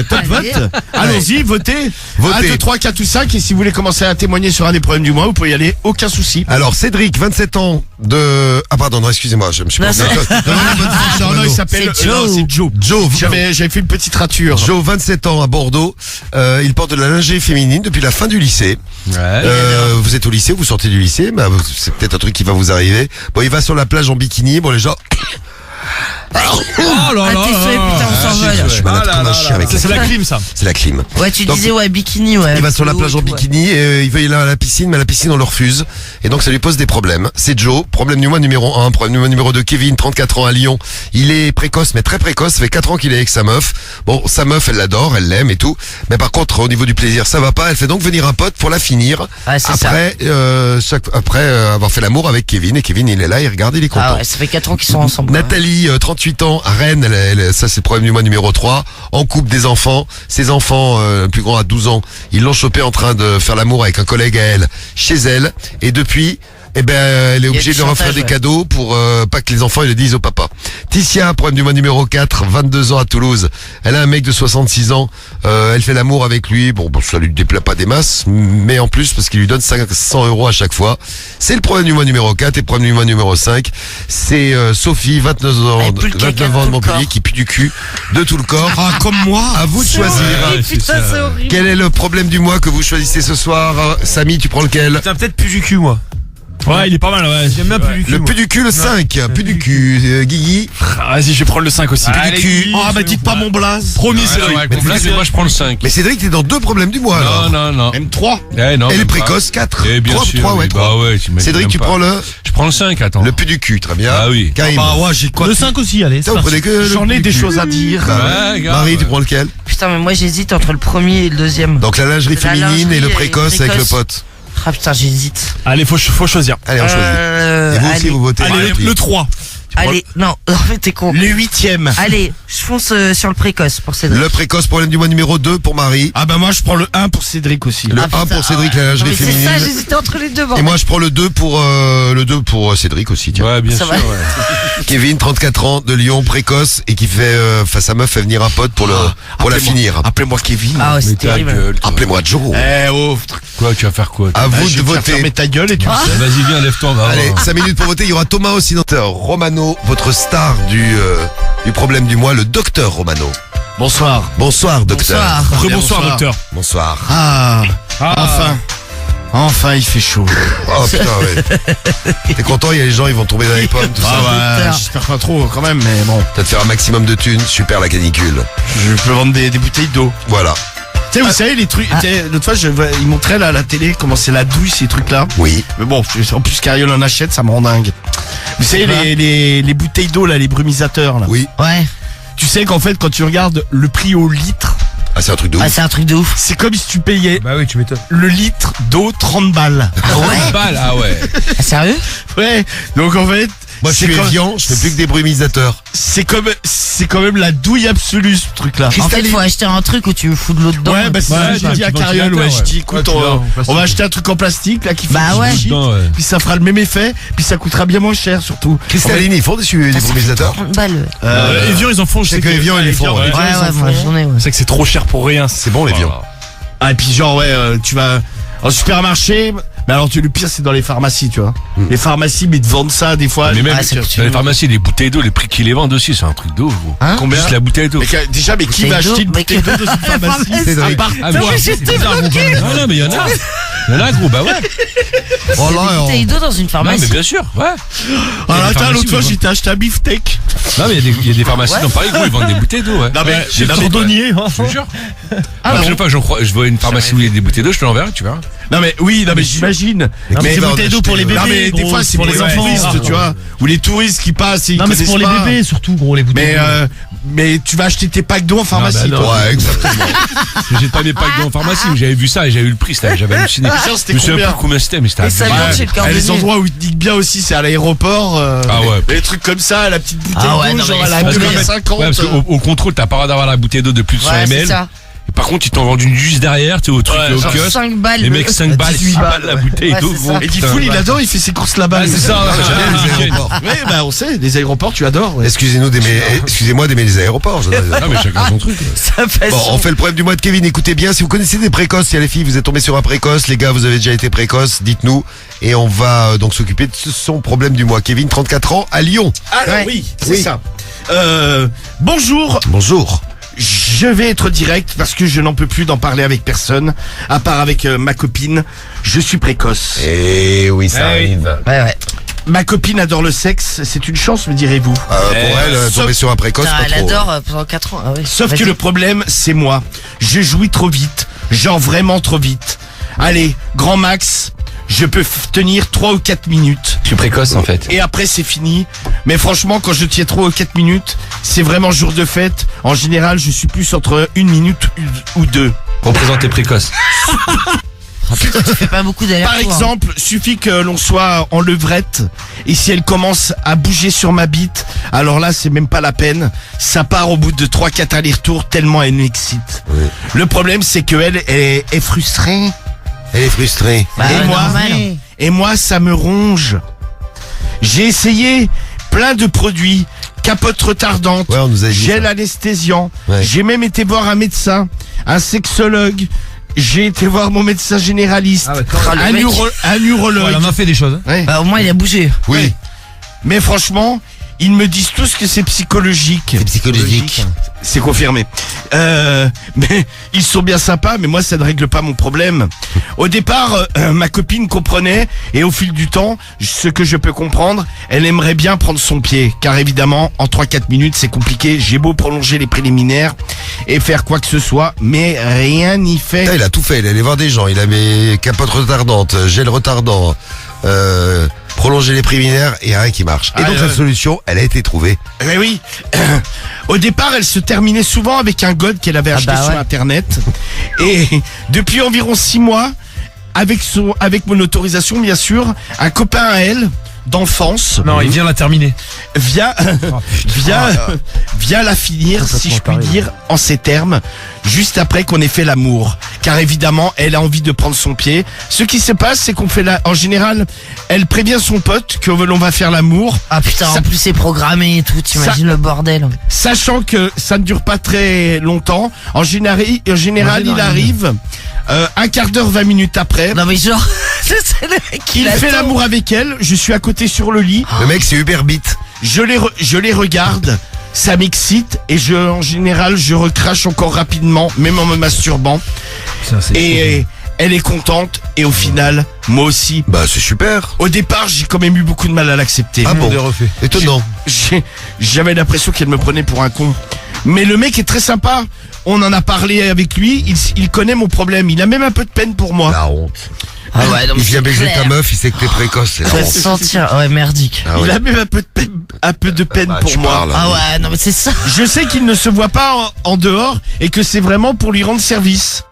top Allez. vote. Allons-y, votez. Votez. 1, 2, 3, 4 ou 5. Et si vous voulez commencer à témoigner sur un des problèmes du mois, vous pouvez y aller, aucun souci. Alors Cédric, 27 ans de... Ah pardon, non, excusez-moi, je me suis Non, pas... c'est- Non, il s'appelle C'est Joe. c'est Joe. J'avais fait une petite rature. Joe, 27 ans à Bordeaux. Il porte de la lingerie féminine depuis la fin du lycée. Ouais. Vous êtes au lycée, vous sortez du lycée, bah, c'est peut-être un truc qui va vous arriver. Bon, il va sur la plage en bikini. Bon, les gens... Oh là Ah, là. t'es fait, putain, on s'envole. Je suis malade comme un chien avec C'est ça. la clim, ça. C'est la clim. Ouais, tu Donc, disais ouais bikini, ouais. Il va sur la plage en Ouais. bikini et il veut y aller à la piscine, mais à la piscine on le refuse. Et donc ça lui pose des problèmes. C'est Joe, problème numéro 1. Problème numéro 2, Kevin, 34 ans à Lyon. Il est précoce, mais très précoce. Ça fait 4 ans qu'il est avec sa meuf. Bon, sa meuf, elle l'adore, elle l'aime et tout. Mais par contre, au niveau du plaisir, ça va pas. Elle fait donc venir un pote pour la finir. Ah, c'est ça. Après avoir fait l'amour avec Kevin. Et Kevin, il est là, il regarde, il est content. Ah ouais, ça fait 4 ans qu'ils sont ensemble. Nathalie, 38 ans, à Rennes, ça c'est le problème du mois numéro 3, en couple des enfants. Ses enfants, le plus grand à 12 ans, ils l'ont chopé en train de faire l'amour avec un collègue à elle, chez elle, et depuis... Eh ben, elle est obligée du de leur offrir chantage, des ouais. cadeaux pour pas que les enfants ils le disent au papa. Ticia, problème du mois numéro 4, 22 ans à Toulouse. Elle a un mec de 66 ans. Elle fait l'amour avec lui. Bon, ça lui déplaît pas des masses, mais en plus parce qu'il lui donne 500 € à chaque fois. C'est le problème du mois numéro 4 et le problème du mois numéro 5. C'est Sophie, 29 ans, Elle pue le caca 29 ans de de tout le Montpellier, corps. qui pue du cul de tout le corps. Ah, comme moi. À vous de choisir. Ouais, c'est Putain, ça. c'est horrible. Quel est le problème du mois que vous choisissez ce soir? Samy, tu prends lequel? Putain, peut-être plus du cul, moi. Ouais, il est pas mal, ouais. J'aime bien plus du cul. Le moi. pu du cul, le 5. Pu du cul. Guigui. Ah, vas-y, je vais prendre le 5 aussi. Allez, du cul. Oh, bah dites pas mon blaze. Promis, Ouais, Cédric. ouais, complète, mais moi je prends le 5. Mais Cédric, t'es dans 2 problèmes du mois, alors. Non. Même 3. Eh, non, Elle est même pas. précoce, 4. Eh bien 3, sûr. 3, ouais, oui. 3. Bah ouais, tu m'as dit Cédric, même tu pas. prends le Je prends le 5, attends. pu du cul, très bien. Ah oui. Karim. Bah ouais, j'ai quoi Le 5 aussi, allez. Putain, vous prenez que le J'en pu ai du des cul. choses à dire. Bah Ouais, ouais. grave. Marie, tu prends lequel? Putain, mais moi j'hésite entre le premier et le deuxième. Donc la lingerie La féminine lingerie et le et précoce avec le précoce. pote. Ah putain, j'hésite. Allez, faut choisir. Allez, on choisit. Et vous aussi, Allez, vous votez. Allez, Marie. le 3. allez, non, en fait t'es con. Le 8ème. Allez, je fonce sur le précoce pour Cédric. Le précoce, problème du mois numéro 2 pour Marie. Ah bah moi je prends le 1 pour Cédric aussi. Le Ah, 1 putain, pour Cédric, ah ouais. la Non, lingerie mais c'est ça, féminine. j'hésitais entre les deux. Et bordel. moi, je prends le 2 pour Cédric aussi, tiens. Ouais, bien Ça sûr. va. Ouais. Kevin, 34 ans, de Lyon, précoce, et qui fait, sa meuf fait venir un pote pour la Appelez-moi- finir. Appelez-moi Kevin. Ah ouais, Mais c'est ta terrible. gueule, toi. Appelez-moi Joe. Eh oh. Quoi, tu vas faire quoi toi À vous je de vais te faire voter. fermer ta gueule et tu le sais. Vas-y, viens, lève-toi, on va Allez, voir. 5 minutes pour voter. Il y aura Thomas aussi, docteur Romano, votre star du problème du mois, le docteur Romano. Bonsoir. Bonsoir, docteur. Bonsoir. Bien, Rebonsoir, docteur. Bonsoir. Ah. Enfin il fait chaud. Oh putain, ouais. T'es content, il y a les gens, ils vont tomber dans les pommes, tout ça. Ah ouais, Putain. j'espère pas trop quand même, mais bon. T'as de faire un maximum de thunes, super la canicule. Je peux vendre des bouteilles d'eau. Voilà. Tu sais, vous savez, les trucs. tu sais, L'autre fois, ils montraient là, à la télé comment c'est la douille, ces trucs-là. Oui. Mais bon, en plus, Cariole en achète, ça me rend dingue. Vous savez, les bouteilles d'eau, là, les brumisateurs, là. Oui. Ouais. Tu sais qu'en fait, quand tu regardes le prix au litre, Ah, c'est un truc de ouf. Ah, c'est un truc de ouf. c'est comme si tu payais Bah oui, tu m'étonnes. le litre d'eau 30 balles. Ah ouais? Balle, ah ouais. Ah, sérieux? Ouais. Donc, en fait. Moi, je suis comme- Evian, je fais plus que des brumisateurs. C'est quand même la douille absolue, ce truc-là. En fait, faut acheter un truc où tu fous de l'eau dedans. Ouais, bah c'est Ouais, ça que j'ai un dit à petit Cariole, ouais. ventilateur, Je dis, ouais. écoute, Ouais, tu l'as en plastique. on va acheter un truc en plastique, là, qui fait Bah du ouais. shit, Dedans, ouais. puis ça fera le même effet, puis ça coûtera bien moins cher, surtout. Cristalline, ils font des brumisateurs. 30 balles. Evian, ils en font, je C'est sais que Evian, ils les font, ouais. Ouais, ouais, moi j'en ai, ouais. C'est que c'est trop cher pour rien. C'est bon, les viands. Ah, et puis genre, ouais, tu vas en supermarché. Mais alors, le pire, c'est dans les pharmacies, tu vois. Les pharmacies, mais ils te vendent ça, des fois. Mais même, Ah, c'est dans les pharmacies, les bouteilles d'eau, les prix qu'ils les vendent aussi, c'est un truc d'eau, gros. Combien? Juste la bouteille d'eau. Déjà, mais qui va acheter une bouteille d'eau dans une pharmacie? Cédric. À part Ah, mais Non, mais c'est j'étais bizarre, gros. Non, mais il y en a. Il y en a, gros, bah ouais. Oh Des là, bouteilles d'eau dans une Non, pharmacie. mais bien sûr, ouais. Ah, attends, pharmacies, l'autre fois, mais j'étais acheté un beefsteak. Non, mais il y a des pharmacies dans Paris, gros, ils vendent des bouteilles d'eau, ouais. Non, mais J'ai non, le mais- cordonnier, je te jure. Ah, La bon. prochaine fois que je vois une pharmacie où il y a des bouteilles d'eau, je te l'enverrai, tu verras. Non, mais oui, non, mais j'imagine. Mais des bouteilles d'eau pour les bébés. Non, mais des gros, fois, c'est pour pour les les enfants. touristes, tu vois. Ou les touristes qui passent et ils Non, mais c'est pour les connaissent pas. bébés, surtout, gros, les bouteilles. Mais tu vas acheter tes packs d'eau en pharmacie, bah non. toi. Ouais, exactement. J'ai pas mes packs d'eau en pharmacie, mais j'avais vu ça et j'avais eu le prix, j'avais halluciné. Genre, Je c'était me souviens combien? plus combien c'était, mais c'était Et ça abusé. vient chez le Ah, les cordonnier. endroits où ils te niquent bien aussi, c'est à l'aéroport. Ah ouais. Les trucs comme ça, la petite bouteille Ah ouais, d'eau, non, genre mais à la laisse tomber. 2,50 Ouais, parce qu'au au contrôle, t'as pas le droit d'avoir la bouteille d'eau de plus de 100 Ouais, c'est ml. ça. Et par contre, ils t'en vendent une juste derrière, tu sais, au truc, au Genre kiosque. 5 balles. Les mecs, 5 balles, 6 balles la bouteille Ouais, d'eau, c'est gros. ça. Et Diffoul, il adore, il fait ses courses là-bas. Ah, c'est ça, ouais, J'aime bien les nickel. aéroports. Ouais, bah on sait, les aéroports, tu adores. Ouais. Excusez-moi d'aimer les aéroports. Non, mais chacun son truc. Ça fait Bon, on fait le problème du mois de Kevin. Écoutez bien, si vous connaissez des précoces, si les filles, vous êtes tombés sur un précoce, les gars, vous avez déjà été précoce, dites-nous. Et on va donc s'occuper de son problème du mois. Kevin, 34 ans, à Lyon. Alors Ouais. oui, c'est ça. Bonjour, Bonjour. je vais être direct parce que je n'en peux plus d'en parler avec personne, à part avec ma copine. Je suis précoce. Eh oui, ça arrive. Ouais, ouais. Ma copine adore le sexe, c'est une chance, me direz-vous. Pour elle, tomber sauf- sur un précoce, Putain, pas elle trop. adore pendant 4 ans. Ah ouais. Sauf que Vas-y. le problème, c'est moi. Je jouis trop vite. Genre vraiment trop vite. Allez, grand max, je peux tenir 3 ou 4 minutes. Je suis précoce en fait. Et après, c'est fini. Mais franchement, quand je tiens 3 ou 4 minutes, c'est vraiment jour de fête. En général, je suis plus entre 1 minute ou 2. Représenter précoce. Tu fais pas beaucoup d'aller. Par exemple, suffit que l'on soit en levrette et si elle commence à bouger sur ma bite, alors là, c'est même pas la peine. Ça part au bout de 3-4 allers-retours tellement elle m'excite. Oui. Le problème, c'est qu'elle est frustrée. Elle est frustrée. Bah, et, moi, normal. et moi, ça me ronge. J'ai essayé plein de produits, capote retardante, Ouais, on nous a dit gel ça. anesthésiant. Ouais. J'ai même été voir un médecin, un sexologue. J'ai été voir mon médecin généraliste, Ah, le un, mec. un urologue. Voilà, on a fait des choses. Ouais. Bah, au moins, il a bougé. Oui. Mais franchement, ils me disent tous que c'est psychologique. C'est psychologique. C'est confirmé. Mais ils sont bien sympas, mais moi ça ne règle pas mon problème. Au départ, ma copine comprenait, et au fil du temps, ce que je peux comprendre, elle aimerait bien prendre son pied, car évidemment, en 3-4 minutes, c'est compliqué. J'ai beau prolonger les préliminaires et faire quoi que ce soit, mais rien n'y fait. Putain, il a tout fait. Il est allé voir des gens. Il a mis capote retardante, gel retardant, prolonger les préliminaires et rien qui marche. Et Ah, donc ouais. la solution, elle a été trouvée. Mais oui. Au départ, elle se terminait souvent avec un god qu'elle avait acheté bah sur ouais. internet. Et depuis environ 6 mois, avec mon autorisation bien sûr, un copain à elle d'enfance Non, il vient la terminer. vient la finir, si je puis dire, en ces termes, juste après qu'on ait fait l'amour. Car évidemment, elle a envie de prendre son pied. Ce qui se passe, c'est qu'on fait en général, elle prévient son pote que l'on va faire l'amour, Ah putain, en Ça- plus c'est programmé et tout, t'imagines le bordel. sachant que ça ne dure pas très longtemps. En général, il arrive un quart d'heure, 20 minutes après. Non mais genre, c'est le mec qui Il fait l'attend. l'amour avec elle. Je suis à côté sur le lit. Le mec, c'est Uber Beat. Je les regarde. Ça m'excite et en général, je recrache encore rapidement, même en me masturbant. Putain, c'est Et elle est contente et au final, moi aussi. Bah, c'est super. Au départ, j'ai quand même eu beaucoup de mal à l'accepter. Ah bon. des refait. Étonnant. J'avais l'impression qu'elle me prenait pour un con. Mais le mec est très sympa. On en a parlé avec lui. Il connaît mon problème. Il a même un peu de peine pour moi. La honte. Ah ouais, non mais Il vient c'est baiser ta clair. meuf, il sait que t'es précoce. C'est la Ça va honte. se sentir, ouais, merdique. Ah ouais. Il a même un peu de peine Bah, pour tu moi. parles. Ah ouais, non mais c'est ça. Je sais qu'il ne se voit pas en dehors et que c'est vraiment pour lui rendre service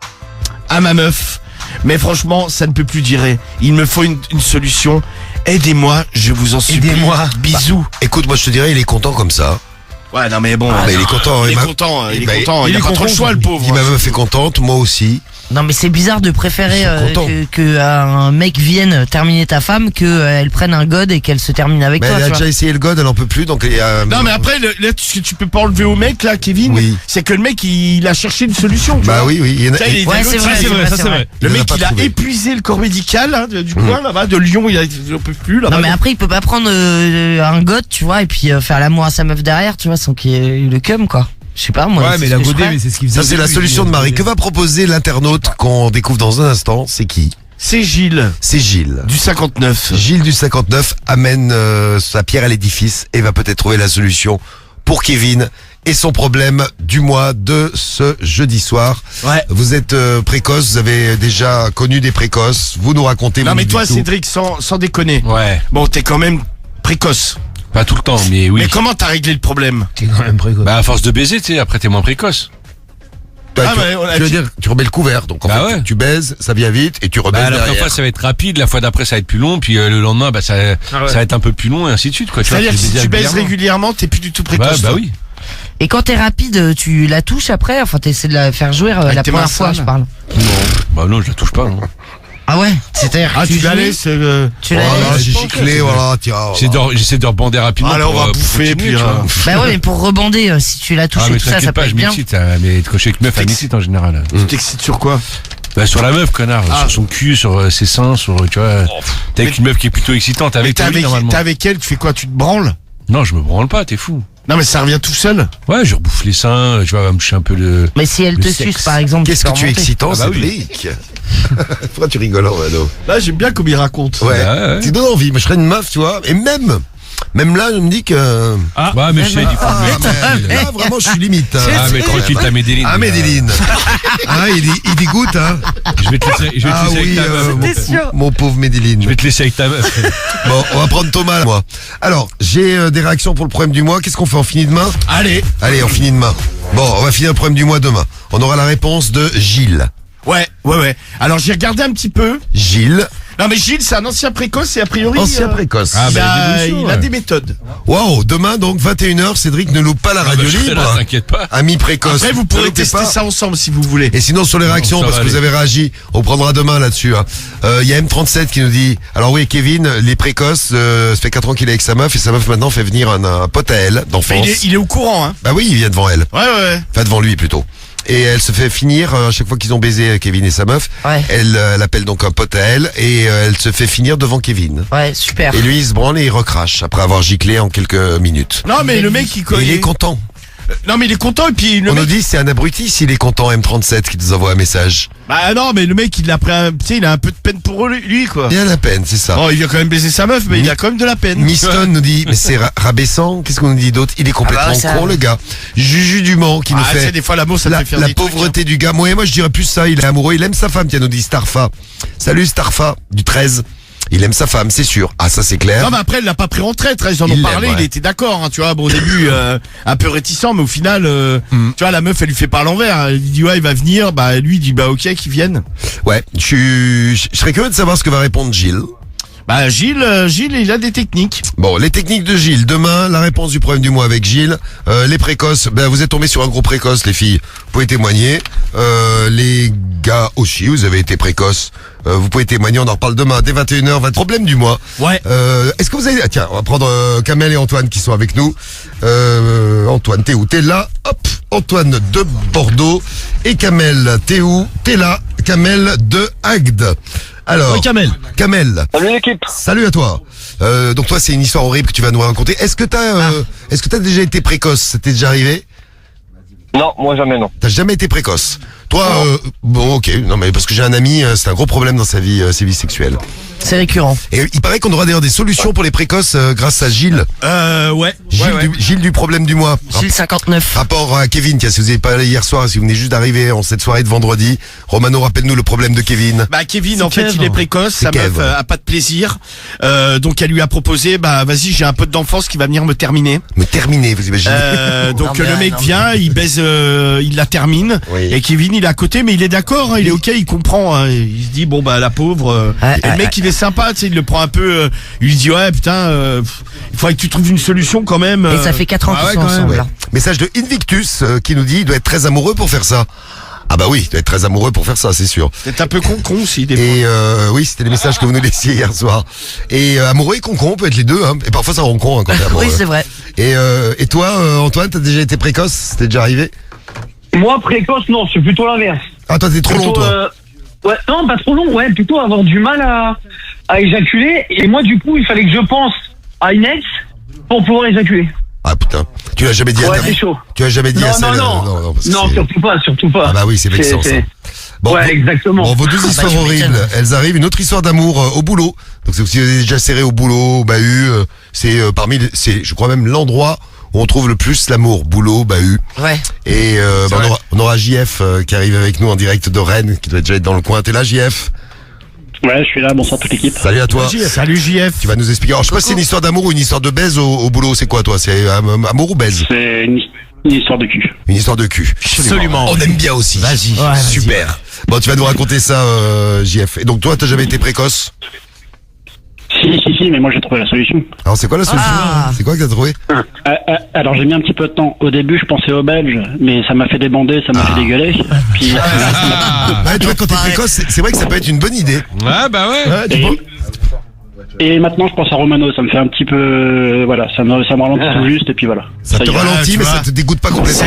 à ma meuf. Mais franchement, ça ne peut plus durer. Il me faut une solution. Aidez-moi, je vous en supplie. Aidez-moi. Bisous. Écoute, moi, je te dirais, il est content comme ça. Ouais, non mais bon. Bah, il est content. Il est ma- content. Il est bah, content. Il a pas trop le choix, le pauvre. Il dit, ma meuf est contente, moi aussi. Non mais c'est bizarre de préférer que un mec vienne terminer ta femme que elle prenne un god et qu'elle se termine avec Mais toi. elle a tu vois. déjà essayé le god, elle en peut plus, donc il y a. Non mais après là ce que tu peux pas enlever au mec là Kevin, c'est que le mec il a cherché une solution. Tu Bah vois. oui, il y en a- Ça, il est Ouais, d'un c'est autre vrai, side. c'est vrai, ça, c'est vrai. Le Il en a mec pas il a trouvé. épuisé le corps médical hein, du coin là-bas, de Lyon il en peut plus là-bas. Non mais après il peut pas prendre un god, tu vois, et puis faire l'amour à sa meuf derrière, tu vois, sans qu'il y ait le cum quoi. Je sais pas moi. Ouais, c'est mais ce la que je godée, ferais. mais c'est ce qu'il faisait. Ça, c'est la solution de Marie. Que va proposer l'internaute qu'on découvre dans un instant? C'est qui? C'est Gilles C'est Gilles. du 59. Gilles du 59 amène sa pierre à l'édifice et va peut-être trouver la solution pour Kevin et son problème du mois de ce jeudi soir. Ouais. Vous êtes précoce, vous avez déjà connu des précoces. Vous nous racontez. Non vous mais nous toi dites tout. Cédric sans déconner. Ouais. Bon t'es quand même précoce. Pas tout le temps, mais oui. Mais comment t'as réglé le problème? T'es quand même précoce. Bah, à force de baiser, tu sais, après t'es moins précoce. Toi, Ah, tu, ouais, on a tu veux dit- dire, tu remets le couvert. Donc en Bah fait, ouais. tu baises, ça vient vite et tu rebaises Bah, la première derrière. fois, ça va être rapide, la fois d'après, ça va être plus long, puis le lendemain, bah, ça va être un peu plus long, et ainsi de suite, quoi. Tu vois, C'est-à-dire que si tu baises régulièrement. régulièrement, t'es plus du tout précoce. Bah, bah toi. oui. Et quand t'es rapide, tu la touches après, enfin t'essaies de la faire jouer Avec la tes première mains fois, sales. je parle. Bah non, je la touche pas, non. Ah ouais, c'est-à-dire Ah, tu la jouis, laisses. tu la Voilà, laisses. j'ai giclé, voilà, tiens. J'essaie de rebander rapidement. Allez, on va pour bouffer, continuer, puis, tu vois. Bah ouais, mais pour rebander, si tu la touches Ah, et mais tout ça, ça t'inquiète peut pas, être je bien. m'excite, mais être couché avec meuf, elle m'excite en général. Tu t'excites sur quoi? Bah, sur la meuf, connard. Sur son cul, sur ses seins, sur, tu vois. T'es avec une meuf qui est plutôt excitante, Mais avec t'es toi, oui, normalement. t'es avec elle, tu fais quoi? Tu te branles? Non, je me branle pas, t'es fou. Non mais ça revient tout seul. Ouais, je rebouffe les seins, tu vois, va me toucher un peu le. Mais si elle Le te sexe. suce par exemple, Qu'est-ce que peux tu es remonter. excitant, Ah bah oui. Cédric. Pourquoi tu rigoles, Renaud? Là j'aime bien comme il raconte. Ouais. Ouais. Tu donnes envie. Moi, je serais une meuf, tu vois. Et même là, je me dis que. Ah, ouais, mais je sais, du coup. mais là, vraiment, je suis limite. hein. Ah, mais tranquille, t'as Médéline. Ah, Médéline. Ah, il dégoûte, hein. Je vais te laisser, Ah avec oui, ta meuf. mon pauvre Médéline. Je vais te laisser avec ta meuf. Bon, on va prendre Thomas, là, moi. Alors, j'ai des réactions pour le problème du mois. Qu'est-ce qu'on fait? On finit demain? Allez. Allez, on finit demain. Bon, on va finir le problème du mois demain. On aura la réponse de Gilles. Ouais. Alors j'ai regardé un petit peu. Gilles, Non mais Gilles c'est un ancien précoce et a priori ancien précoce. Ah, il, bah, a, l'évolution, il a ouais. des méthodes. Waouh, demain donc 21h, Cédric ne loupe pas la radio bah, je serai libre. là, t'inquiète pas. Ami précoce. Après vous Ne pourrez loupez tester pas. ça ensemble si vous voulez. Et sinon sur les réactions, ça parce va que vous aller. avez réagi, on prendra demain là-dessus. Hein. Il y a M37 qui nous dit, alors oui Kevin, les précoces, ça fait 4 ans qu'il est avec sa meuf et sa meuf maintenant fait venir un pote à elle Mais d'enfance. il est au courant hein. Bah oui, il vient devant elle. Ouais. Enfin devant lui plutôt. Et elle se fait finir, à chaque fois qu'ils ont baisé Kevin et sa meuf, Ouais. elle appelle donc un pote à elle et elle se fait finir devant Kevin. Ouais, super. Et lui il se branle et il recrache après avoir giclé en quelques minutes. Non mais le mec Et il est content. Non mais il est content et puis le On mec. nous dit c'est un abruti s'il est content M37 qui nous envoie un message. Bah non mais le mec il a pris tu sais il a un peu de peine pour lui quoi. Bien la peine, c'est ça. Bon il vient quand même baiser sa meuf mais il a quand même de la peine. Miston nous dit, mais c'est rabaissant, qu'est-ce qu'on nous dit d'autre? Il est complètement Ah bah, ça- con le gars. Juju Dumont qui nous Ah, tu sais, fait des fois l'amour ça te la, fait faire la des trucs, pauvreté du gars. Moi je dirais plus ça, il est amoureux, il aime sa femme, tiens nous dit Starfa. Salut Starfa du 13. Il aime sa femme, c'est sûr. Ah ça c'est clair. Non mais après il l'a pas pris en traite, ils en Il ont l'aime, parlé, ouais. il était d'accord hein, tu vois, bon au début un peu réticent mais au final tu vois la meuf elle lui fait pas à l'envers, elle lui dit ouais il va venir, bah lui il dit bah ok qu'il vienne. Ouais, je serais curieux de savoir ce que va répondre Gilles. Bah Gilles il a des techniques. Bon, les techniques de Gilles. Demain, la réponse du problème du mois avec Gilles. Les précoces, ben vous êtes tombés sur un gros précoce, les filles. Vous pouvez témoigner. Les gars aussi, vous avez été précoces. Vous pouvez témoigner, on en reparle demain dès 21h. Votre problème du mois. Ouais. Est-ce que vous avez... Ah, tiens, on va prendre Kamel et Antoine qui sont avec nous. Antoine, t'es où? T'es là. Hop, Antoine de Bordeaux. Et Kamel, t'es où? T'es là. Kamel de Agde. Alors, Ouais, Kamel. Kamel. Salut l'équipe. Salut à toi. Donc toi, c'est une histoire horrible que tu vas nous raconter. Est-ce que t'as déjà été précoce? C'était déjà arrivé? Non, moi jamais non. T'as jamais été précoce? Toi, bon, ok. Non, mais parce que j'ai un ami, c'est un gros problème dans sa vie sexuelle. C'est récurrent. Et il paraît qu'on aura d'ailleurs des solutions pour les précoces grâce à Gilles. Ouais. Gilles du problème du mois. Gilles 59. Rapport à Kevin, tiens, si vous n'avez pas allé hier soir, si vous venez juste d'arriver en cette soirée de vendredi, Romano, rappelle-nous le problème de Kevin. Bah Kevin en fait Kev. il est précoce, sa C'est meuf Kev. a pas de plaisir, donc elle lui a proposé bah vas-y j'ai un pote d'enfance qui va venir me terminer. Mais terminé, vous imaginez. Donc Non, mais le mec non. vient, il baise, il la termine Oui. et Kevin il est à côté mais il est d'accord, hein, il est ok, il comprend, hein, il se dit bon bah la pauvre, et le mec il est sympa, tu sais il le prend un peu, il lui dit ouais putain, il faudrait que tu trouves une solution quand même. Et ça fait 4 ans Ah qu'ils ouais, sont quand même, ensemble. Ouais. là. Message de Invictus qui nous dit il doit être très amoureux pour faire ça. Ah bah oui, tu dois être très amoureux pour faire ça, c'est sûr. C'est un peu con aussi, des fois. Et oui, c'était les messages que vous nous laissiez hier soir. Et amoureux et concon, on peut être les deux, hein. Et parfois ça rend con hein, quand t'es amoureux. Oui, c'est vrai. Et toi, Antoine, t'as déjà été précoce? C'était déjà arrivé? Moi, précoce, non, c'est plutôt l'inverse. Ah, toi, t'es trop long, toi. Ouais, non, pas trop long, ouais, plutôt avoir du mal à éjaculer. Et moi, du coup, il fallait que je pense à une ex pour pouvoir éjaculer. Ah putain, tu l'as jamais dit à Ouais, ta... c'est chaud. Tu l'as jamais dit à celle... Non, parce que non, c'est- surtout pas. Ah bah oui, c'est vexant ça. Bon, ouais, exactement. Bon, vos deux histoires tu horribles, m'étonnes. elles arrivent. Une autre histoire d'amour au boulot. Donc si vous avez déjà serré au boulot, bahut, c'est c'est, je crois même l'endroit où on trouve le plus l'amour. Boulot, bahut. Ouais. Et on aura JF qui arrive avec nous en direct de Rennes, qui doit déjà être dans le coin. T'es là, JF? Ouais, je suis là, bonsoir toute l'équipe. Salut à toi. Salut JF. Tu vas nous expliquer. Alors, je sais pas si c'est une histoire d'amour ou une histoire de baise au boulot. C'est quoi, toi? C'est amour ou baise? C'est une histoire de cul. Une histoire de cul. Absolument. On aime bien aussi. Vas-y. Ouais, vas-y. Super. Bon, tu vas nous raconter ça, JF. Et donc, toi, t'as jamais été précoce? Si, mais moi j'ai trouvé la solution. Alors, c'est quoi la solution? C'est quoi que t'as trouvé? Alors j'ai mis un petit peu de temps. Au début, je pensais aux Belges, mais ça m'a fait débander, ça m'a fait dégueuler. Puis, Ouais, tu vois, quand t'es précoce, c'est vrai que ça peut être une bonne idée. Ouais, bah ouais. et maintenant, je pense à Romano, ça me fait un petit peu, voilà, ça me ralentit tout juste, et puis voilà. Ça te y est. ralentit, tu mais vois. ça te dégoûte pas complètement.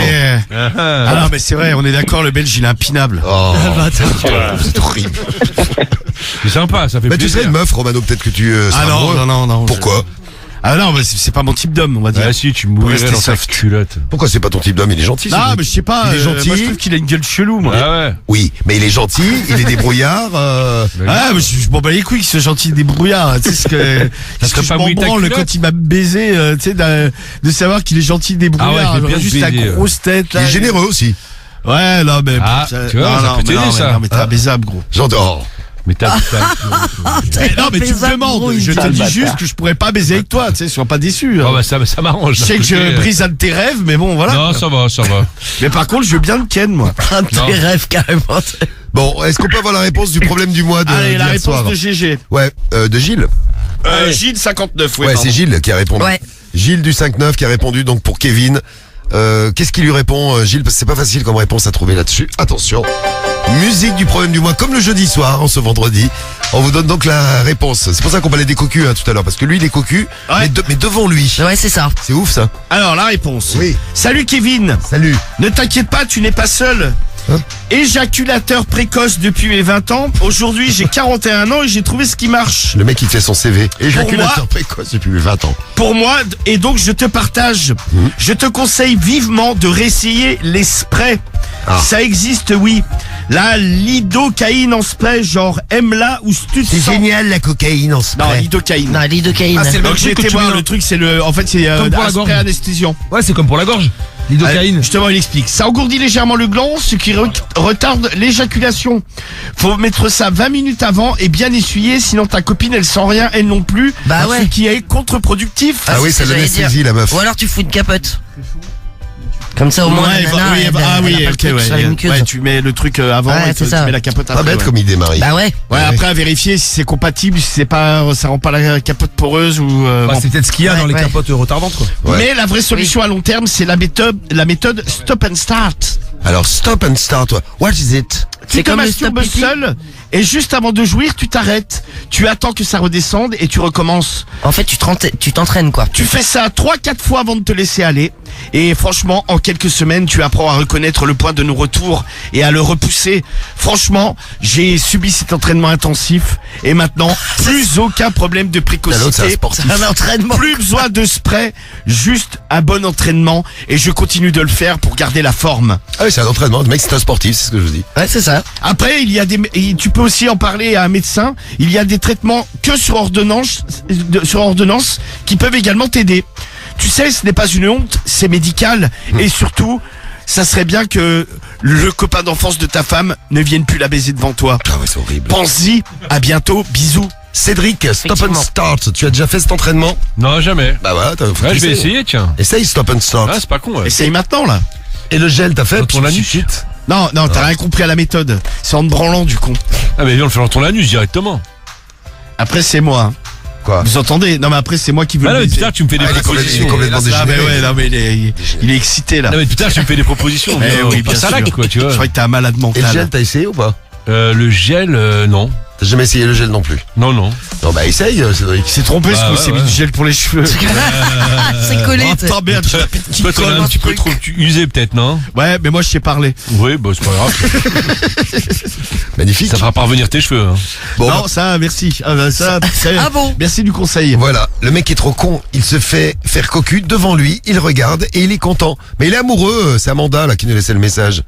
Ah non, mais c'est vrai, on est d'accord, le Belge, il est impinable. Oh, c'est horrible. C'est sympa, ça fait Bah, tu plaisir. serais une meuf, Romano, peut-être que tu seras Ah non, amoureux. non. Pourquoi? Ah non, mais c'est pas mon type d'homme, on va dire. Ah si, tu Pour mourrais rester dans sa soft. culotte. Pourquoi c'est pas ton type d'homme? Il est gentil. ce Non, mec. mais je sais pas. Il est gentil. Moi, je trouve qu'il a une gueule chelou, moi. Ah ouais. Oui, mais il est gentil, il est débrouillard. Ah, mais je m'en bats les couilles, ce gentil débrouillard. Tu sais ce que, qu'est-ce que je pas m'en mouillé ta branle culotte quand il m'a baisé, tu sais, de savoir qu'il est gentil débrouillard. Ah ouais, il est bien juste baisé, la grosse tête, Il là. est généreux aussi. Ouais, non, mais. Ah, tu vois, ça peut mais t'aider, ça. Non, mais t'es un baisable, gros. J'adore. Mais t'as Non, mais tu me demandes. Je te dis juste que je pourrais pas baiser avec toi, tu sais, sois pas déçu. Oh bah ça m'arrange. Je sais que je brise un de tes rêves, mais bon, voilà. Non, ça va. Mais par contre, je veux bien le ken, moi. Un de tes rêves, carrément. Bon, est-ce qu'on peut avoir la réponse du problème du mois de Allez, la d'hier réponse soir de GG. Ouais, de Gilles. Gilles 59, Ouais, c'est Gilles qui a répondu. Ouais. Gilles du 5-9 qui a répondu donc pour Kevin. Qu'est-ce qu'il lui répond, Gilles? Parce que c'est pas facile comme réponse à trouver là-dessus. Attention. Musique du problème du mois, comme le jeudi soir, en ce vendredi. On vous donne donc la réponse. C'est pour ça qu'on parlait des cocus tout à l'heure, parce que lui, il est cocu, Ouais. mais devant lui. Ouais, c'est ça. C'est ouf ça. Alors, la réponse. Oui. Salut Kevin. Salut. Ne t'inquiète pas, tu n'es pas seul. Hein Éjaculateur précoce depuis mes 20 ans. Aujourd'hui, j'ai 41 ans et j'ai trouvé ce qui marche. Le mec, il fait son CV. Éjaculateur moi- précoce depuis 20 ans. Pour moi, et donc je te partage. Je te conseille vivement de réessayer les sprays. Ah. Ça existe, oui. La lidocaïne en spray, genre Emla ou Stutsan. génial la cocaïne en Non, spray. lidocaïne. Non, lidocaïne. Ah, c'est le même Donc j'ai truc que été tu voir mets le truc, c'est le, en fait c'est Comme pour un la gorge. spray anesthésiant. Ouais, c'est comme pour la gorge. Lidocaïne. Justement, il explique. Ça engourdit légèrement le gland, ce qui retarde l'éjaculation. Faut mettre ça 20 minutes avant et bien essuyer, sinon ta copine elle sent rien, elle non plus. Bah ouais. Ce qui est contre-productif. Ah oui, c'est ça ce que j'allais l'anesthésie, dire. la meuf. Ou alors tu fous une capote. Comme ça, au moins, Ouais, la bah, nana, oui, elle, bah, ah elle oui, a pas le ok, truc sur la ouais, muqueuse. ouais, tu mets le truc avant Ouais, et c'est tu ça. mets la capote Pas après. bête ouais. comme idée, Marie. Bah ouais. Ouais, après à vérifier si c'est compatible, si c'est pas, ça rend pas la capote poreuse ou. Bah, bon. c'est peut-être ce qu'il y a Ouais, dans les ouais. capotes retardantes, quoi. Ouais. Mais la vraie solution à long terme, c'est la méthode stop and start. Alors, stop and start. What is it? Tu C'est te comme le masturbes stop pipi. seul et juste avant de jouir, tu t'arrêtes. Tu attends que ça redescende et tu recommences. En fait, tu t'entraînes, quoi. Tu fais ça 3-4 fois avant de te laisser aller. Et franchement, en quelques semaines, tu apprends à reconnaître le point de non-retour et à le repousser. Franchement, j'ai subi cet entraînement intensif et maintenant, plus aucun problème de L'autre, c'est un précocité. sportif. Un entraînement. Plus besoin de spray, juste un bon entraînement et je continue de le faire pour garder la forme. Ah oui, c'est un entraînement. Le mec, c'est un sportif, c'est ce que je vous dis. Ouais, c'est ça. Après, et tu peux aussi en parler à un médecin. Il y a des traitements que sur ordonnance qui peuvent également t'aider. Tu sais, ce n'est pas une honte, c'est médical. Et surtout, ça serait bien que le copain d'enfance de ta femme ne vienne plus la baiser devant toi. Ah ouais, c'est horrible. Pense-y, à bientôt, bisous. Cédric, stop and Effectivement. start. Tu as déjà fait cet entraînement? Non, jamais. Bah voilà, faut Ouais, je vais essayer. essayer, tiens. Essaye stop and start. Ah, c'est pas con, ouais. Essaye maintenant, là. Et le gel, t'as fait? Dans ton anus. Chut. Non, t'as rien compris à la méthode. C'est en te branlant, du con. Ah, mais viens, on le fait dans ton anus directement. Après, c'est moi. Hein. Quoi? Vous entendez? Non mais après c'est moi qui veux. Ah non, le mais baiser. putain, tu me fais des propositions. Il est complètement Ah mais dégénéré. ouais, non mais il est excité là. Non mais putain, tu me fais des propositions. Eh oui, bien ça sûr. lac, quoi, tu vois. Je crois que t'es un malade Et mental. le gel, t'as essayé ou pas? Le gel, non. T'as jamais essayé le gel non plus? Non, non. Non, bah essaye, Cédric. Il s'est trompé, ce Bah, coup, ouais, c'est mis ouais. du gel pour les cheveux. C'est collé. Oh, putain, merde, j'ai la pète qui Toi, t'en colle. as un petit peu trop usé, peut-être, non? Ouais, mais moi je sais parler. Oui, bah c'est pas grave. Magnifique. Ça fera parvenir tes cheveux. Hein. Bon, Non, ça, merci. Ah, bah, ça, Ah bon? merci du conseil. voilà. Le mec est trop con. Il se fait faire cocu devant lui. Il regarde et il est content. Mais il est amoureux. C'est Amanda, là, qui nous laissait le message.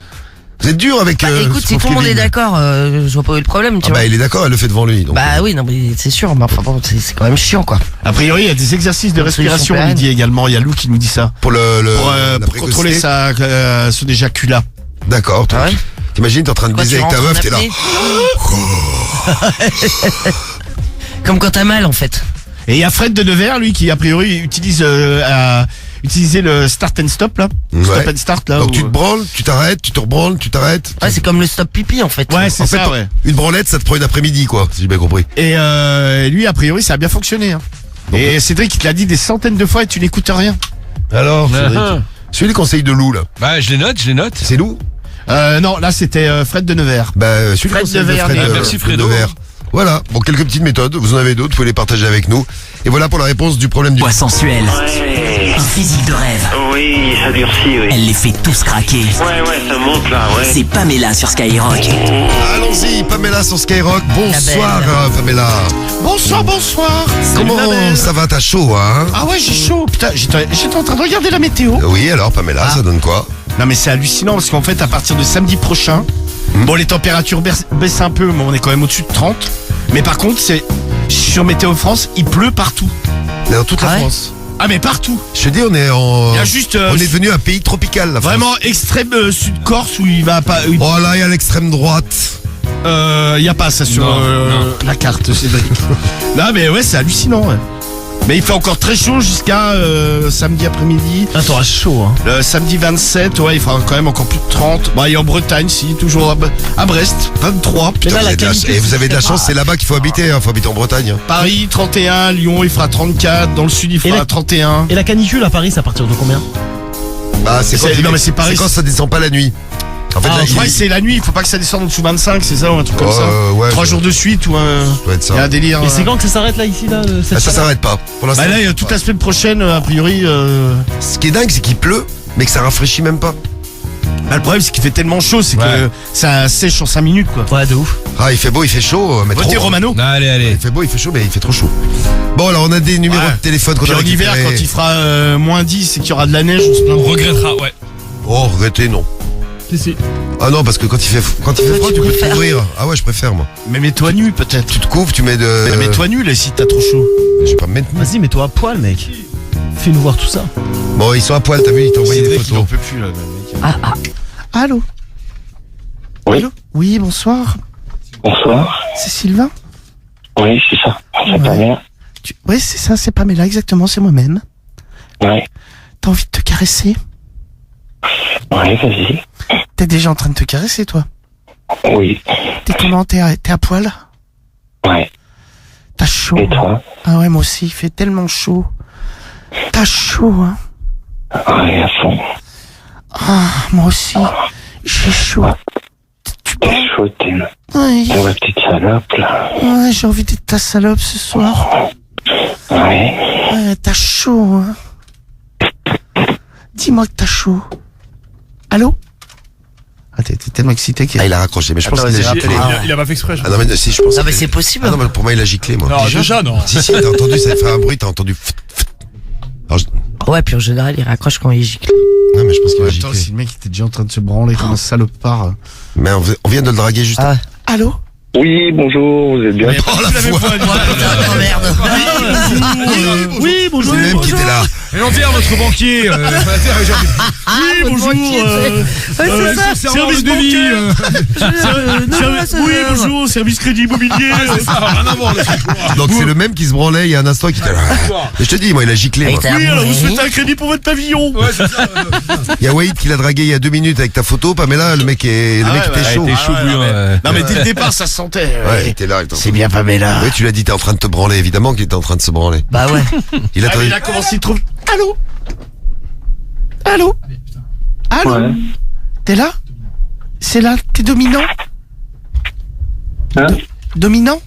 Vous êtes dur avec. Bah, écoute, ce si pauvre tout le monde est Kevin. d'accord, je vois pas où est le problème, tu Ah vois. bah, il est d'accord, elle le fait devant lui. Donc, Bah oui, non mais c'est sûr, mais enfin bon, c'est quand même chiant quoi. A priori, il y a des exercices de respiration, on nous dit également. Il y a Lou qui nous dit ça. Pour la Pour contrôler précocité. son éjaculat. D'accord. Ah ouais? T'imagines, t'es en train de Quoi, baiser tu avec ta rentres meuf, en t'es là. apnée Comme quand t'as mal en fait. Et il y a Fred de Nevers, lui, qui a priori utilise utiliser le start and stop là. Ouais. Stop and start là. Donc où- tu te branles, tu t'arrêtes, tu te rebranles, tu t'arrêtes. Ouais, c'est comme le stop pipi en fait. Ouais, c'est En fait, ça, ouais. une branlette, ça te prend une après-midi, quoi, si j'ai bien compris. Et lui, a priori, ça a bien fonctionné. Hein. Et Cédric, il te l'a dit des centaines de fois et tu n'écoutes rien. Alors, Cédric, suis les conseils de Lou, là. Bah, je les note. C'est Lou? Non, là, c'était Fred de Nevers. Bah, suis les Fred conseils de Devers. Fred. Ah, merci, Fredo. Devers. Voilà. Bon, quelques petites méthodes. Vous en avez d'autres, vous pouvez les partager avec nous. Et voilà pour la réponse du problème du. Voix sensuelle. Ouais. Un physique de rêve. Oui, ça durcit, oui. Elle les fait tous craquer. Ouais, ça monte là, ouais. C'est Pamela sur Skyrock. Allons-y, Pamela sur Skyrock. Bonsoir, belle. Pamela. Bonsoir, bonsoir. Comment ma belle. ça va? T'as chaud, hein? Ah ouais, j'ai chaud. Putain, j'étais en train de regarder la météo. Oui, alors, Pamela, ça donne quoi? Non mais c'est hallucinant parce qu'en fait à partir de samedi prochain, bon les températures baissent un peu, mais on est quand même au-dessus de 30. Mais par contre c'est sur Météo France, il pleut partout. Dans toute la Ah ouais France. Ah mais partout. Je te dis, on est en. Il y a juste On est devenu un pays tropical, la France. vraiment extrême sud Corse où il va pas. Oh là, il y a l'extrême droite. Il y a pas ça sur Non. la carte, Cédric. Non mais ouais c'est hallucinant. Ouais. Mais il fait encore très chaud jusqu'à samedi après-midi. Ah, t'auras chaud, hein. Le samedi 27, ouais, il fera quand même encore plus de 30. Bah, et en Bretagne, si, toujours à Brest, 23. Putain, et vous avez de la chance, c'est là-bas qu'il faut habiter, hein. Faut habiter en Bretagne. Hein. Paris, 31. Lyon, il fera 34. Dans le sud, il fera 31. Et la canicule à Paris, c'est à partir de combien? Bah, c'est quand, Non, mais c'est Paris. quand ça descend pas la nuit. En fait, là, Je crois que c'est la nuit, il faut pas que ça descende en dessous de 25, c'est ça, ou un truc comme ça. ouais, 3 jours de suite, ou un. ça doit être ça. Il y a un délire. Et c'est quand que ça s'arrête là, ici, là Ah, ça s'arrête pas. Pour l'instant. Bah là, il y a toute la semaine prochaine, a priori. Ce qui est dingue, c'est qu'il pleut, mais que ça rafraîchit même pas. Bah, le problème, c'est qu'il fait tellement chaud, c'est que ça sèche en 5 minutes, quoi. Ouais, de ouf. Ah, il fait beau, il fait chaud. Mais Votez trop, hein. Romano. Allez. Il fait beau, il fait chaud, mais il fait trop chaud. Bon, alors on a des numéros Ouais. de téléphone qu'on Puis a en hiver, récupérés. quand il fera moins 10 et qu'il y aura de la neige, on se On plaindra. regrettera, ouais. Oh, regrettez, non. Si. Ah non, parce que quand il fait froid, tu peux te couvrir. Ah ouais, je préfère, moi. Mais mets-toi nu, peut-être. Tu te couvres, tu mets de. Mais mets-toi nu, là, si t'as trop chaud. Je vais pas me mettre nu. Vas-y, mets-toi à poil, mec. Fais-nous voir tout ça. Bon, ils sont à poil, t'as vu, ils t'ont envoyé des Cédric, il en photos. peut plus, là, le mec. Allô? Oui. Allô? Oui, bonsoir. Bonsoir. C'est Sylvain? Oui, c'est ça. Ça va bien. Oui, c'est ça, c'est Pamela, exactement, c'est moi-même. Ouais. T'as envie de te caresser? Ouais, vas-y. T'es déjà en train de te caresser, toi? Oui. T'es comment? T'es à poil? Ouais. T'as chaud? Et toi? Ah ouais, moi aussi, il fait tellement chaud. T'as chaud, hein? Ouais, à fond. Ah, moi aussi, j'ai chaud. T'es chaud, t'es Oui. ma petite salope, là. Ouais, j'ai envie d'être ta salope ce soir. Ouais. Ouais, t'as chaud, hein? Dis-moi que t'as chaud. Allô? Ah, t'es tellement excité qu'il Ah, il a raccroché, mais je pense Attends, qu'il a vas-y, giclé. Il a pas fait exprès, je Ah non, mais si, je pense. Ah, mais c'est possible. Ah non, mais pour moi, il a giclé, moi. Non, déjà, non. Si, t'as entendu, ça fait un bruit, t'as entendu. Alors, Ouais, puis en général, il raccroche quand il gicle. Non, mais je pense qu'il va Attends, gicler. si le mec était déjà en train de se branler comme un salopard. Mais on vient de le draguer juste Ah, Allô? Oui, bonjour, vous êtes bien? Oh la voix. oh merde. Oui, bonjour. C'est le même qui était là. Gentil, votre banquier. Oui, bonjour. c'est ça. Service bancaire. Oui, bonjour, service crédit immobilier. C'est ça, rien à voir. Donc c'est le même qui se branlait il y a un instant qui était là. Je te dis, moi il a giclé. Moi. Oui, alors vous souhaitez un crédit pour votre pavillon. Ouais, c'est ça. Il y a Wade qui l'a dragué il y a 2 minutes avec ta photo, Pamela, le mec était chaud. T'es chaud bouillant. Non, mais dès le départ, ça se sentait. Ouais, il était là. C'est bien Pamela. Oui, tu l'as dit, t'es en train de te branler, évidemment qu'il était en train de se branler. Bah ouais. Il a Ah, mais il a commencé à trouver. Allô? Allô? Allô? Ouais. T'es là? C'est là, t'es dominant? Hein? Dominant?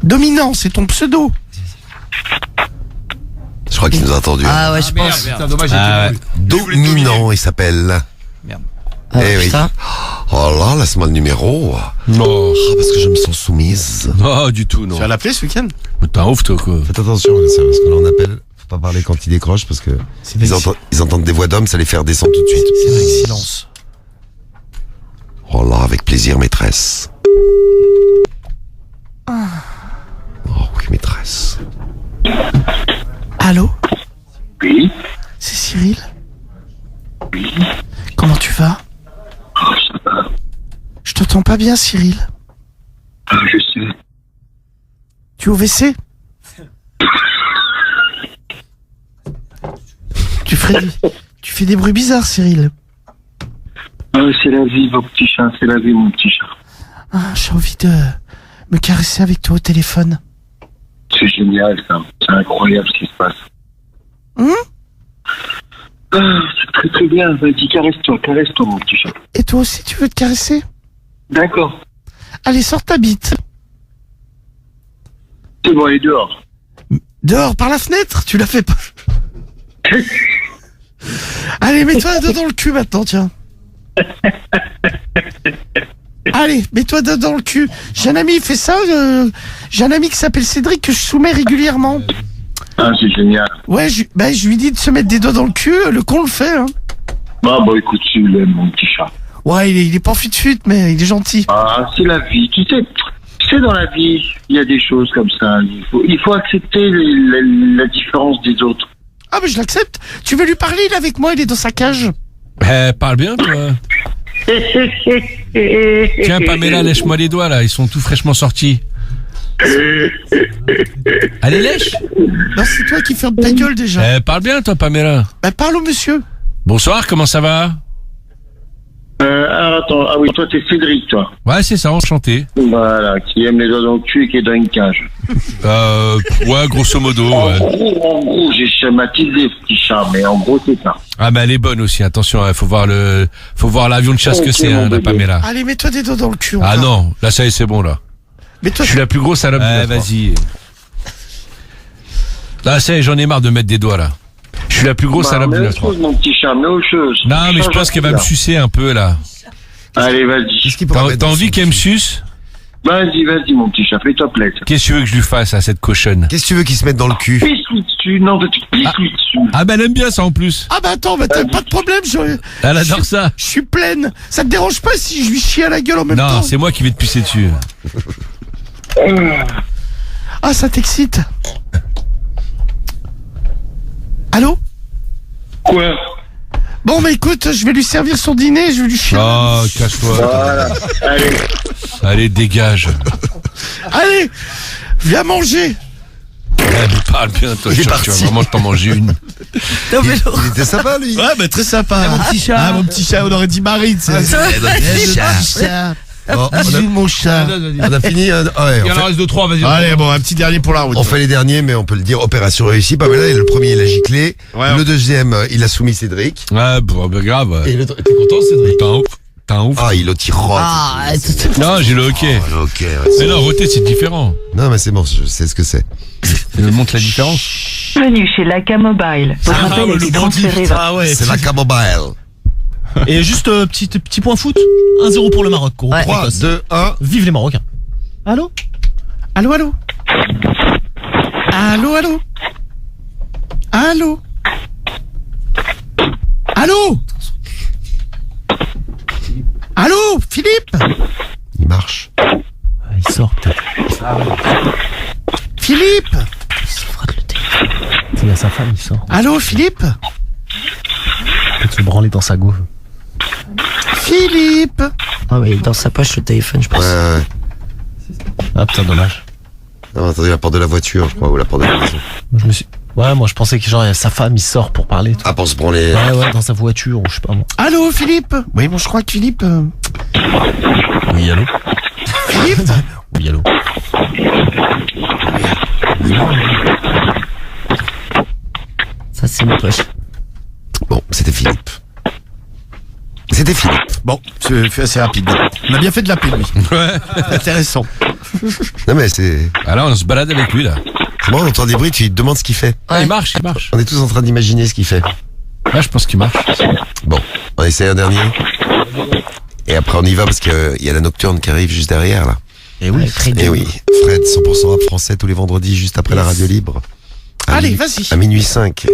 Dominant, c'est ton pseudo. Je crois qu'il nous a entendu. Ah ouais, je pense. Putain, dommage. Dominant, il s'appelle. Merde. Ah, Eh oui. putain. Oh là, laisse-moi le numéro. Non. Ah, parce que je me sens soumise. Non, du tout, non. Tu vas l'appeler ce week-end? T'es un ouf, toi, quoi. Faites attention, ça, parce que là on appelle. Faut pas parler quand il décroche parce que ils entendent des voix d'hommes, ça les fait redescendre tout de suite. C'est vrai, silence. Oh là, avec plaisir, maîtresse. Oh oui, maîtresse. Allô? Oui. C'est Cyril? Comment tu vas? Je t'entends pas bien, Cyril. Je sais. Tu es au WC? Tu fais des bruits bizarres, Cyril. Ah, c'est la vie, mon petit chat, c'est la vie, mon petit chat. Ah, j'ai envie de me caresser avec toi au téléphone. C'est génial, ça. C'est incroyable ce qui se passe. Ah, c'est très très bien. Vas-y, caresse-toi, mon petit chat. Et toi aussi, tu veux te caresser? D'accord. Allez, sors ta bite. C'est bon, allez dehors. Dehors, par la fenêtre? Tu l'as fait pas. Allez, mets-toi un doigt dans le cul maintenant, tiens. Allez, mets-toi un doigt dans le cul. J'ai un ami, il fait ça. J'ai un ami qui s'appelle Cédric que je soumets régulièrement. Ah, c'est génial. Ouais, je lui dis de se mettre des doigts dans le cul. Le con le fait, hein. Bah, écoute, tu l'aimes, mon petit chat. Ouais, il est pas fut-fut, mais il est gentil. Ah, c'est la vie. Tu sais, dans la vie, il y a des choses comme ça. Il faut accepter la différence des autres. Ah, mais je l'accepte. Tu veux lui parler, il est avec moi, il est dans sa cage. Parle bien, toi. Tiens, Pamela, lèche-moi les doigts, là. Ils sont tout fraîchement sortis. Allez, lèche. Non, c'est toi qui fermes ta gueule, déjà. Parle bien, toi, Pamela. Bah, parle au monsieur. Bonsoir, comment ça va? Attends, ah oui, toi t'es Cédric, toi. Ouais, c'est ça, enchanté. Voilà, qui aime les doigts dans le cul et qui est dans une cage. Ouais, grosso modo, ouais. En gros, j'ai schématisé, petit chat, mais en gros, c'est ça. Ah, mais elle est bonne aussi, attention, faut voir l'avion de chasse que c'est, hein, la Pamela. Allez, mets-toi des doigts dans le cul. Ah non, là, ça y est, c'est bon, là. Mais toi, je suis la plus grosse salope de la vas-y. Là, ça y est, j'en ai marre de mettre des doigts, là. Je suis la plus grosse salope de la France. Mon petit chat, mais autre chose. Non, mais je pense qu'elle va me sucer un peu, là. Allez, vas-y. T'as envie qu'elle me suce? Vas-y, mon petit chat, fais-toi plaisir. Qu'est-ce que tu veux que je lui fasse à cette cochonne? Qu'est-ce que tu veux qu'il se mette dans le cul? Pisse-lui dessus, non, tu pisse-lui dessus. Ah, bah, elle aime bien ça en plus. Ah, bah, attends, t'as pas de problème, Elle adore ça. Je suis pleine. Ça te dérange pas si je lui chie à la gueule en même temps? Non, c'est moi qui vais te pisser dessus. Ah, ça t'excite? Allô? Quoi? Bon, bah écoute, je vais lui servir son dîner, je vais lui chier. Oh, cache-toi. Voilà, allez. Allez, dégage. Allez, viens manger. Mais parle bien, toi, tu vas vraiment t'en manger une. Non, mais Il était sympa, lui. Ouais, bah très sympa. mon petit chat. Ah, mon petit chat, on aurait dit Marie, tu sais. chat. Bon, Mon chat. on a fini. Ouais, Il y en reste 2-3, vas-y. Allez, bon, un petit dernier pour la route. on fait les derniers, mais on peut le dire, opération réussie. Pamela, le premier, il a giclé. Ouais. Le deuxième, il a soumis Cédric. Ouais, bah, grave. Et t'es content, Cédric? T'es un ouf. Ah, il le rote. Ah, Non, j'ai le hockey. Oh, ok. Mais non, roter, c'est différent. Non, mais c'est bon, je sais ce que c'est. Tu me montres la différence. Bienvenue chez Laca Mobile. Votre appel est transféré vers... Ah ouais. C'est la camobile. Et juste petit point foot. 1-0 pour le Maroc. Gros. Ouais. 3, 2, 1. Vive les Marocains. Allô? Allô, allô? Allô, allô? Allô? Allô? Allô, Philippe? Il marche. Il sort peut-être. Philippe? sort. Allô, Philippe? Peut-être se branler dans sa gauve. Philippe? Ah ouais, dans sa poche le téléphone, je pense. Ouais. Ah putain, dommage. Non, attendez, la porte de la voiture, je crois, ou la porte de la maison. Ouais, moi je pensais que genre sa femme il sort pour parler. Tout. Ah, pour se branler. Ouais, dans sa voiture ou je sais pas moi. Allô, Philippe? Oui, bon, je crois que Philippe... Oui, allô? Philippe? Oui, allô? Ça, c'est une poche. Bon, c'était Philippe. C'était Philippe. Bon, c'est assez rapide. On a bien fait de l'appeler, lui. Ouais. Intéressant. Non, mais c'est... Ah là, on se balade avec lui, là. C'est bon, on entend des bruits, tu te demandes ce qu'il fait. Ah, il marche. On est tous en train d'imaginer ce qu'il fait. Ah, je pense qu'il marche. Bon, on essaie un dernier. Et après, on y va parce qu'il y a la nocturne qui arrive juste derrière, là. Et oui, Et oui, Fred, 100% rap français tous les vendredis, juste après la radio libre. Allez, vas-y. À minuit 5.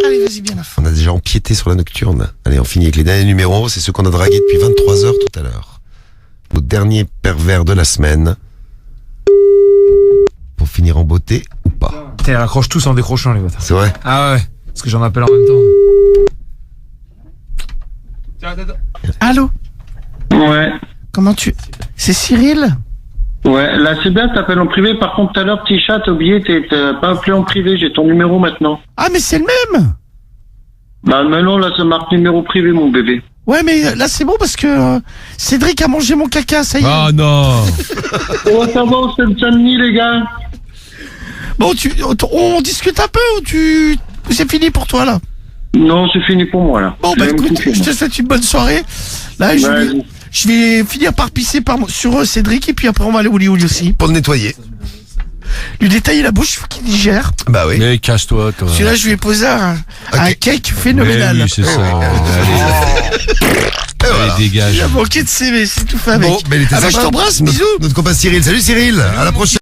Allez, vas-y, bien à fond. On a déjà empiété sur la nocturne. Allez, on finit avec les derniers numéros. C'est ceux qu'on a dragués depuis 23h tout à l'heure. Nos derniers pervers de la semaine. Pour finir en beauté ou pas. Putain, ils raccrochent tous en décrochant, les bâtards. C'est vrai? Ah ouais, parce que j'en appelle en même temps. Allô? Ouais. Comment tu... C'est Cyril? Ouais, là c'est bien, t'appelles en privé. Par contre, tout à l'heure, petit chat, t'as oublié, t'as pas appelé en privé, j'ai ton numéro maintenant. Ah, mais c'est le même! Bah maintenant, là, ça marque numéro privé, mon bébé. Ouais, mais là c'est bon parce que Cédric a mangé mon caca, ça y est. Oh non. Oh, ça va, c'est le samedi, les gars. Bon, on discute un peu ou c'est fini pour toi là? Non, c'est fini pour moi, là. Bon, bah écoute, je te souhaite une bonne soirée. Là, je vais finir par pisser sur Cédric et puis après on va aller au lit aussi. Pour le nettoyer. Lui détailler la bouche, faut qu'il digère. Bah oui. Mais cache-toi, toi. Celui-là, je lui ai posé un cake phénoménal. Mais oui, c'est ça. Allez, dégage. Il a manqué de CV, c'est tout fait avec. Bon, mais il était Ah bah, sympa. je t'embrasse, Notre- bisous. Notre copain Cyril. Salut Cyril. À la prochaine.